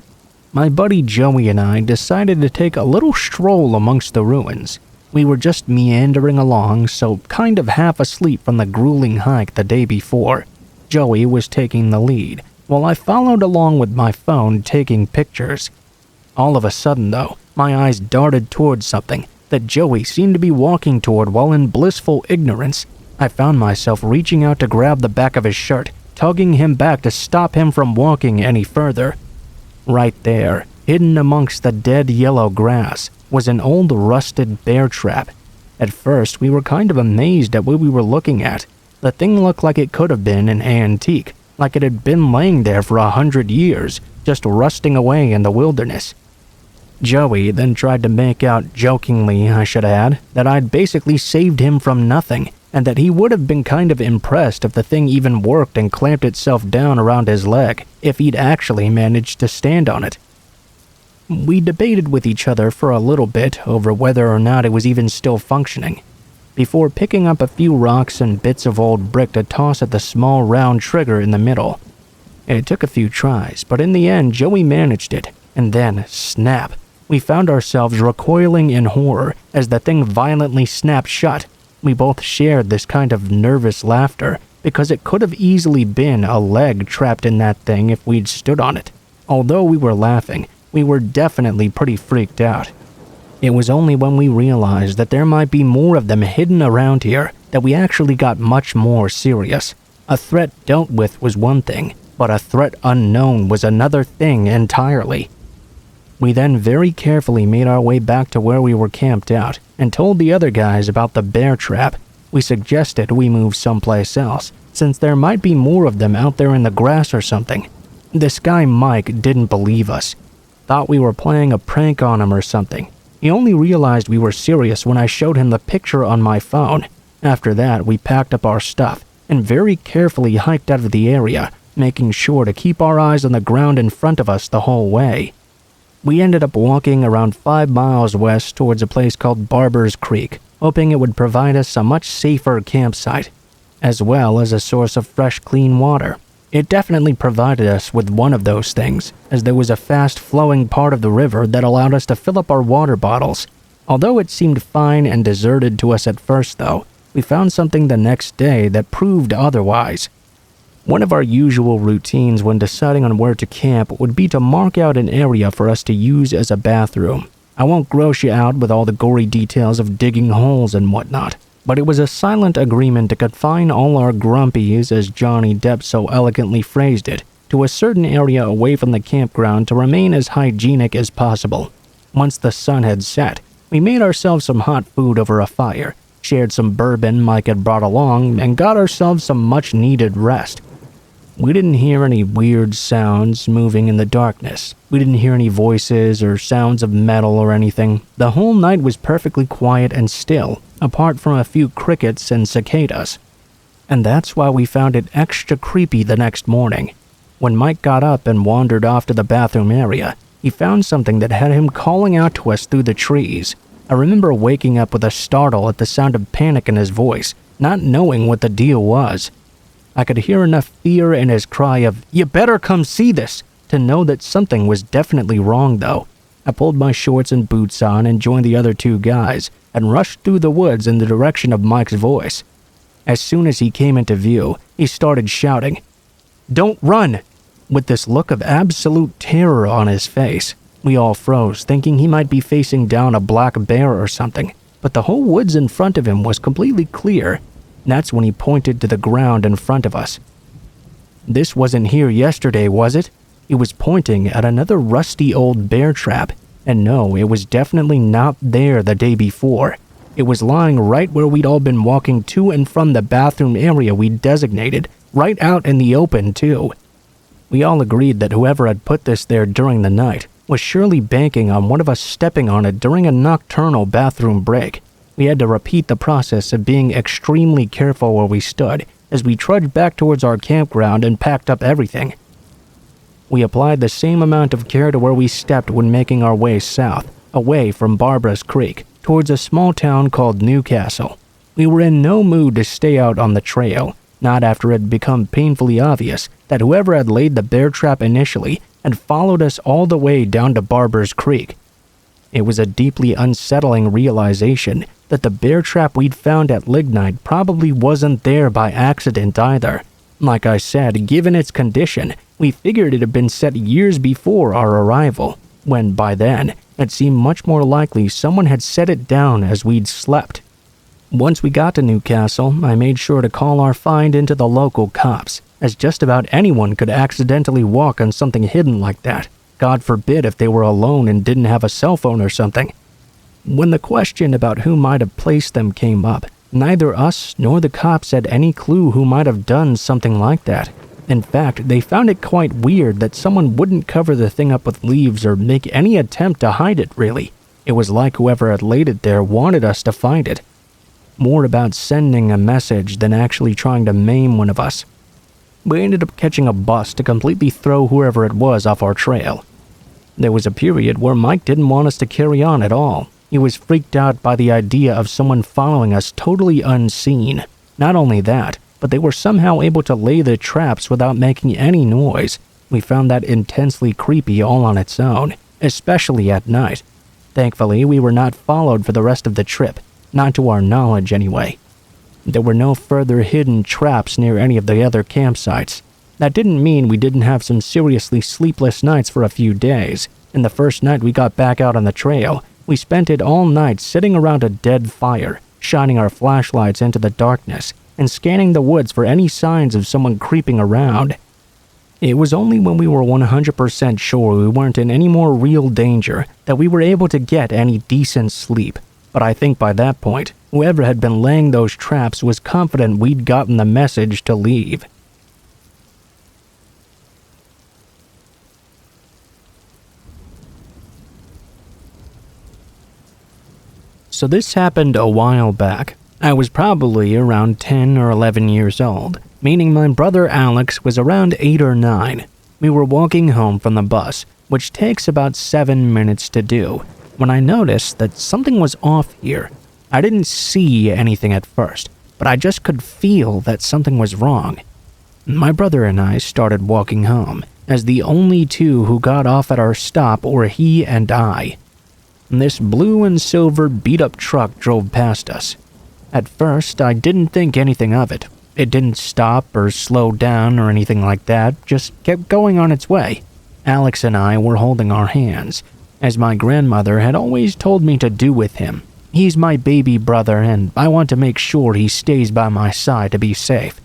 my buddy Joey and I decided to take a little stroll amongst the ruins. We were just meandering along, so kind of half asleep from the grueling hike the day before. Joey was taking the lead, while I followed along with my phone taking pictures. All of a sudden, though, my eyes darted towards something that Joey seemed to be walking toward while in blissful ignorance. I found myself reaching out to grab the back of his shirt, tugging him back to stop him from walking any further. Right there, hidden amongst the dead yellow grass, was an old rusted bear trap. At first, we were kind of amazed at what we were looking at. The thing looked like it could have been an antique, like it had been laying there for 100 years, just rusting away in the wilderness. Joey then tried to make out, jokingly I should add, that I'd basically saved him from nothing, and that he would have been kind of impressed if the thing even worked and clamped itself down around his leg, if he'd actually managed to stand on it. We debated with each other for a little bit over whether or not it was even still functioning, before picking up a few rocks and bits of old brick to toss at the small round trigger in the middle. It took a few tries, but in the end Joey managed it, and then, snap, we found ourselves recoiling in horror as the thing violently snapped shut. We both shared this kind of nervous laughter, because it could have easily been a leg trapped in that thing if we'd stood on it. Although we were laughing, we were definitely pretty freaked out. It was only when we realized that there might be more of them hidden around here that we actually got much more serious. A threat dealt with was one thing, but a threat unknown was another thing entirely. We then very carefully made our way back to where we were camped out and told the other guys about the bear trap. We suggested we move someplace else, since there might be more of them out there in the grass or something. This guy Mike didn't believe us. Thought we were playing a prank on him or something. He only realized we were serious when I showed him the picture on my phone. After that, we packed up our stuff and very carefully hiked out of the area, making sure to keep our eyes on the ground in front of us the whole way. We ended up walking around 5 miles west towards a place called Barber's Creek, hoping it would provide us a much safer campsite, as well as a source of fresh, clean water. It definitely provided us with one of those things, as there was a fast-flowing part of the river that allowed us to fill up our water bottles. Although it seemed fine and deserted to us at first, though, we found something the next day that proved otherwise. One of our usual routines when deciding on where to camp would be to mark out an area for us to use as a bathroom. I won't gross you out with all the gory details of digging holes and whatnot, but it was a silent agreement to confine all our grumpies, as Johnny Depp so elegantly phrased it, to a certain area away from the campground to remain as hygienic as possible. Once the sun had set, we made ourselves some hot food over a fire, shared some bourbon Mike had brought along, and got ourselves some much-needed rest. We didn't hear any weird sounds moving in the darkness. We didn't hear any voices or sounds of metal or anything. The whole night was perfectly quiet and still, apart from a few crickets and cicadas. And that's why we found it extra creepy the next morning. When Mike got up and wandered off to the bathroom area, he found something that had him calling out to us through the trees. I remember waking up with a startle at the sound of panic in his voice, not knowing what the deal was. I could hear enough fear in his cry of, "You better come see this," to know that something was definitely wrong, though. I pulled my shorts and boots on and joined the other 2 guys and rushed through the woods in the direction of Mike's voice. As soon as he came into view, he started shouting, "Don't run!" with this look of absolute terror on his face. We all froze, thinking he might be facing down a black bear or something. but the whole woods in front of him was completely clear. That's when he pointed to the ground in front of us. "This wasn't here yesterday, was it?" He was pointing at another rusty old bear trap, and no, it was definitely not there the day before. It was lying right where we'd all been walking to and from the bathroom area we'd designated, right out in the open too. We all agreed that whoever had put this there during the night was surely banking on one of us stepping on it during a nocturnal bathroom break. We had to repeat the process of being extremely careful where we stood as we trudged back towards our campground and packed up everything. We applied the same amount of care to where we stepped when making our way south, away from Barbara's Creek, towards a small town called Newcastle. We were in no mood to stay out on the trail, not after it had become painfully obvious that whoever had laid the bear trap initially had followed us all the way down to Barbara's Creek. It was a deeply unsettling realization that the bear trap we'd found at Lignite probably wasn't there by accident either. Like I said, given its condition, we figured it had been set years before our arrival, when by then, it seemed much more likely someone had set it down as we'd slept. Once we got to Newcastle, I made sure to call our find into the local cops, as just about anyone could accidentally walk on something hidden like that. God forbid if they were alone and didn't have a cell phone or something. When the question about who might have placed them came up, neither us nor the cops had any clue who might have done something like that. In fact, they found it quite weird that someone wouldn't cover the thing up with leaves or make any attempt to hide it, really. It was like whoever had laid it there wanted us to find it. More about sending a message than actually trying to maim one of us. We ended up catching a bus to completely throw whoever it was off our trail. There was a period where Mike didn't want us to carry on at all. He was freaked out by the idea of someone following us totally unseen. Not only that, but they were somehow able to lay the traps without making any noise. We found that intensely creepy all on its own, especially at night. Thankfully, we were not followed for the rest of the trip, not to our knowledge anyway. There were no further hidden traps near any of the other campsites. That didn't mean we didn't have some seriously sleepless nights for a few days. And the first night we got back out on the trail, we spent it all night sitting around a dead fire, shining our flashlights into the darkness, and scanning the woods for any signs of someone creeping around. It was only when we were 100% sure we weren't in any more real danger that we were able to get any decent sleep. But I think by that point, whoever had been laying those traps was confident we'd gotten the message to leave. So this happened a while back. I was probably around 10 or 11 years old, meaning my brother Alex was around 8 or 9. We were walking home from the bus, which takes about 7 minutes to do, when I noticed that something was off here. I didn't see anything at first, but I just could feel that something was wrong. My brother and I started walking home, as the only two who got off at our stop were he and I. This blue and silver beat-up truck drove past us. At first, I didn't think anything of it. It didn't stop or slow down or anything like that, just kept going on its way. Alex and I were holding our hands, as my grandmother had always told me to do with him. He's my baby brother, and I want to make sure he stays by my side to be safe.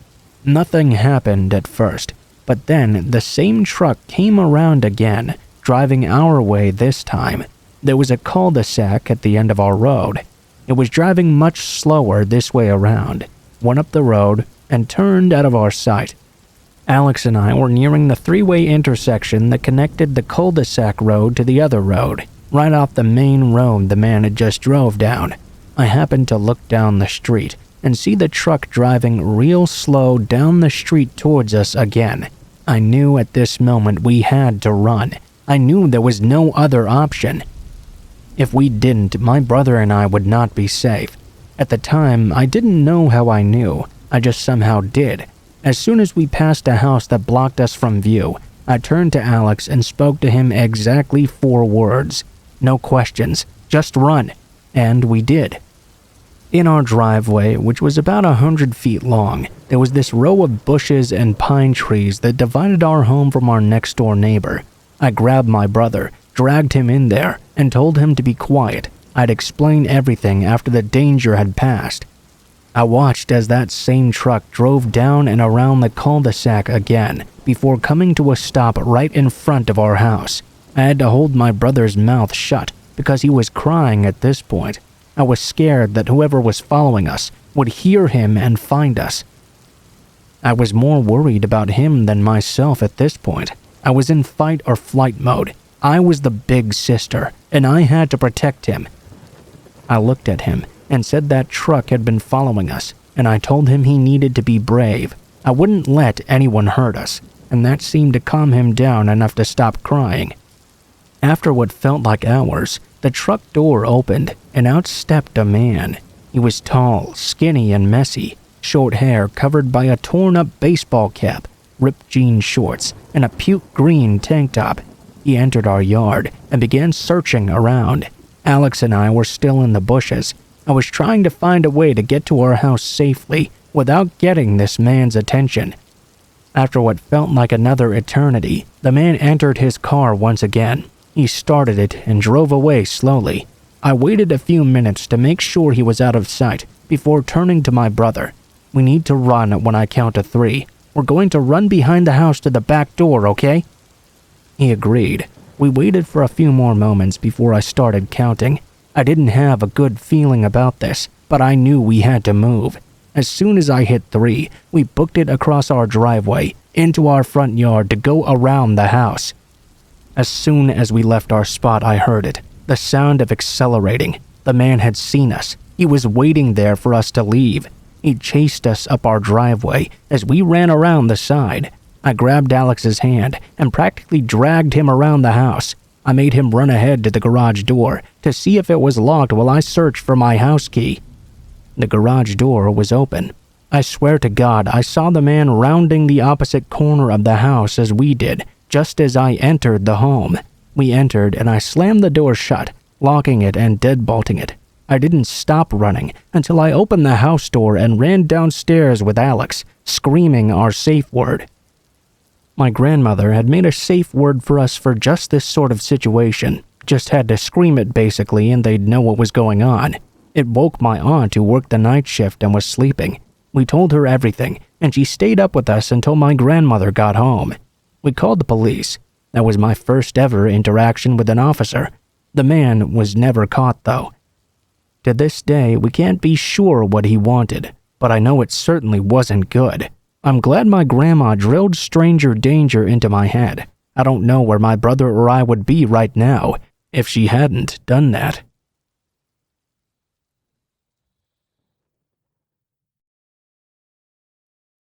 Nothing happened at first, but then the same truck came around again, driving our way this time. There was a cul-de-sac at the end of our road. It was driving much slower this way around, went up the road, and turned out of our sight. Alex and I were nearing the three-way intersection that connected the cul-de-sac road to the other road, right off the main road the man had just drove down. I happened to look down the street and see the truck driving real slow down the street towards us again. I knew at this moment we had to run. I knew there was no other option. If we didn't, my brother and I would not be safe. At the time, I didn't know how I knew. I just somehow did. As soon as we passed a house that blocked us from view, I turned to Alex and spoke to him exactly 4 words. No questions, just run. And we did. In our driveway, which was about 100 feet long, there was this row of bushes and pine trees that divided our home from our next-door neighbor. I grabbed my brother, dragged him in there, and told him to be quiet. I'd explain everything after the danger had passed. I watched as that same truck drove down and around the cul-de-sac again before coming to a stop right in front of our house. I had to hold my brother's mouth shut because he was crying at this point. I was scared that whoever was following us would hear him and find us. I was more worried about him than myself at this point. I was in fight or flight mode. I was the big sister, and I had to protect him. I looked at him and said that truck had been following us, and I told him he needed to be brave. I wouldn't let anyone hurt us, and that seemed to calm him down enough to stop crying. After what felt like hours, the truck door opened, and out stepped a man. He was tall, skinny, and messy, short hair covered by a torn-up baseball cap, ripped jean shorts, and a puke green tank top. He entered our yard and began searching around. Alex and I were still in the bushes. I was trying to find a way to get to our house safely without getting this man's attention. After what felt like another eternity, the man entered his car once again. He started it and drove away slowly. I waited a few minutes to make sure he was out of sight before turning to my brother. "We need to run when I count to 3. We're going to run behind the house to the back door, okay?" He agreed. We waited for a few more moments before I started counting. I didn't have a good feeling about this, but I knew we had to move. As soon as I hit 3, we booked it across our driveway, into our front yard to go around the house. As soon as we left our spot, I heard it. The sound of accelerating. The man had seen us. He was waiting there for us to leave. He chased us up our driveway as we ran around the side. I grabbed Alex's hand and practically dragged him around the house. I made him run ahead to the garage door to see if it was locked while I searched for my house key. The garage door was open. I swear to God, I saw the man rounding the opposite corner of the house as we did, just as I entered the home. We entered and I slammed the door shut, locking it and deadbolting it. I didn't stop running until I opened the house door and ran downstairs with Alex, screaming our safe word. My grandmother had made a safe word for us for just this sort of situation. Just had to scream it basically and they'd know what was going on. It woke my aunt who worked the night shift and was sleeping. We told her everything, and she stayed up with us until my grandmother got home. We called the police. That was my first ever interaction with an officer. The man was never caught, though. To this day, we can't be sure what he wanted, but I know it certainly wasn't good. I'm glad my grandma drilled stranger danger into my head. I don't know where my brother or I would be right now if she hadn't done that.